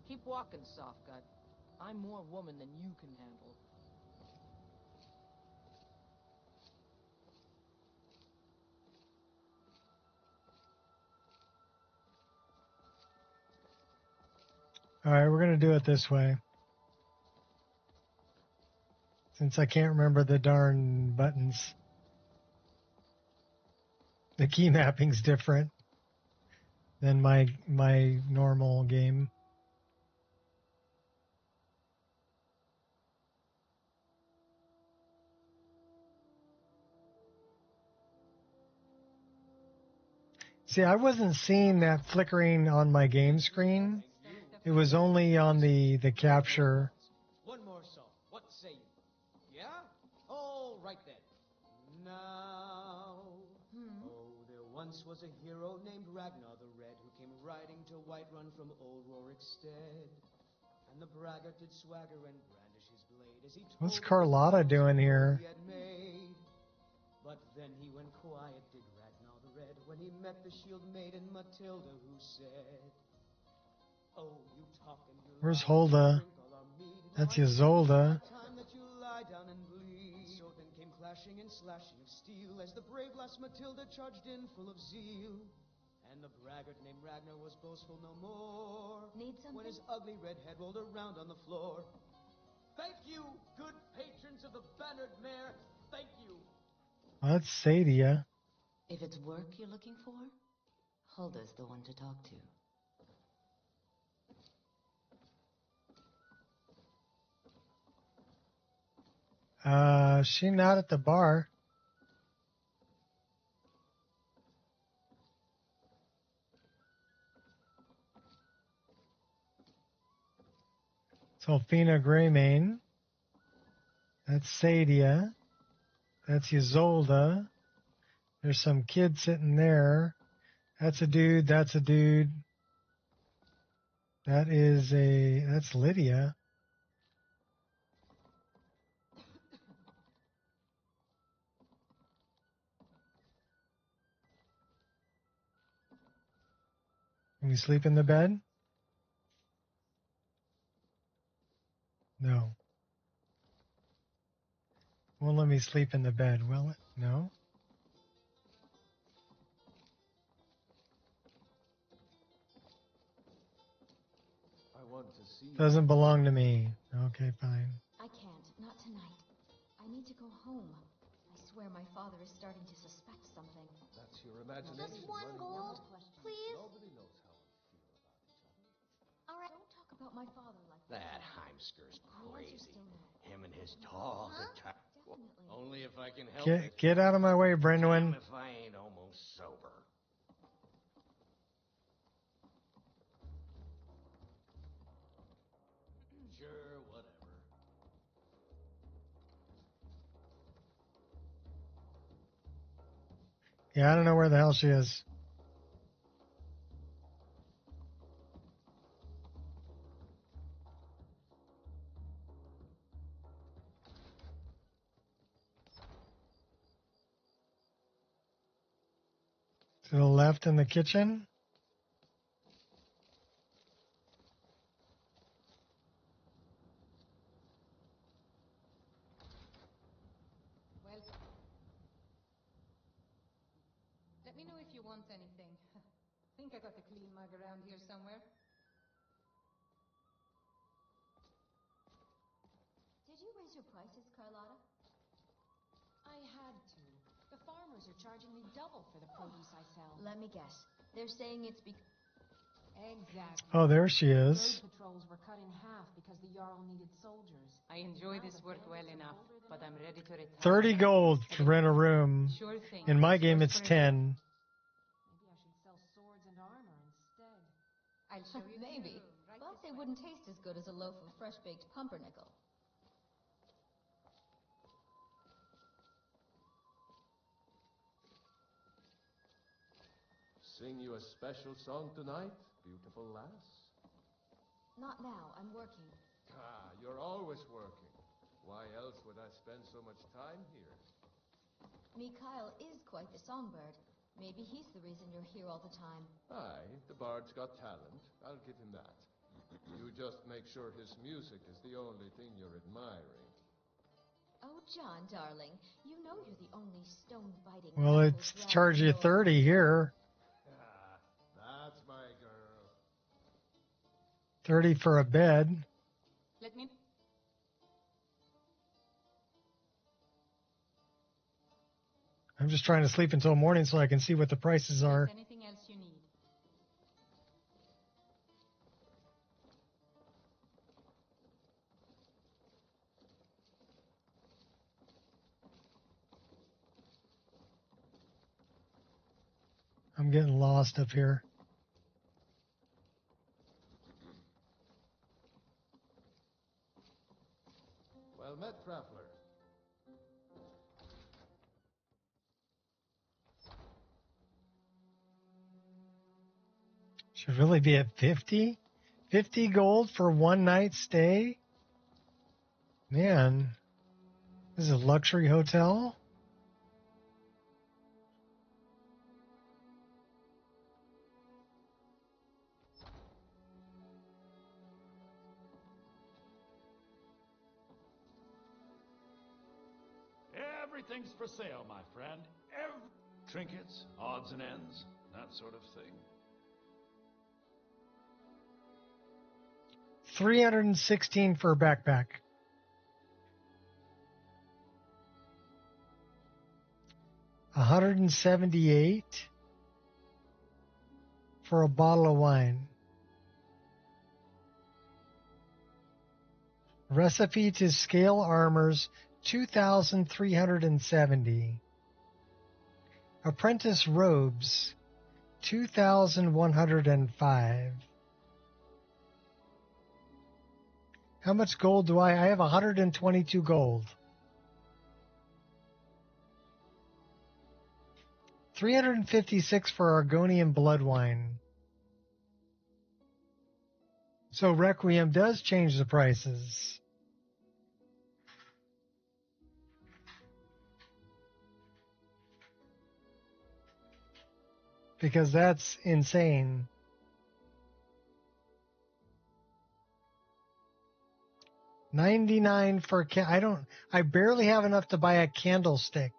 Keep walking, soft gut. I'm more woman than you can handle. all right, we're going to do it this way. Since I can't remember the darn buttons. The key mapping's different than my normal game. See, I wasn't seeing that flickering on my game screen. It was only on the capture. One more song. What say you? Yeah? All right then. Now, oh, there once was a hero named Ragnar the Red who came riding to Whiterun from old Rorikstead. And the braggart did swagger and brandish his blade as he told What's Carlotta doing here? he had made. But then he went quiet, did Ragnar the Red, when he met the shield maiden Matilda, who said, "Oh, you talk and you Where's lie, Hulda? drink all our mead. That's Now I Isolde. time that you lie down and bleed." So then came clashing and slashing of steel as the brave lass Matilda charged in full of zeal. And the braggart named Ragnar was boastful no more. Need something? When his ugly red head rolled around on the floor. Thank you, good patrons of the bannered mare. Thank you. Well, that's Sadia. If it's work you're looking for, Hulda's the one to talk to. She not at the bar. Solfina Greymane. That's Sadia. That's Isolde. There's some kid sitting there. That's a dude. That's a dude. That's Lydia. Can we sleep in the bed? No. Won't let me sleep in the bed, will it? No. I want to see. Doesn't belong to me. Okay, fine. I can't. Not tonight. I need to go home. I swear my father is starting to suspect something. That's your imagination. Just one gold, please. Nobody knows how I feel about each other. All right, don't talk about my father like That Heimsker's crazy. still no. Him and his talk. Definitely. Only if I can help it. Get out of my way, Damn Brenwyn. if I ain't almost sober. Sure, whatever. Yeah, I don't know where the hell she is. To the left in the kitchen. Well, let me know if you want anything. Think I got a clean mug around here somewhere. Did you raise your prices, Carlotta? I had to. The farmers are charging me double for the produce I sell. Let me guess. They're saying it's because... Exactly. Oh, there she is. Road patrols were cut in half because the Jarl needed soldiers. I enjoy this work well enough, but I'm ready to retire. 30 gold to rent a room. Sure thing. In my game, Yours it's forever. 10. Maybe I should sell swords and armor instead. I'll show you. Maybe. But they wouldn't taste as good as a loaf of fresh-baked pumpernickel. Sing you a special song tonight, beautiful lass? Not now. I'm working. Ah, you're always working. Why else would I spend so much time here? Mikhail is quite the songbird. Maybe he's the reason you're here all the time. Aye, the bard's got talent. I'll give him that. You just make sure his music is the only thing you're admiring. Oh, John, darling, you know you're the only stone-biting... Well, it's charge you 30 here. Ah, that's my girl. 30 for a bed. Let me... I'm just trying to sleep until morning so I can see what the prices are. Anything else you need? I'm getting lost up here. Well met, traveler. Should really be at 50? 50 gold for one night stay? Man, this is a luxury hotel? Everything's for sale, my friend. Trinkets, odds and ends, that sort of thing. 316 for a backpack. $178 for a bottle of wine. Recipe to scale armors, 2,370. Apprentice robes, 2,105. How much gold do I have? 122 gold. 356 for Argonian blood wine. So Requiem does change the prices. Because that's insane. $99 for I barely have enough to buy a candlestick.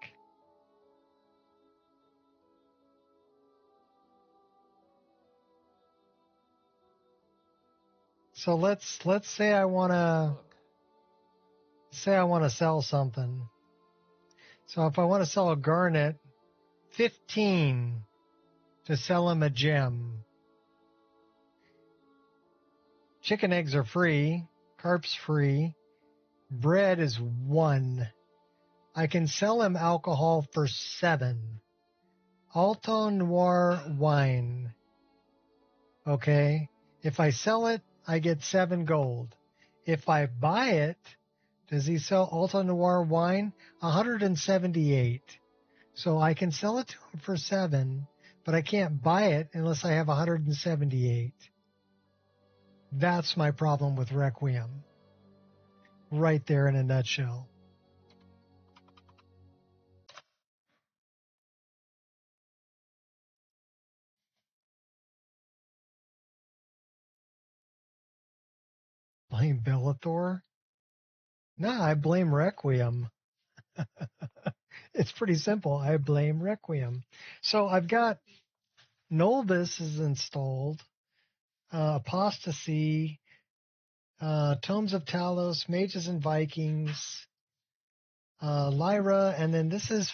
So let's say I want to sell something. So if I want to sell a garnet, 15 to sell him a gem. Chicken eggs are free, carp's free, bread is 1. I can sell him alcohol for 7. Alto Noir wine. Okay. If I sell it, I get 7 gold. If I buy it, does he sell Alto Noir wine? 178. So I can sell it to him for 7, but I can't buy it unless I have 178. That's my problem with Requiem. Right there in a nutshell. Blame Bellator? No, I blame Requiem. It's pretty simple. I blame Requiem. So I've got Nolbus is installed, Apostasy, Tomes of Talos, Mages and Vikings, Lyra, and then this is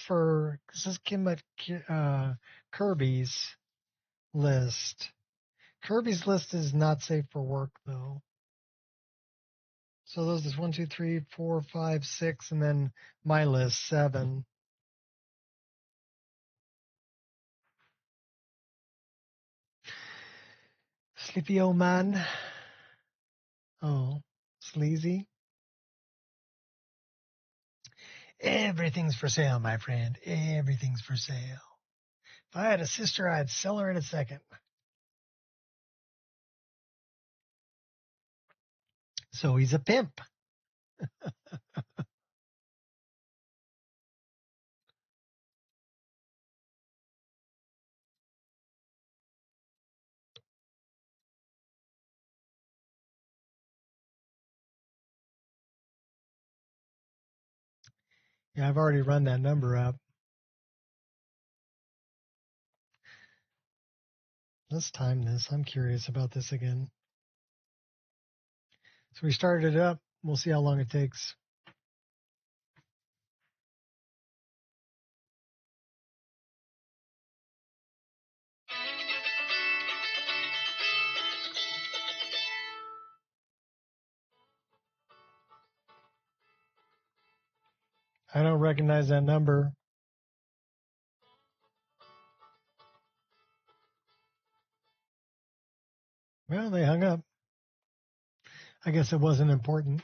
Kirby's list. Kirby's list is not safe for work though. So those is 1, 2, 3, 4, 5, 6, and then my list 7. Sleepy old man. Oh, sleazy. Everything's for sale, my friend. Everything's for sale. If I had a sister, I'd sell her in a second. So he's a pimp. Yeah, I've already run that number up. Let's time this. I'm curious about this again. So we started it up. We'll see how long it takes. I don't recognize that number. Well, they hung up. I guess it wasn't important.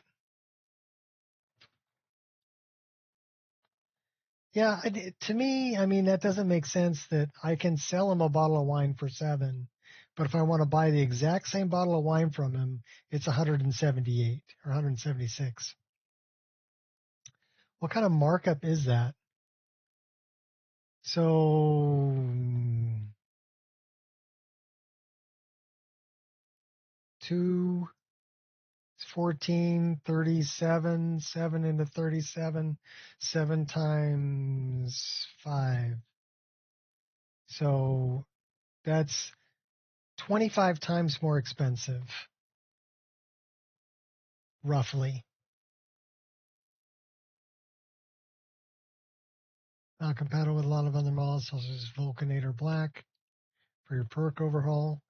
Yeah, to me, I mean, that doesn't make sense that I can sell him a bottle of wine for 7, but if I want to buy the exact same bottle of wine from him, it's 178 or 176. What kind of markup is that? So 2, 14, 37, 7 into 37, 7 times 5. So that's 25 times more expensive, roughly. Not compatible with a lot of other models, such as Vulcanator Black for your perk overhaul.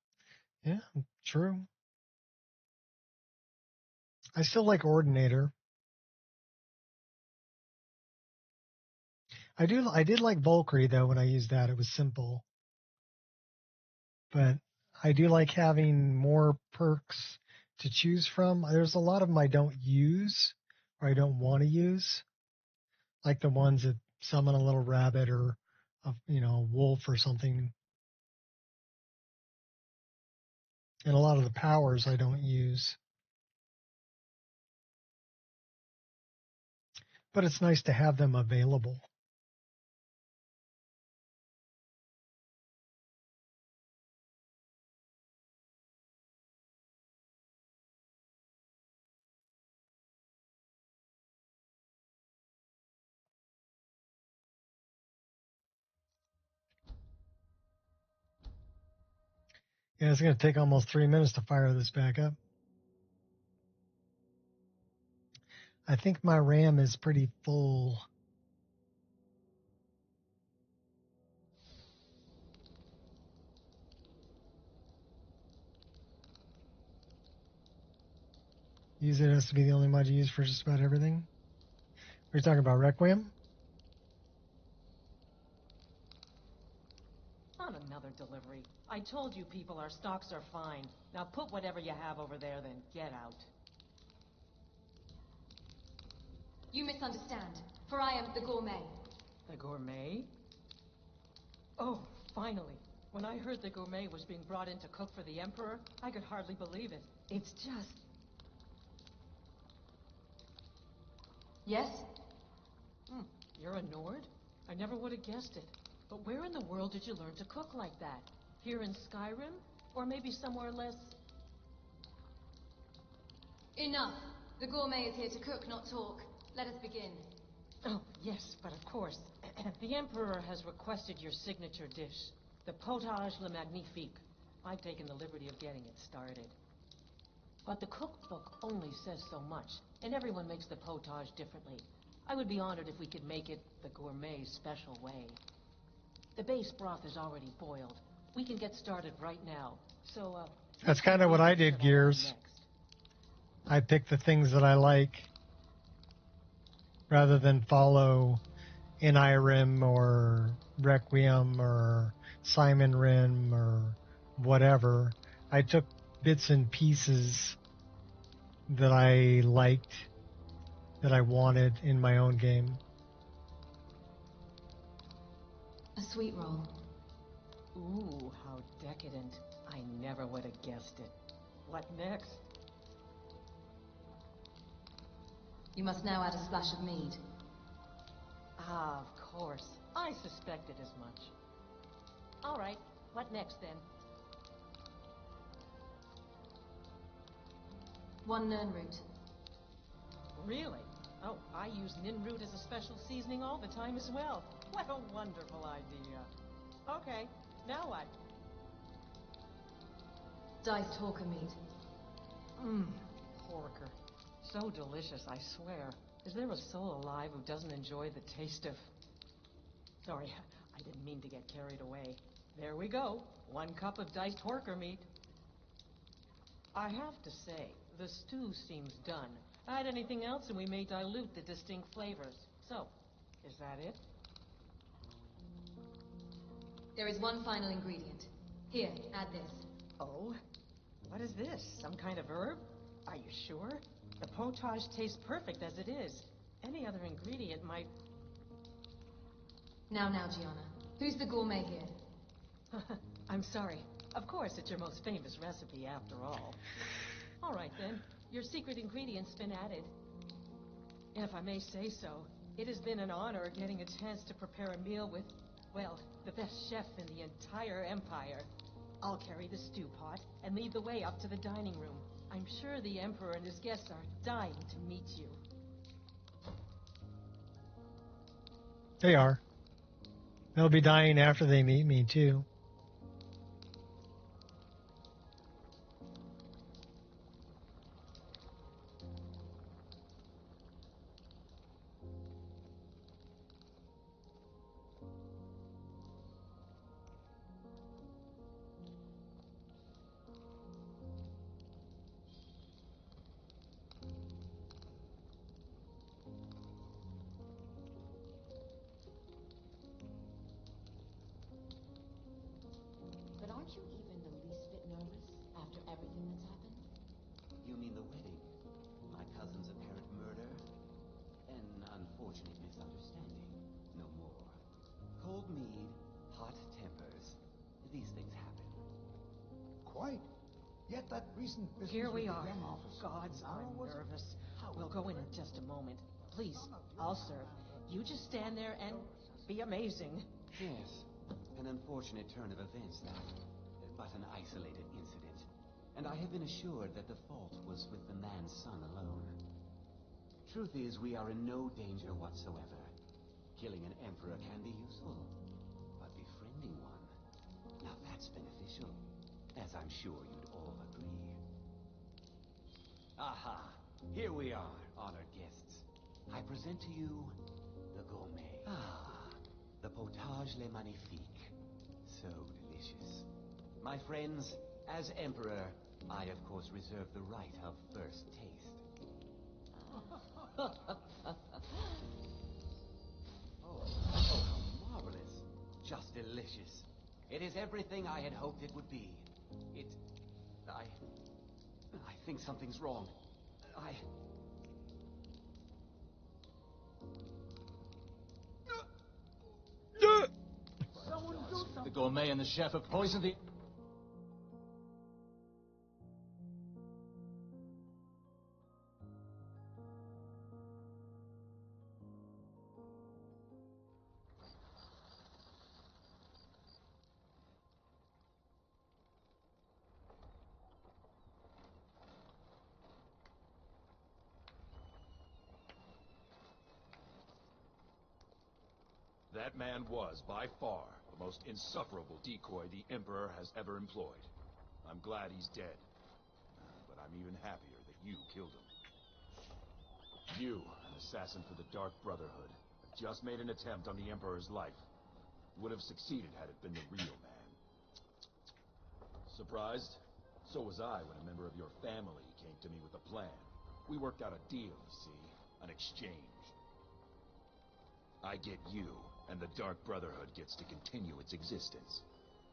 Yeah, true. I still like Ordinator. I did like Valkyrie though when I used that. It was simple. But I do like having more perks to choose from. There's a lot of them I don't use or I don't want to use, like the ones that summon a little rabbit or a wolf or something. And a lot of the powers I don't use. But it's nice to have them available. Yeah, it's going to take almost 3 minutes to fire this back up. I think my RAM is pretty full. Use it has to be the only mod you use for just about everything. We're talking about Requiem? Not another delivery. I told you people our stocks are fine. Now put whatever you have over there, then get out. You misunderstand, for I am the gourmet. The gourmet? Oh, finally. When I heard the gourmet was being brought in to cook for the Emperor, I could hardly believe it. It's just... Yes? You're a Nord? I never would have guessed it. But where in the world did you learn to cook like that? Here in Skyrim? Or maybe somewhere less... Enough. The gourmet is here to cook, not talk. Let us begin. Oh, yes, but of course. The Emperor has requested your signature dish, the potage le magnifique. I've taken the liberty of getting it started. But the cookbook only says so much, and everyone makes the potage differently. I would be honored if we could make it the gourmet's special way. The base broth is already boiled. We can get started right now. So, That's kind of what I did, Gears. I picked the things that I like rather than follow Skyrim or Requiem or Simon Rim or whatever. I took bits and pieces that I liked, that I wanted in my own game. A sweet roll. Ooh, how decadent. I never would have guessed it. What next? You must now add a splash of mead. Ah, of course. I suspected as much. All right, what next then? 1 nirnroot. Really? Oh, I use ninroot as a special seasoning all the time as well. What a wonderful idea. Okay, now what? Diced hawker meat. Porker. So delicious, I swear. Is there a soul alive who doesn't enjoy the taste of... Sorry, I didn't mean to get carried away. There we go. 1 cup of diced porker meat. I have to say, the stew seems done. Add anything else and we may dilute the distinct flavors. So, is that it? There is one final ingredient. Here, add this. Oh? What is this? Some kind of herb? Are you sure? The potage tastes perfect as it is. Any other ingredient might... Now, Gianna. Who's the gourmet here? I'm sorry. Of course, it's your most famous recipe after all. All right then. Your secret ingredient's been added. If I may say so, it has been an honor getting a chance to prepare a meal with, well, the best chef in the entire empire. I'll carry the stew pot and lead the way up to the dining room. I'm sure the Emperor and his guests are dying to meet you. They are. They'll be dying after they meet me, too. But aren't you even the least bit nervous after everything that's happened? You mean the wedding? My cousin's apparent murder? An unfortunate misunderstanding. No more. Cold mead, hot tempers. These things happen. Quite. Yet that recent business Here we with the are. young Oh, officer gods, now I'm was... nervous. We'll go in just a moment. Please, I'll serve. You just stand there and be amazing. Yes. An unfortunate turn of events, that. But an isolated incident. And I have been assured that the fault was with the man's son alone. Truth is, we are in no danger whatsoever. Killing an emperor can be useful. But befriending one... now that's beneficial. as I'm sure you'd all agree. Aha! Here we are, honored guests. I present to you the gourmet. Ah, the potage le magnifique. So delicious. My friends, as Emperor, I of course reserve the right of first taste. Oh, how marvelous. Just delicious. It is everything I had hoped it would be. I think something's wrong. The gourmet and the chef have poisoned the... That man was, by far, the most insufferable decoy the Emperor has ever employed. I'm glad he's dead. But I'm even happier that you killed him. You, an assassin for the Dark Brotherhood, have just made an attempt on the Emperor's life. You would have succeeded had it been the real man. Surprised? So was I when a member of your family came to me with a plan. We worked out a deal, you see, an exchange. I get you, and the Dark Brotherhood gets to continue its existence.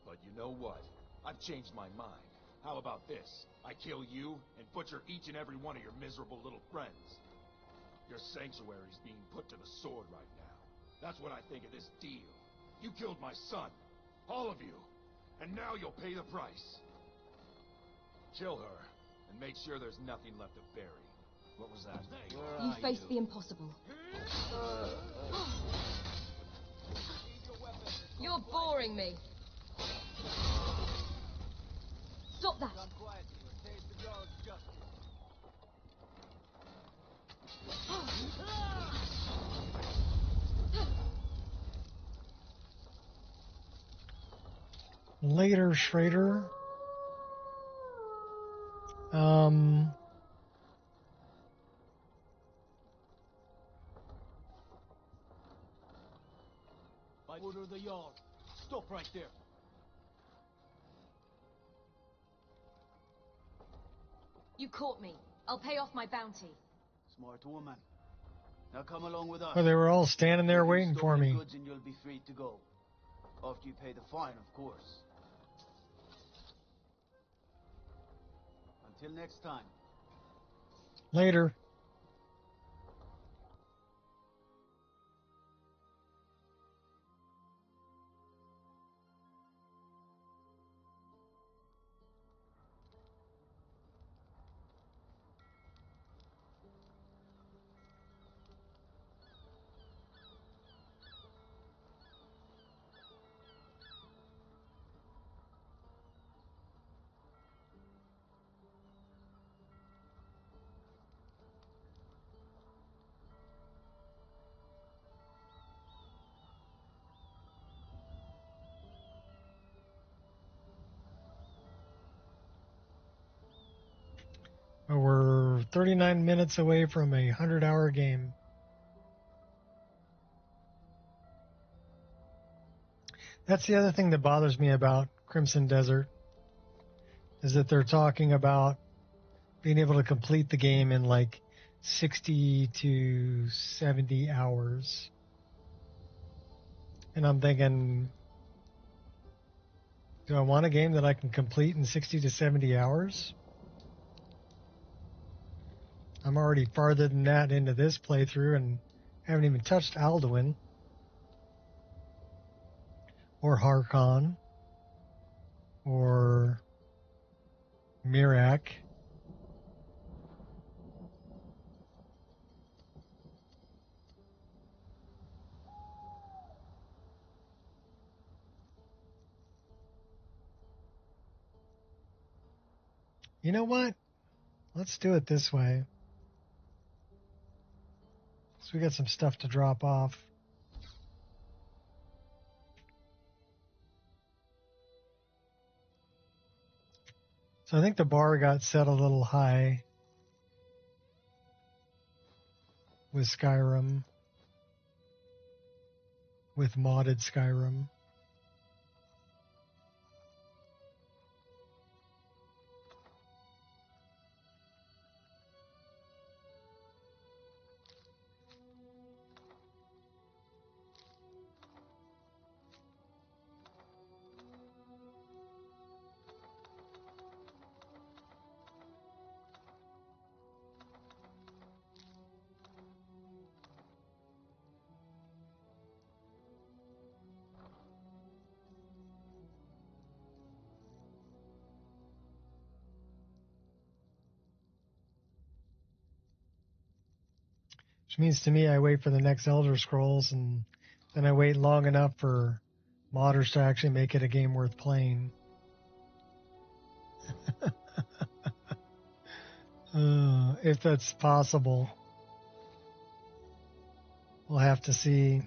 But you know what? I've changed my mind. How about this? I kill you, and butcher each and every one of your miserable little friends. Your sanctuary's being put to the sword right now. That's what I think of this deal. You killed my son. All of you. And now you'll pay the price. Kill her, and make sure there's nothing left to bury. What was that? You faced the impossible. You're boring me. Stop that. Later, Schrader. By order of the Jarl. Stop right there. You caught me. I'll pay off my bounty. Smart woman. Now come along with us. Oh, they were all standing there waiting for me. Goods and you'll be free to go. After you pay the fine, of course. Until next time. Later. We're 39 minutes away from a 100-hour game. That's the other thing that bothers me about Crimson Desert, is that they're talking about being able to complete the game in like 60 to 70 hours. And I'm thinking, do I want a game that I can complete in 60 to 70 hours? I'm already farther than that into this playthrough and haven't even touched Alduin or Harkon or Mirak. You know what? Let's do it this way. So we got some stuff to drop off. So I think the bar got set a little high with Skyrim, with modded Skyrim. Which means to me I wait for the next Elder Scrolls, and then I wait long enough for modders to actually make it a game worth playing. If that's possible. We'll have to see.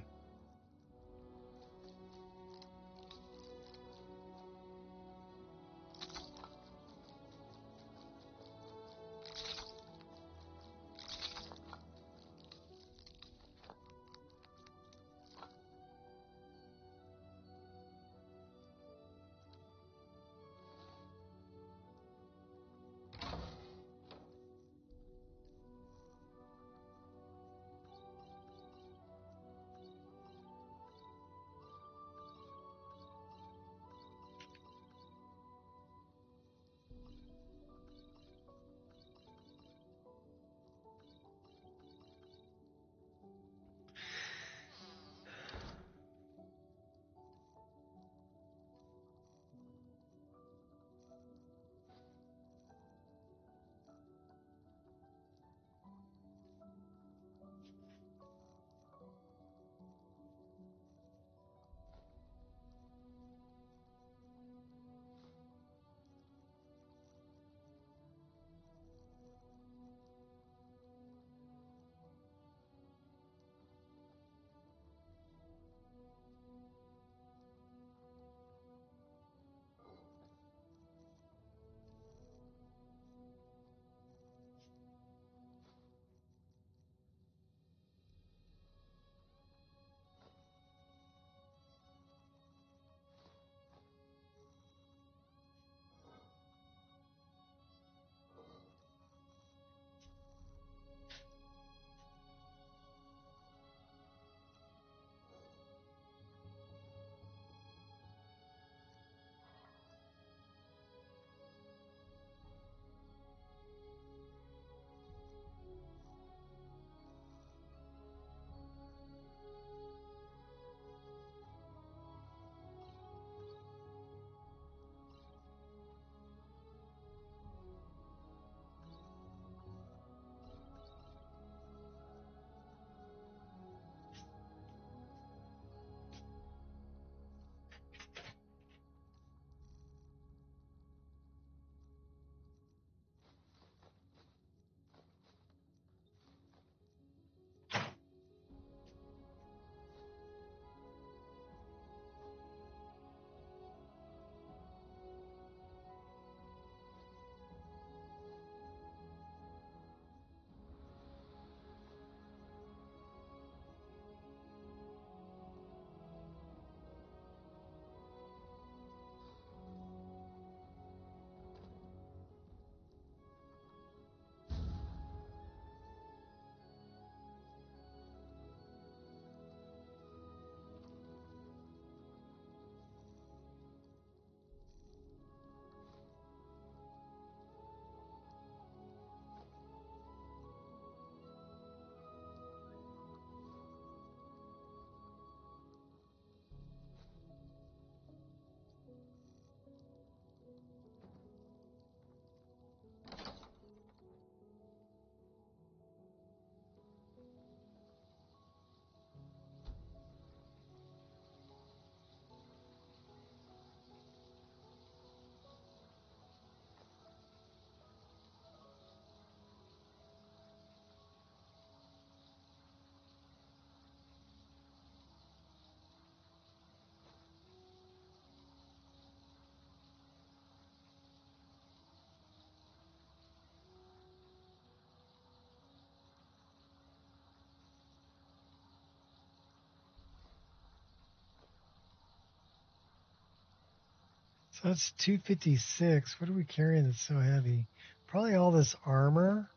So that's 256. What are we carrying that's so heavy? Probably all this armor.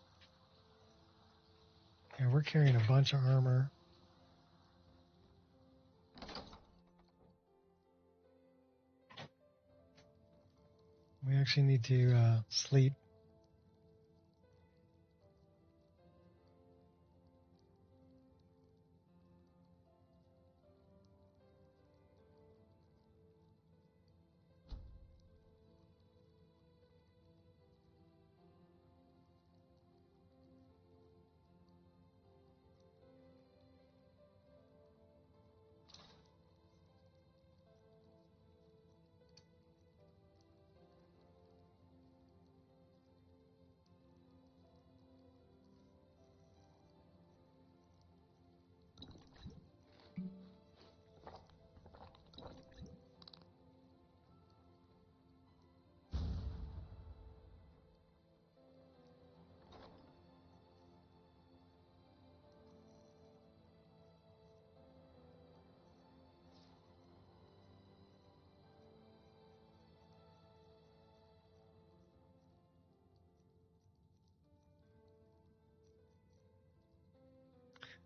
Yeah, we're carrying a bunch of armor. We actually need to sleep.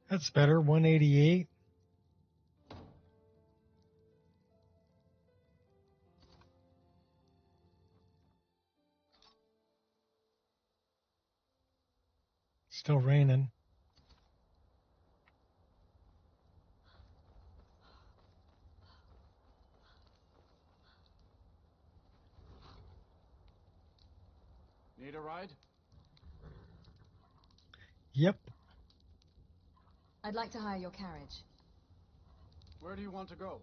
That's better. 188. Still raining. Need a ride? Yep. I'd like to hire your carriage. Where do you want to go?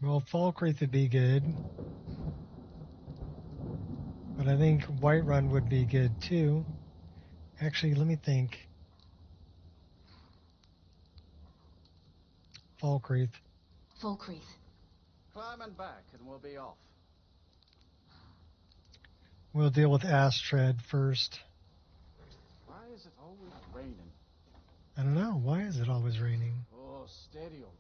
Well, Falkreath would be good. But I think Whiterun would be good too. Actually, let me think. Falkreath. Falkreath. Climb and back and we'll be off. We'll deal with Astrid first. Why is it always raining? I don't know. Why is it always raining? Oh, steady, old girl.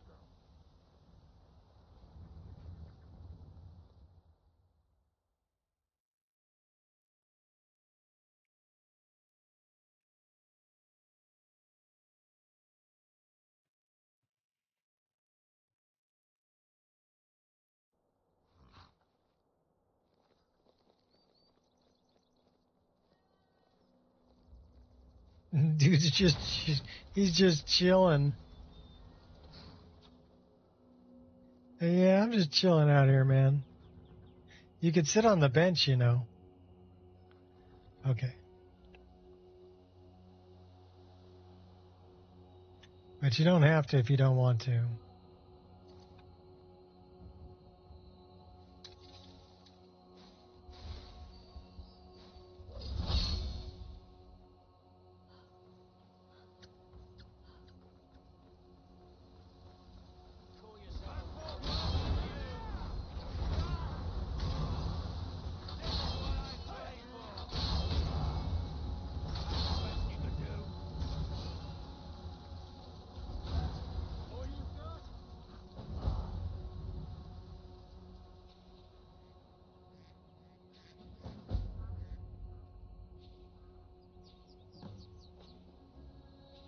Dude's he's just chilling. Yeah, I'm just chilling out here, man. You could sit on the bench, you know. Okay. But you don't have to if you don't want to.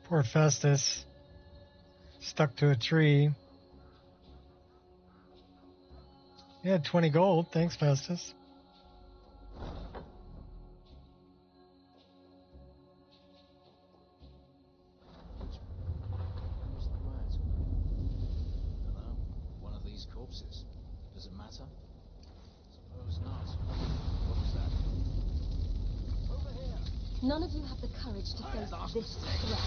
Poor Festus. Stuck to a tree. Yeah, 20 gold. Thanks, Festus. Who's the lad? Dunno. One of these corpses. Does it matter? Suppose not. What was that? Over here! None of you have the courage to face this threat.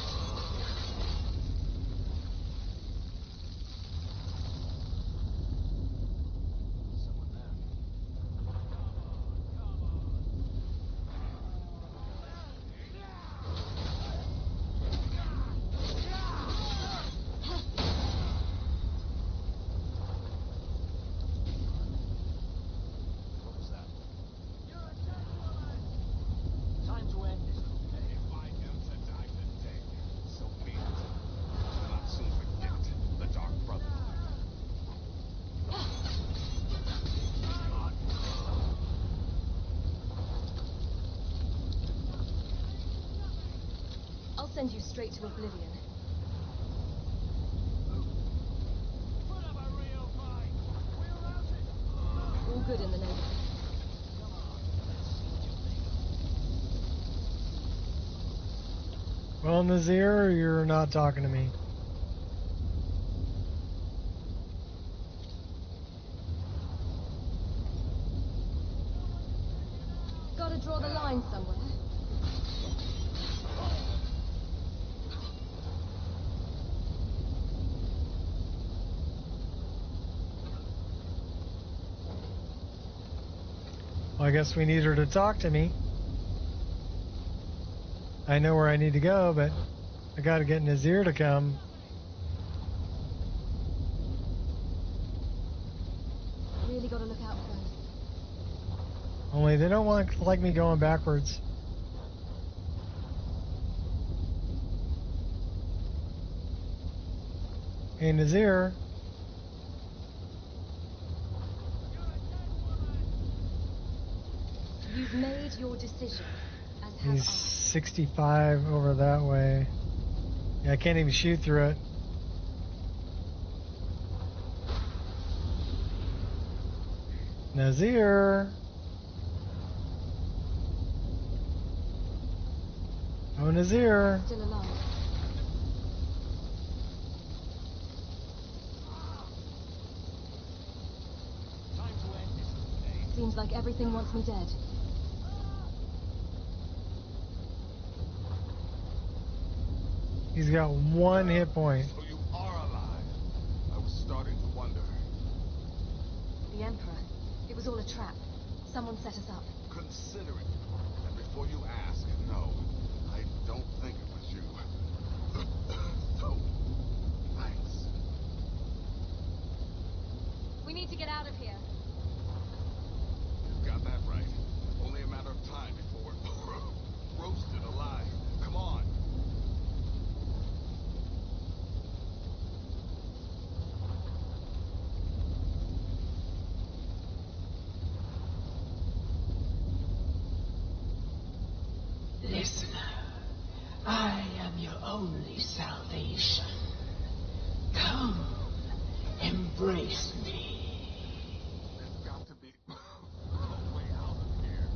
send you straight to oblivion. All good in the neighborhood. Well, Nazir, you're not talking to me. Gotta draw the line somewhere. Well, I guess we need her to talk to me. I know where I need to go, but I gotta get Nazir to come. Really gotta look out for those. Only they don't like me going backwards. Hey, Nazir. You've made your decision, as have He's I. 65 over that way. Yeah, I can't even shoot through it. Nazir. Oh, Nazir. Still alive. Seems like everything wants me dead. He's got 1 hit point. So you are alive. I was starting to wonder. The Emperor. It was all a trap. Someone set us up. Consider it. And before you ask, no, I don't think it was you. So, thanks. We need to get out of here. You got that right. Only a matter of time before we're roasted alive. Come on. Listener, I am your only salvation. Come, embrace me. There's got to be a way out of here.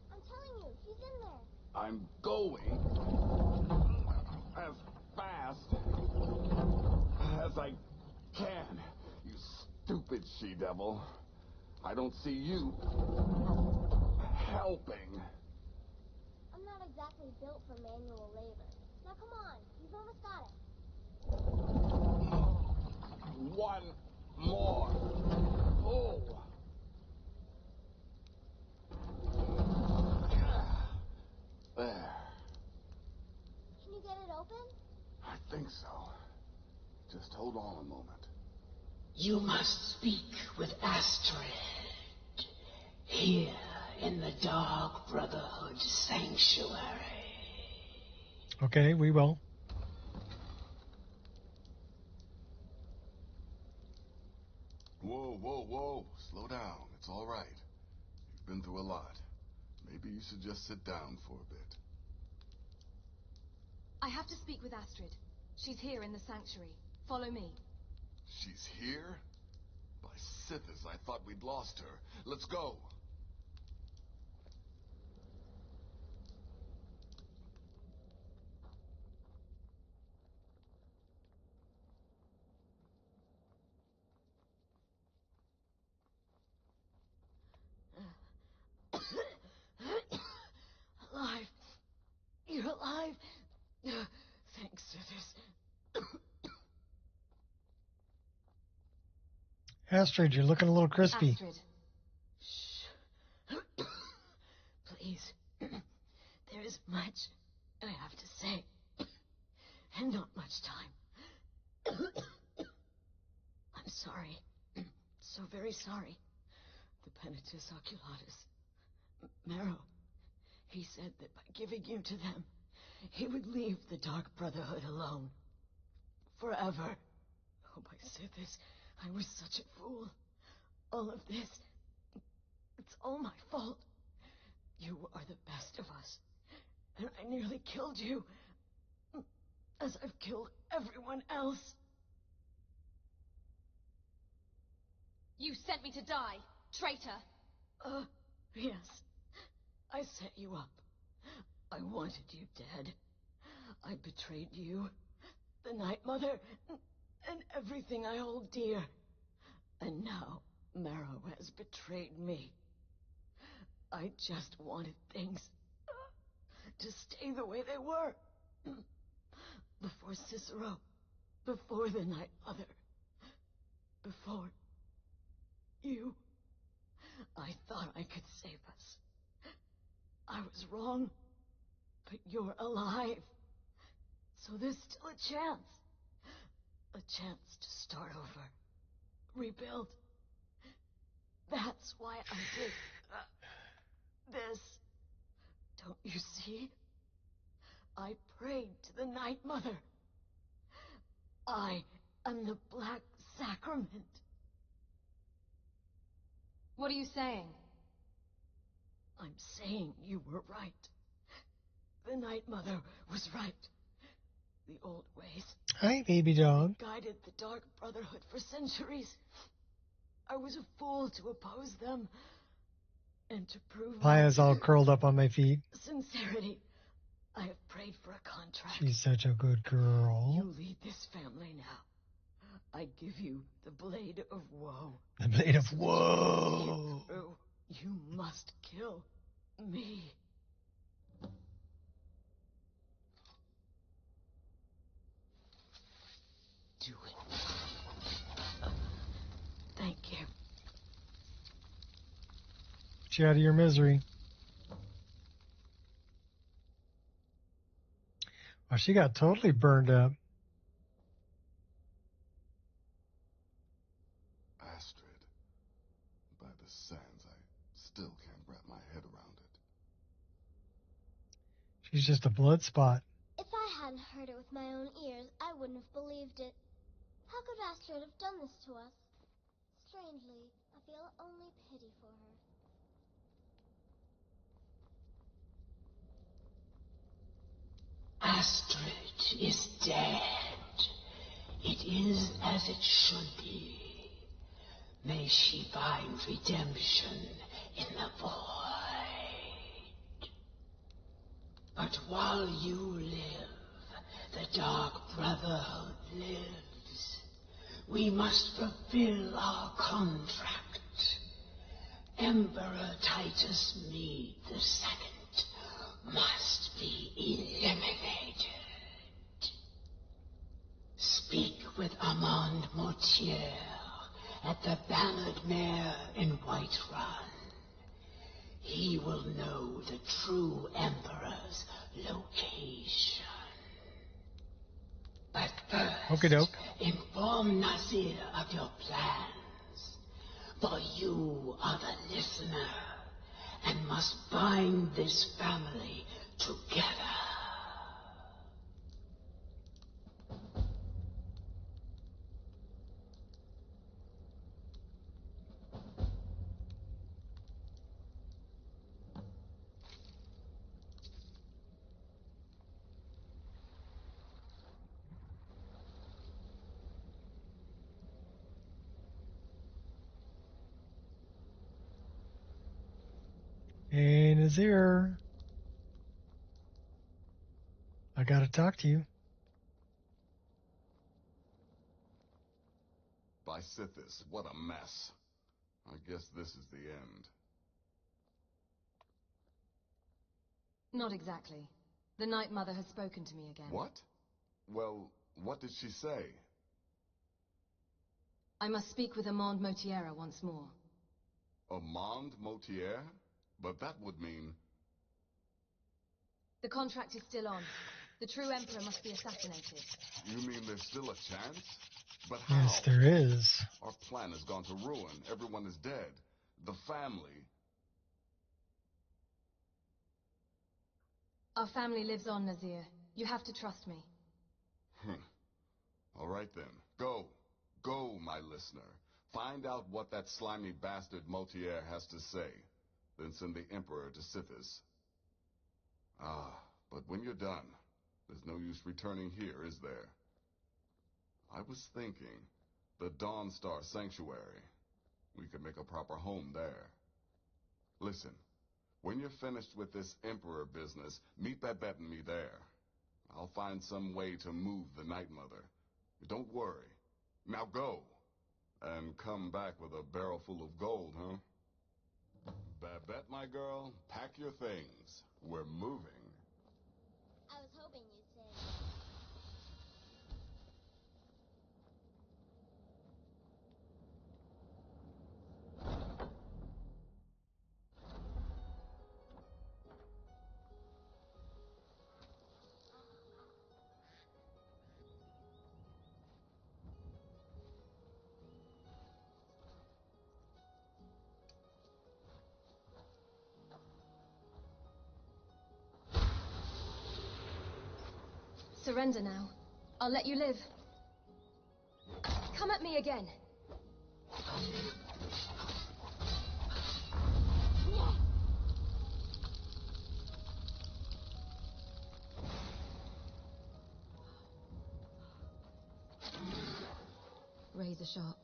I'm telling you, he's in there. I'm going as fast as I can, you stupid she-devil. I don't see you helping. I'm not exactly built for manual labor. Now come on, you've almost got it. One more. Oh. There. Can you get it open? I think so. Just hold on a moment. You must speak with Astrid. Here in the Dark Brotherhood Sanctuary. Okay, we will. Whoa, whoa, whoa. Slow down. It's all right. You've been through a lot. Maybe you should just sit down for a bit. I have to speak with Astrid. She's here in the sanctuary. Follow me. She's here? By Sithis, I thought we'd lost her. Let's go. Alive. You're alive. Thanks to this. Astrid, you're looking a little crispy. Astrid. Shh. Please. There is much I have to say. and not much time. I'm sorry. So very sorry. The Penitus Oculatus. Marrow. He said that by giving you to them, he would leave the Dark Brotherhood alone. Forever. Oh, my Sithis, I was such a fool. All of this, it's all my fault. You are the best of us, and I nearly killed you, as I've killed everyone else. You sent me to die, traitor. Yes. I set you up. I wanted you dead. I betrayed you, the Night Mother, and everything I hold dear. And now, Marrow has betrayed me. I just wanted things to stay the way they were. Before Cicero, before the Night Mother, before you. I thought I could save us. I was wrong, but you're alive. So there's still a chance. A chance to start over. Rebuild. That's why I did this. Don't you see? I prayed to the Night Mother. I am the Black Sacrament. What are you saying? I'm saying you were right. The Night Mother was right. The old ways. Hi, baby dog. Guided the Dark Brotherhood for centuries. I was a fool to oppose them. And to prove Paya's all curled up on my feet. sincerity, I have prayed for a contract. She's such a good girl. You lead this family now. I give you the Blade of Woe. The Blade of Woe. You must kill me. Do it. Thank you. Get you out of your misery. Well, she got totally burned up. Astrid. By the sands, I still can't wrap my head around it. She's just a blood spot. If I hadn't heard it with my own ears, I wouldn't have believed it. How could Astrid have done this to us? Strangely, I feel only pity for her. Astrid is dead. It is as it should be. May she find redemption in the void. But while you live, the Dark Brotherhood lives. We must fulfill our contract. Emperor Titus Mede II must be eliminated. Speak with Armand Mortier at the Bannered Mare in Whiterun. He will know the true Emperor's location. But first, inform Nasir of your plans. For you are the listener, and must bind this family together. Hey, Nazir. I gotta talk to you. By Sithis, what a mess. I guess this is the end. Not exactly. The Night Mother has spoken to me again. What? Well, what did she say? I must speak with Armand Mortier once more. Armand Mortier? But that would mean... The contract is still on. The true Emperor must be assassinated. You mean there's still a chance? But how? Yes, there is. Our plan has gone to ruin. Everyone is dead. The family. Our family lives on, Nazir. You have to trust me. All right then. Go. Go, my listener. Find out what that slimy bastard Motier has to say. Then send the Emperor to Sithis. Ah, but when you're done, there's no use returning here, is there? I was thinking, the Dawnstar Sanctuary. We could make a proper home there. Listen, when you're finished with this Emperor business, meet Babette and me there. I'll find some way to move the Night Mother. Don't worry. Now go. And come back with a barrel full of gold, huh? Babette, my girl, pack your things. We're moving. I was hoping you'd say Surrender now. I'll let you live. Come at me again. Razor sharp.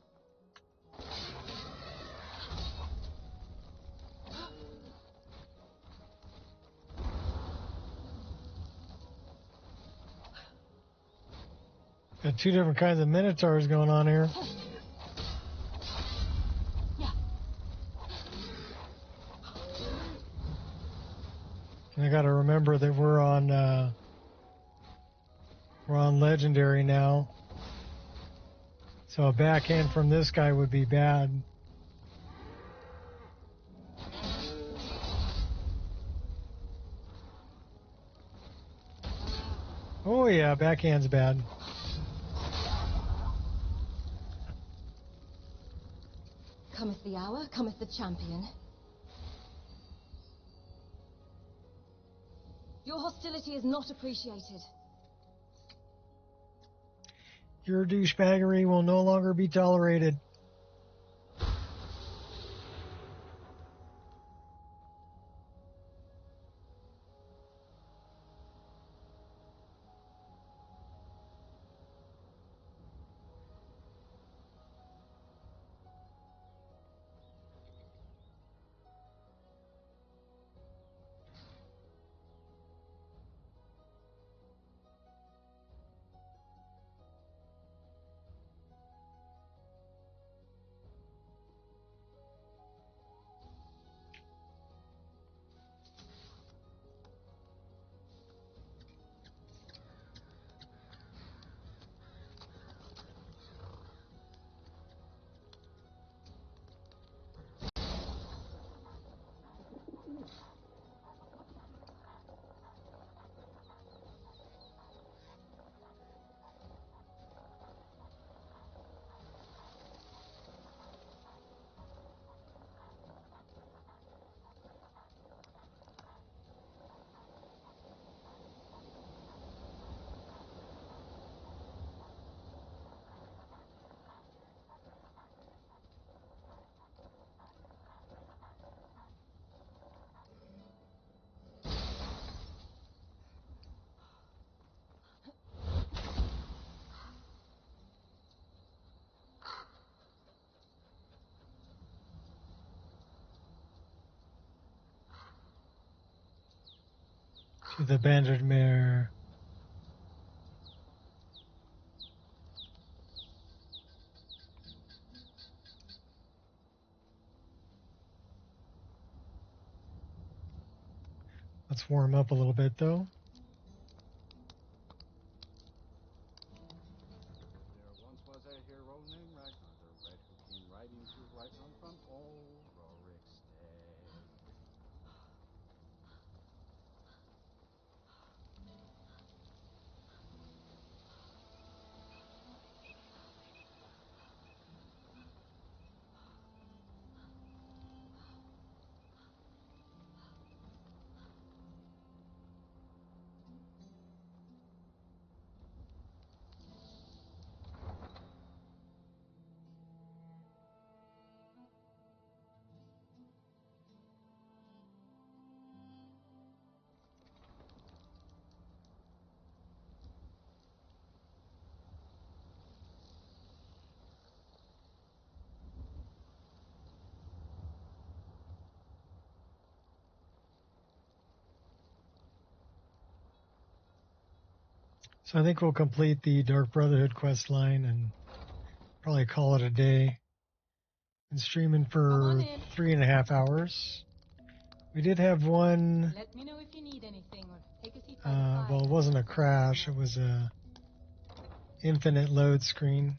Got two different kinds of minotaurs going on here. And I got to remember that we're on legendary now, so a backhand from this guy would be bad. Oh yeah, backhand's bad. Cometh the hour, cometh the champion. Your hostility is not appreciated. Your douchebaggery will no longer be tolerated. To the banded mare. Let's warm up a little bit though. There once was a hero named Ragnar the Red who came riding to right on from old Rorik's stead. So I think we'll complete the Dark Brotherhood quest line and probably call it a day. Been streaming for 3.5 hours. We did have one. Let me know if you need anything, or take a seat. Well, it wasn't a crash. It was a infinite load screen.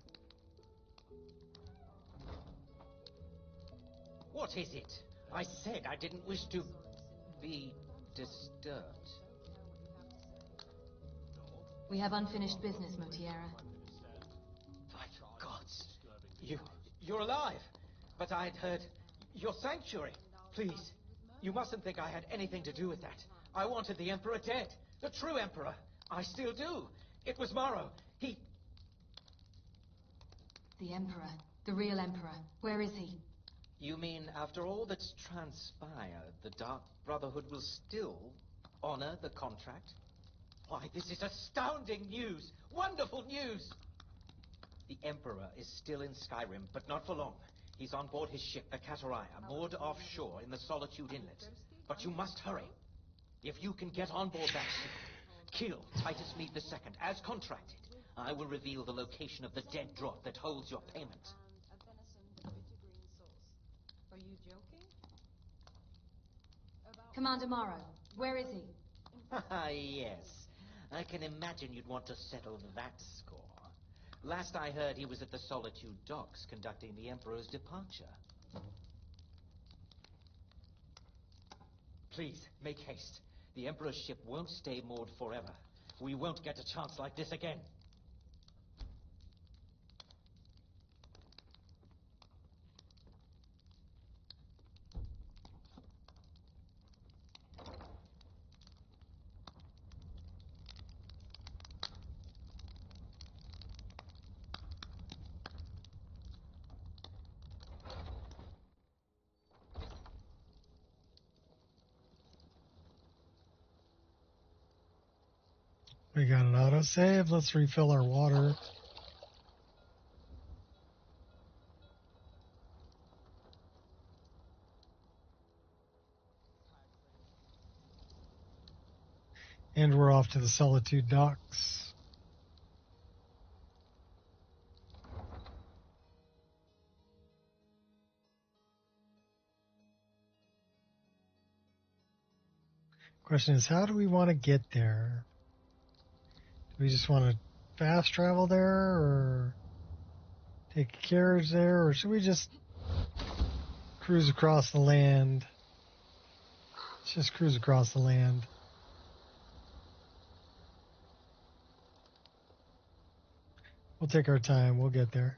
What is it? I said I didn't wish to be disturbed. We have unfinished business, Motiera. My gods. You're alive. But I'd heard your sanctuary. Please, you mustn't think I had anything to do with that. I wanted the Emperor dead. The true Emperor. I still do. It was Morrow. He... The Emperor. The real Emperor. Where is he? You mean after all that's transpired, the Dark Brotherhood will still honor the contract? Why, this is astounding news! Wonderful news! The Emperor is still in Skyrim, but not for long. He's on board his ship, the Kataraya, moored offshore in the Solitude Inlet. But you must hurry. If you can get on board that ship, kill Titus Meade II, as contracted, I will reveal the location of the dead drop that holds your payment. Are you joking? Commander Morrow. Where is he? Ah, yes. I can imagine you'd want to settle that score. Last I heard, he was at the Solitude docks conducting the Emperor's departure. Please, make haste. The Emperor's ship won't stay moored forever. We won't get a chance like this again. We got an autosave. Let's refill our water. And we're off to the Solitude docks. Question is, how do we want to get there? Do we just want to fast travel there, or take a carriage there, or should we just cruise across the land? Let's just cruise across the land. We'll take our time. We'll get there.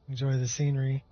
Enjoy the scenery.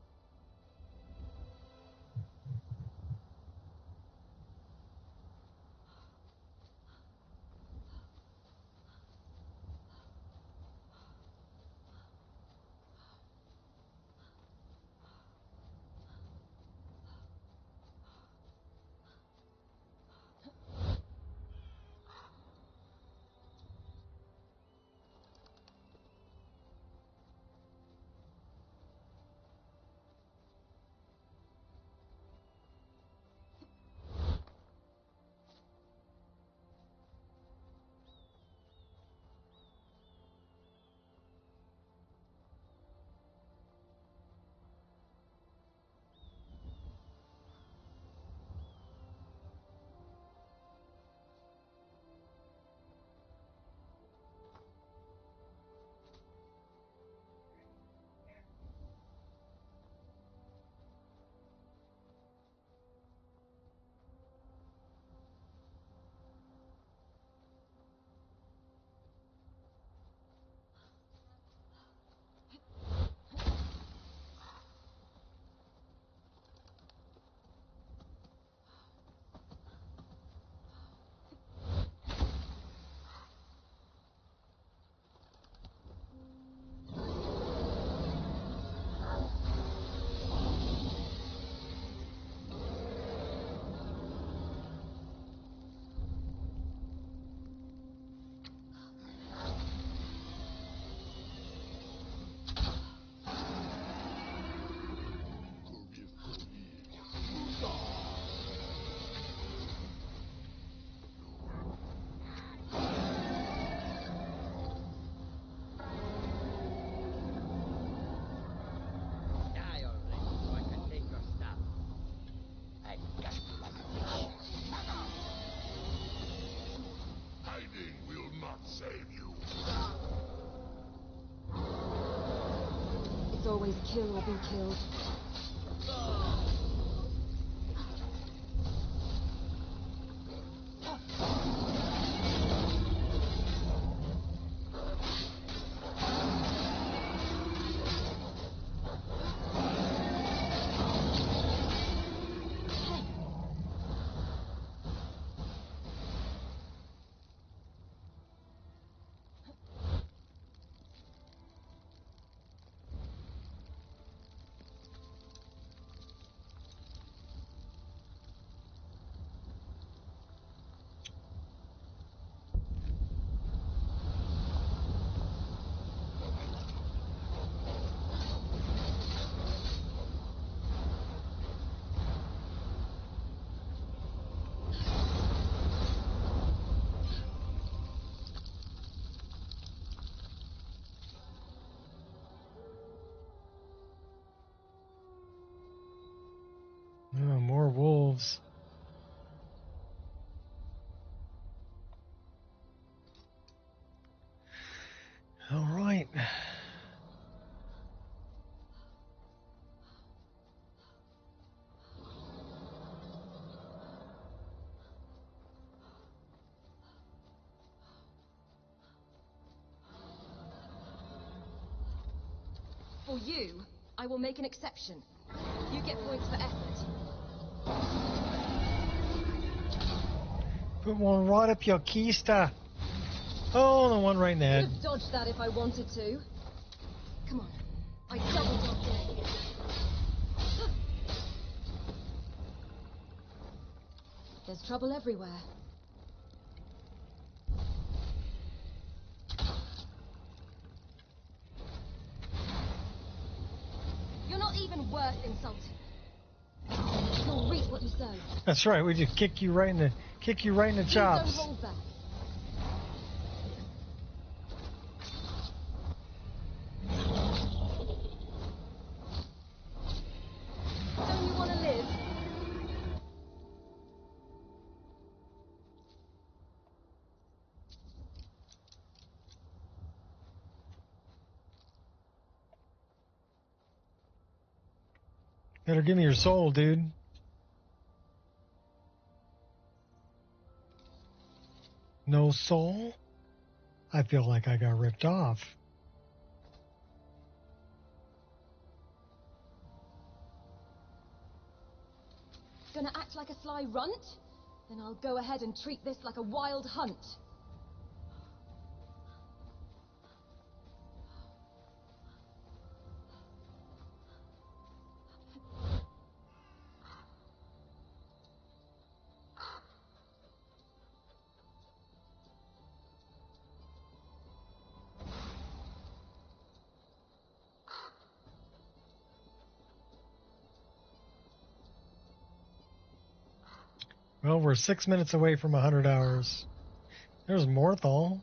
always kill or be killed. Oh, more wolves. All right. For you, I will make an exception. You get points for effort. Put one right up your keister. Oh, the one right in the I head. could have dodged that if I wanted to. Come on, I double dodged it. There's trouble everywhere. You're not even worth insulting. You'll reap what you sow. That's right. We just kick you right in the Please chops. don't hold back. Don't you want to live? Better give me your soul, dude. No soul? I feel like I got ripped off. Gonna act like a sly runt? Then I'll go ahead and treat this like a wild hunt. Well, we're 6 minutes away from 100 hours. There's Morthal.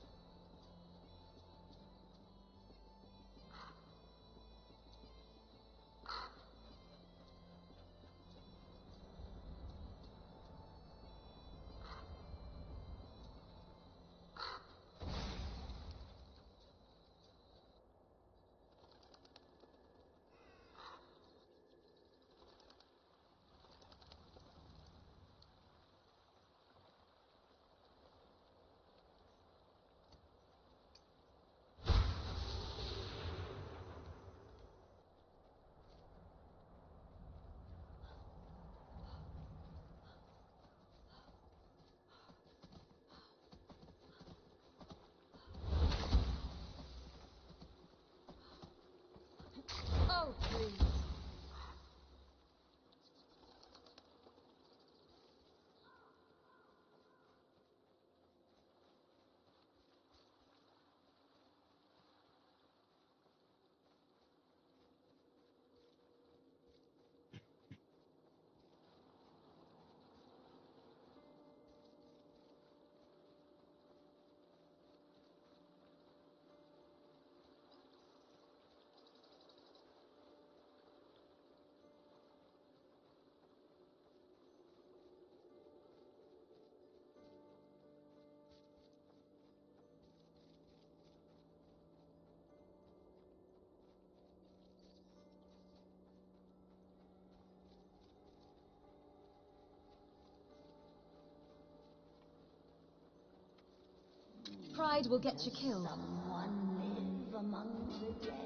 pride will get you killed. Someone live among the dead.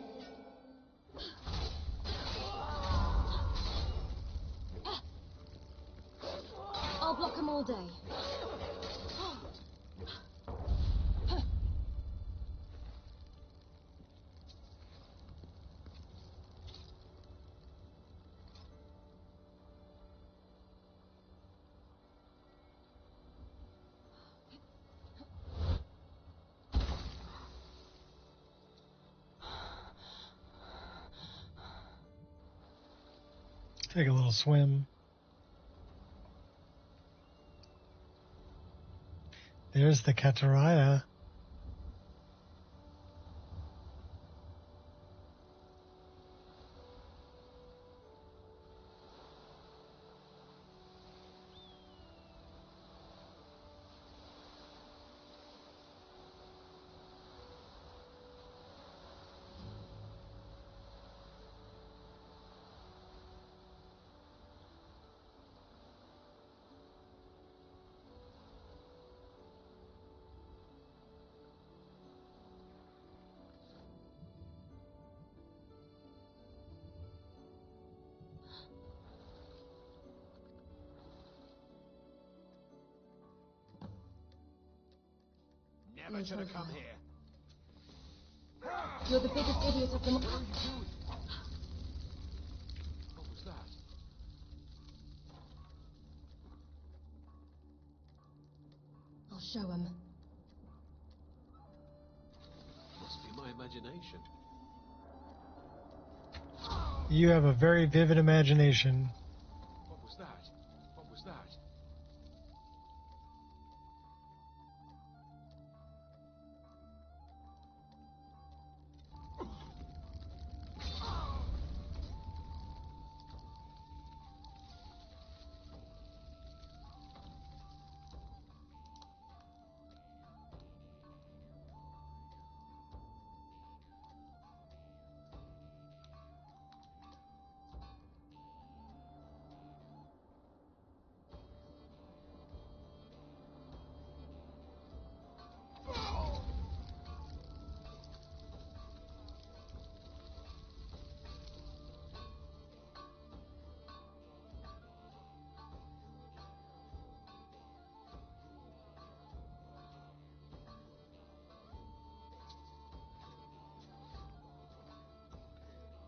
I'll block them all day. Take a little swim. There's the Kataraya. Never should have come here. You're the biggest idiot of them all. What are you doing? What was that? I'll show him. Must be my imagination. You have a very vivid imagination. What was that? What was that?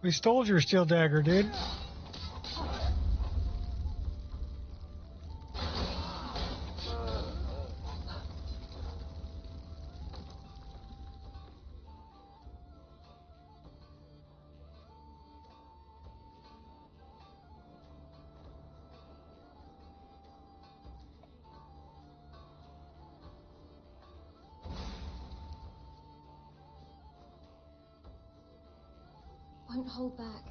We stole your steel dagger, dude. Won't hold back.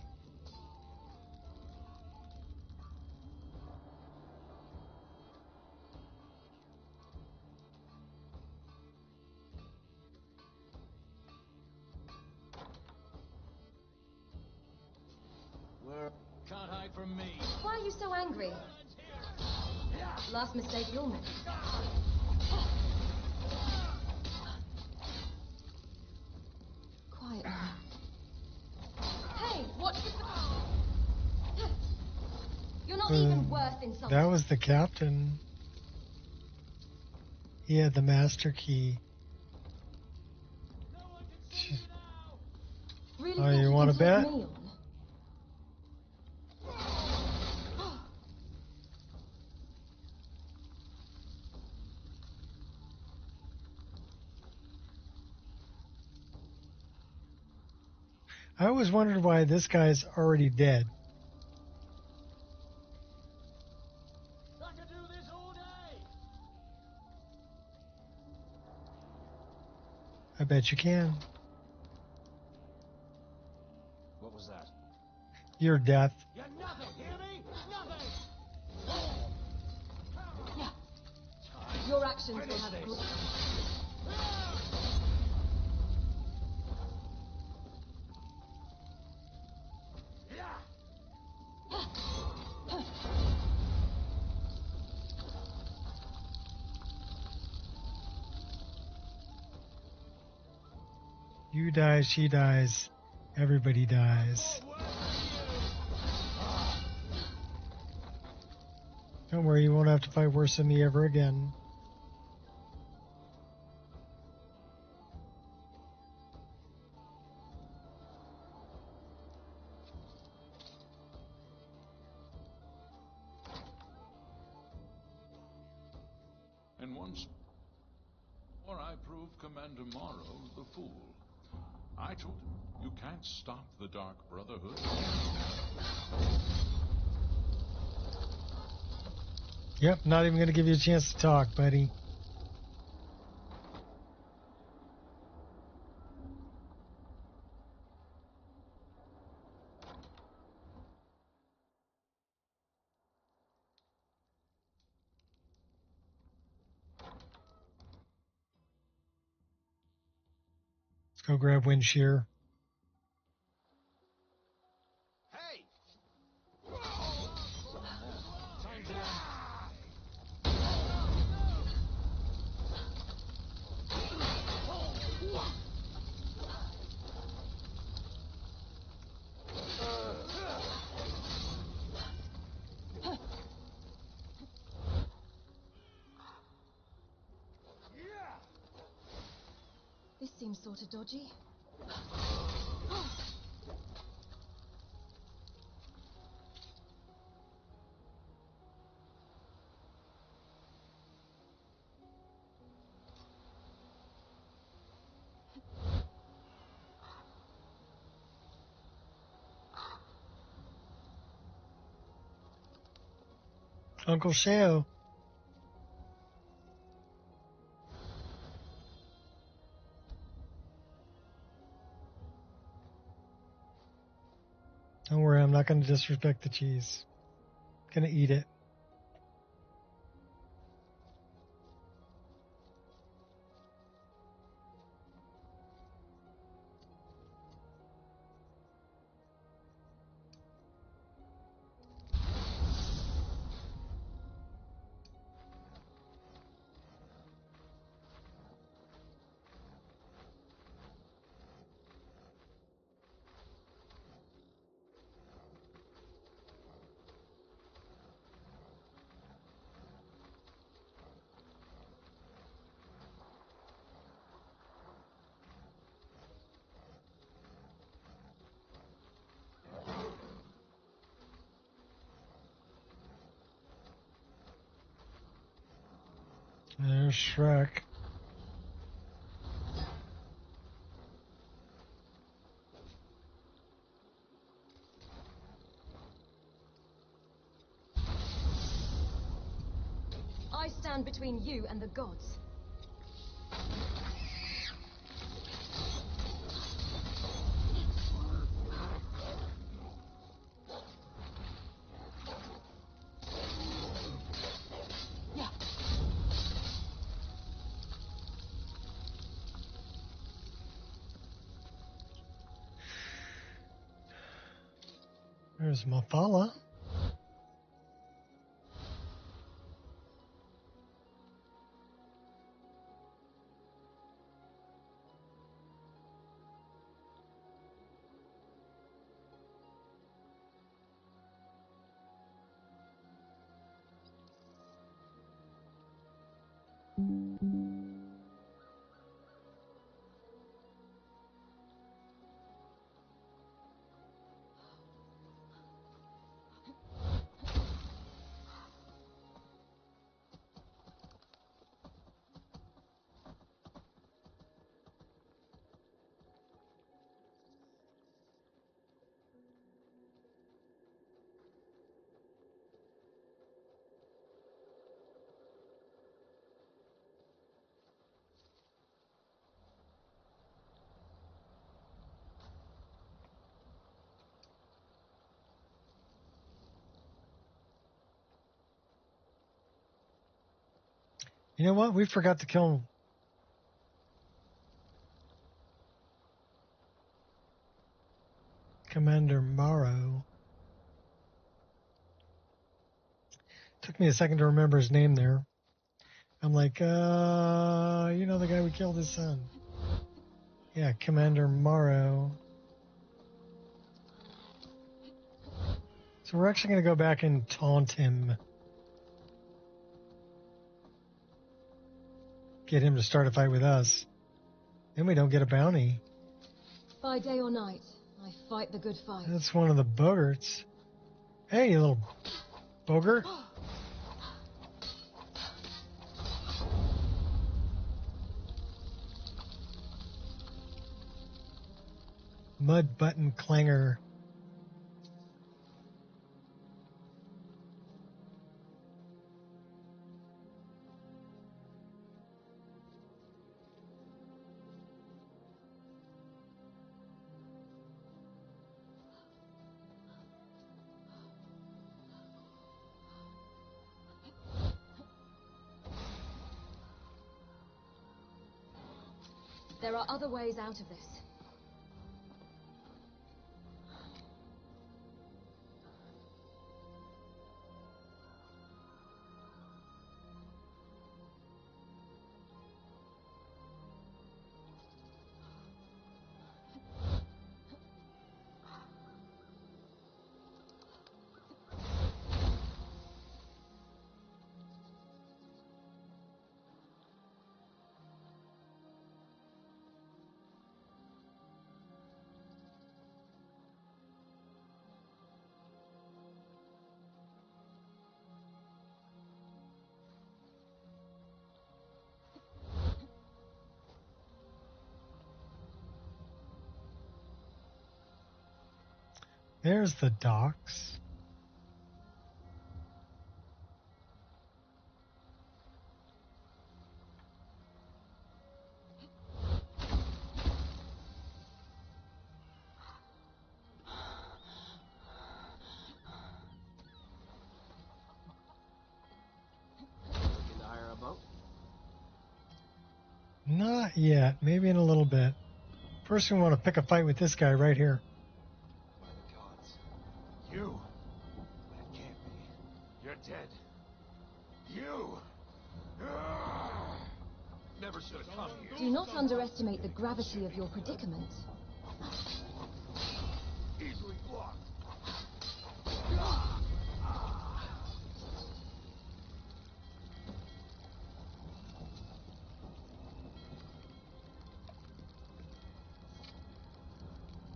Can't hide from me. Why are you so angry? Last mistake you'll make. Quiet now. Hey, watch the... You're not even worth insulting. That was the captain. He had the master key. Really Oh, think you want to can take bet? me on? I always wondered why this guy's already dead. I could do this all day. I bet you can. What was that? Your death. You're nothing, hear me? Nothing. Your actions will have a... You die, she dies, everybody dies. Don't worry, you won't have to fight worse than me ever again. And once more I proved Commander Morrow the fool. I told him, you can't stop the Dark Brotherhood. Yep, not even going to give you a chance to talk, buddy. Let's go grab Windshear. Hey! This seems sort of dodgy. Uncle Shao. Don't worry, I'm not going to disrespect the cheese. Gonna eat it. There's Shrek. I stand between you and the gods. There's Mafala. You know what? We forgot to kill Commander Morrow. Took me a second to remember his name there. I'm like, you know, the guy we killed his son. Yeah, Commander Morrow. So we're actually going to go back and taunt him. Get him to start a fight with us. Then we don't get a bounty. By day or night, I fight the good fight. That's one of the bogarts. Hey, you little bogart. Mud button clanger. There are other ways out of this. There's the docks. Looking to hire a boat? Not yet. Maybe in a little bit. First, we want to pick a fight with this guy right here. You? But it can't be. You're dead. You! Never should have come here. Do not underestimate the gravity of your predicament. Easily blocked.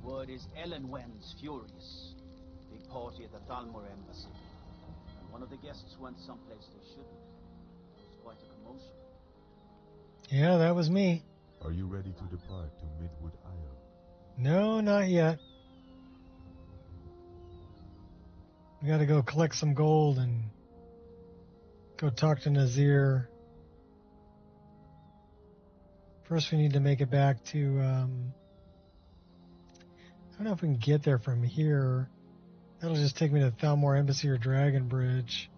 Word is Ellenwen's furious. Big party at the Thalmor embassy. And one of the guests went someplace they shouldn't. It was quite a commotion. Yeah, that was me. Are you ready to depart to Midwood Isle? No, not yet. We got to go collect some gold and go talk to Nazir. First, we need to make it back to, I don't know if we can get there from here. That'll just take me to Thalmor Embassy or Dragon Bridge.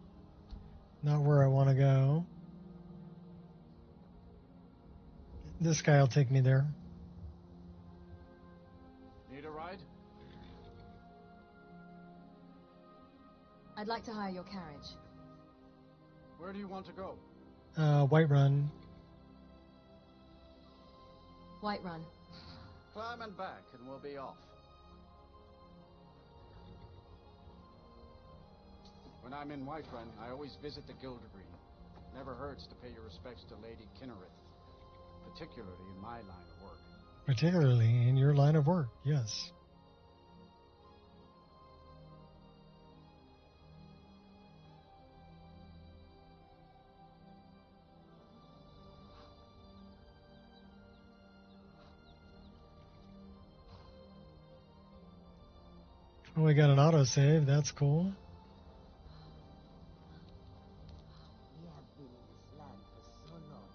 Not where I want to go. This guy will take me there. Need a ride? I'd like to hire your carriage. Where do you want to go? Whiterun. Whiterun. Climb and back, and we'll be off. When I'm in Whiterun, I always visit the Gilder Green. Never hurts to pay your respects to Lady Kinnereth, particularly in my line of work. Particularly in your line of work, yes. Oh, we got an autosave. That's cool. We have been in this land for so long.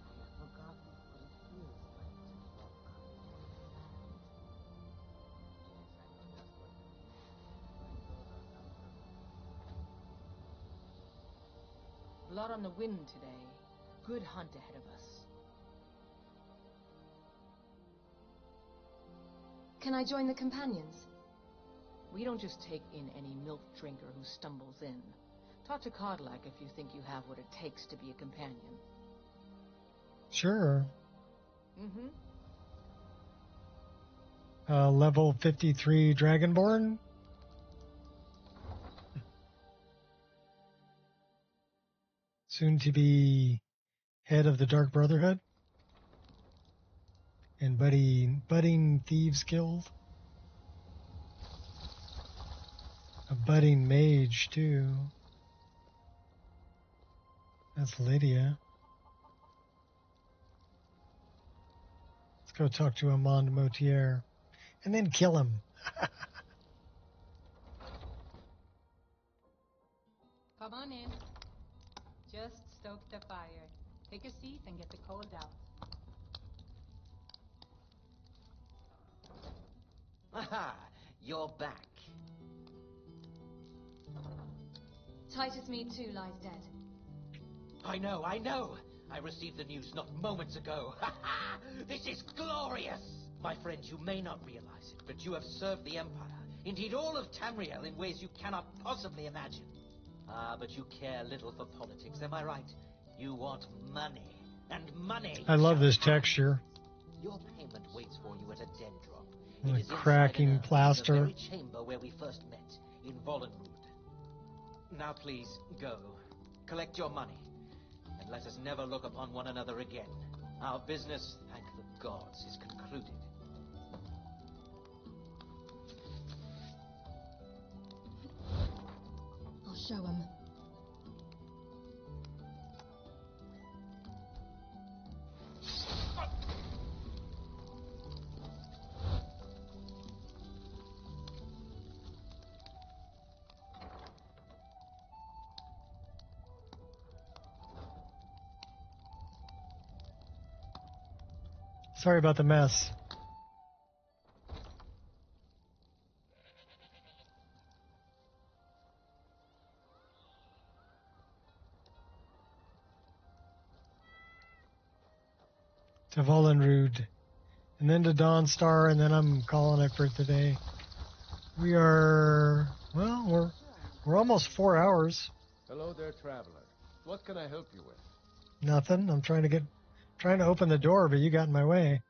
I have forgotten what it feels like to walk on holy land. Yes, I know just what you mean. My daughter A lot on the wind today. Good hunt ahead of us. Can I join the companions? We don't just take in any milk drinker who stumbles in. Talk to Codlac if you think you have what it takes to be a companion. Sure. Mm-hmm. Level 53 Dragonborn. Soon to be head of the Dark Brotherhood. And budding Thieves Guild. A budding mage, too. That's Lydia. Let's go talk to Amand Motier. And then kill him. Come on in. Just stoke the fire. Take a seat and get the cold out. Aha! You're back. Titus Mead too lies dead. I know, I know! I received the news not moments ago. Ha ha! This is glorious! My friends, you may not realize it, but you have served the Empire, indeed all of Tamriel, in ways you cannot possibly imagine. Ah, but you care little for politics, am I right? You want money, and money... I love this texture. Your payment waits for you at a den drop. The It is cracking inside plaster. the very chamber where we first met, in Vollenrood. Now please, go. Collect your money. And let us never look upon one another again. Our business, thank the gods, is concluded. I'll show him. Sorry about the mess. To Vollenrood. And then to Dawnstar, and then I'm calling it for today. We are... Well, we're almost 4 hours. Hello there, traveler. What can I help you with? Nothing. I'm trying to open the door, but you got in my way.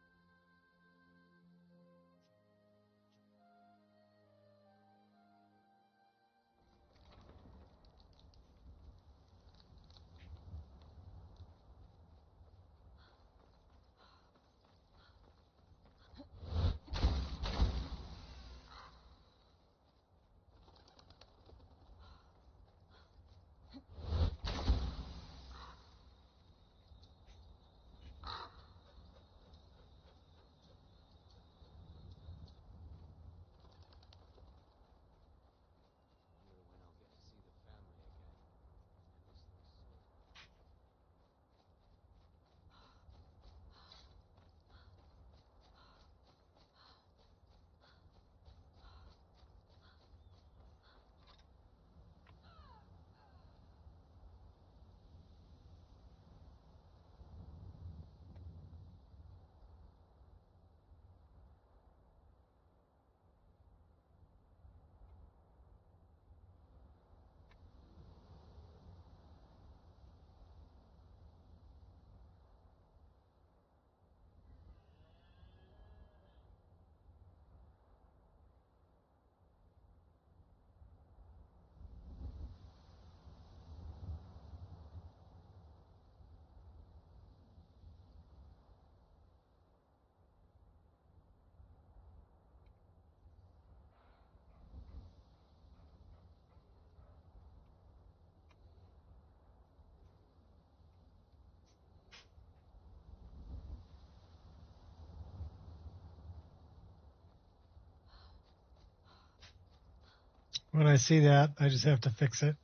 When I see that, I just have to fix it.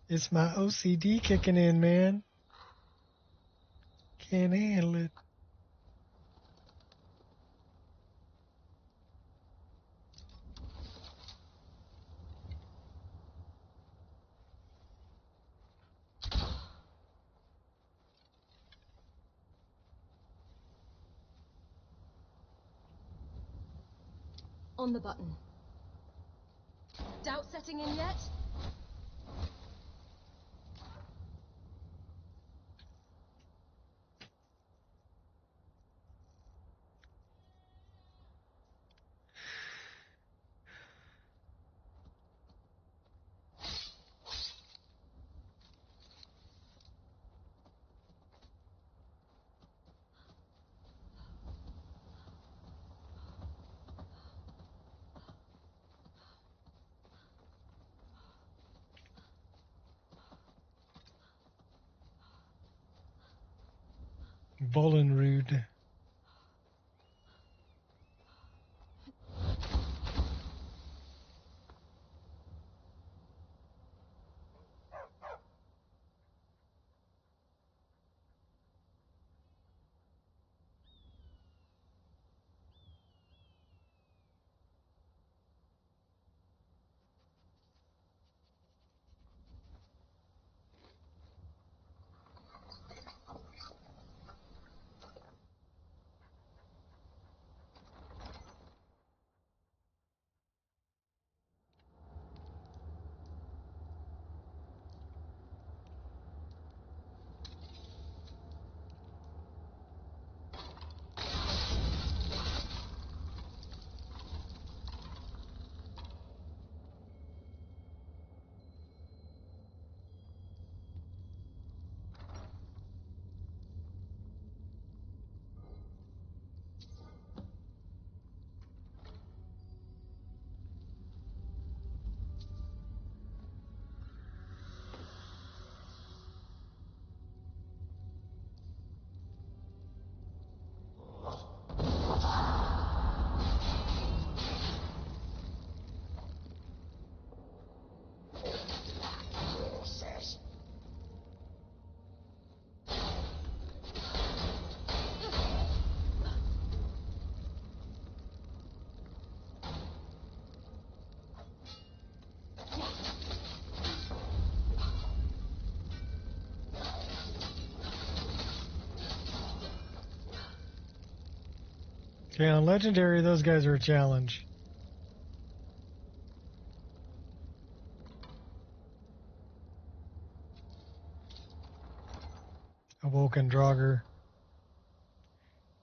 It's my OCD kicking in, man. Can't handle it. On the button. Doubt setting in yet? Volenrud. Okay, on Legendary, those guys are a challenge. Awoken Draugr.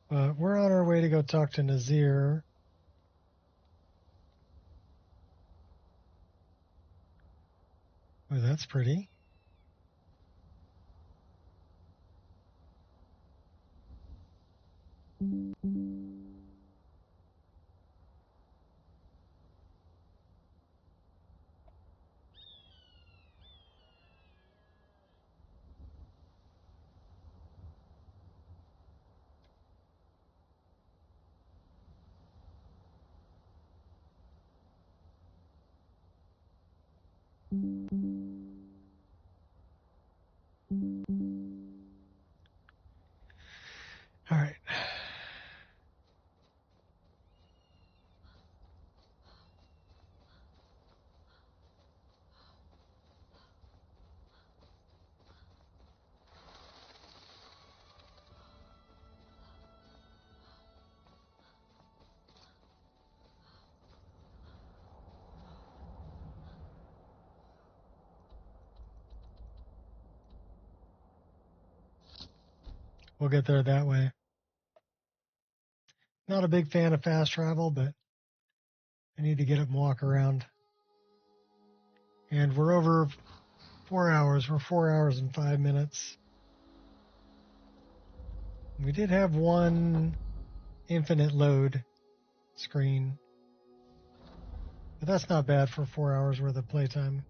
But we're on our way to go talk to Nazir. Oh, that's pretty. All right. We'll get there that way. Not a big fan of fast travel, but I need to get up and walk around. And we're over 4 hours. We're 4 hours and 5 minutes. We did have one infinite load screen, but that's not bad for 4 hours worth of playtime.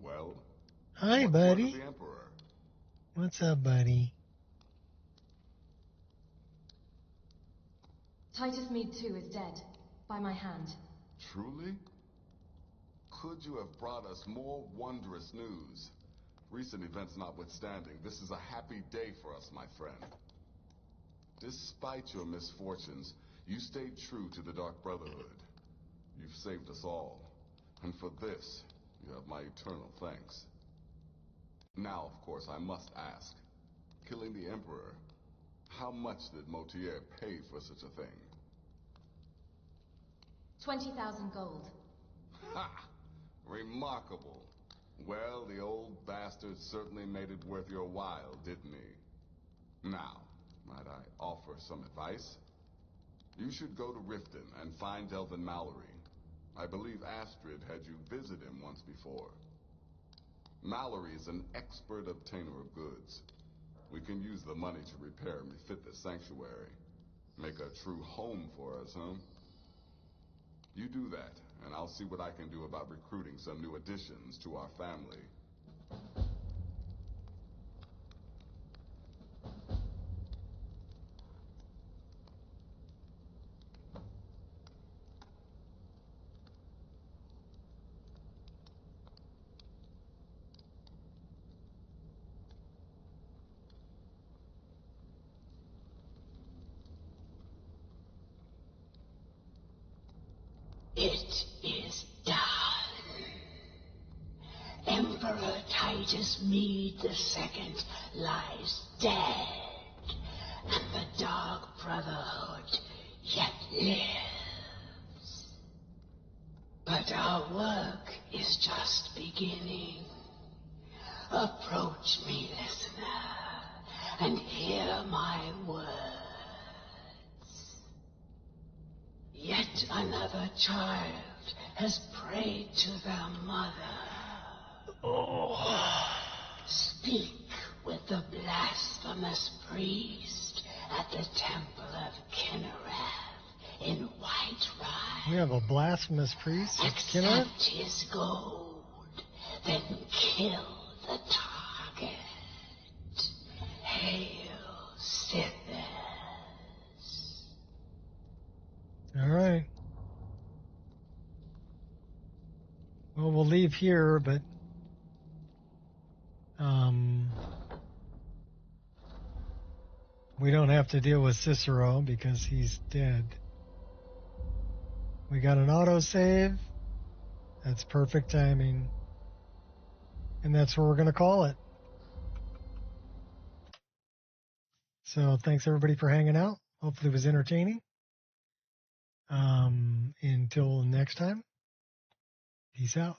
Well, Hi, what's buddy. word of the Emperor? What's up, buddy? Titus Mead too is dead. By my hand. Truly? Could you have brought us more wondrous news? Recent events notwithstanding, this is a happy day for us, my friend. Despite your misfortunes, you stayed true to the Dark Brotherhood. You've saved us all, and for this, you have my eternal thanks. Now, of course, I must ask, killing the Emperor, how much did Motier pay for such a thing? 20,000 gold. Ha! Remarkable. Well, the old bastard certainly made it worth your while, didn't he? Now, might I offer some advice? You should go to Riften and find Delvin Mallory. I believe Astrid had you visit him once before. Mallory is an expert obtainer of goods. We can use the money to repair and refit the sanctuary. Make a true home for us, huh? You do that, and I'll see what I can do about recruiting some new additions to our family. It is done. Emperor Titus Mede II lies dead, and the Dark Brotherhood yet lives. But our work is just beginning. Approach me, listener, and hear my words. Yet another child has prayed to their mother. Speak with the blasphemous priest at the temple of Kinnereth in Whiterun. We have a blasphemous priest at Kinnereth? Accept his gold, then kill the target. Hail, Sithis. All right. Well, we'll leave here, but we don't have to deal with Cicero because he's dead. We got an autosave. That's perfect timing. And that's where we're going to call it. So thanks everybody for hanging out. Hopefully it was entertaining. Until next time, peace out.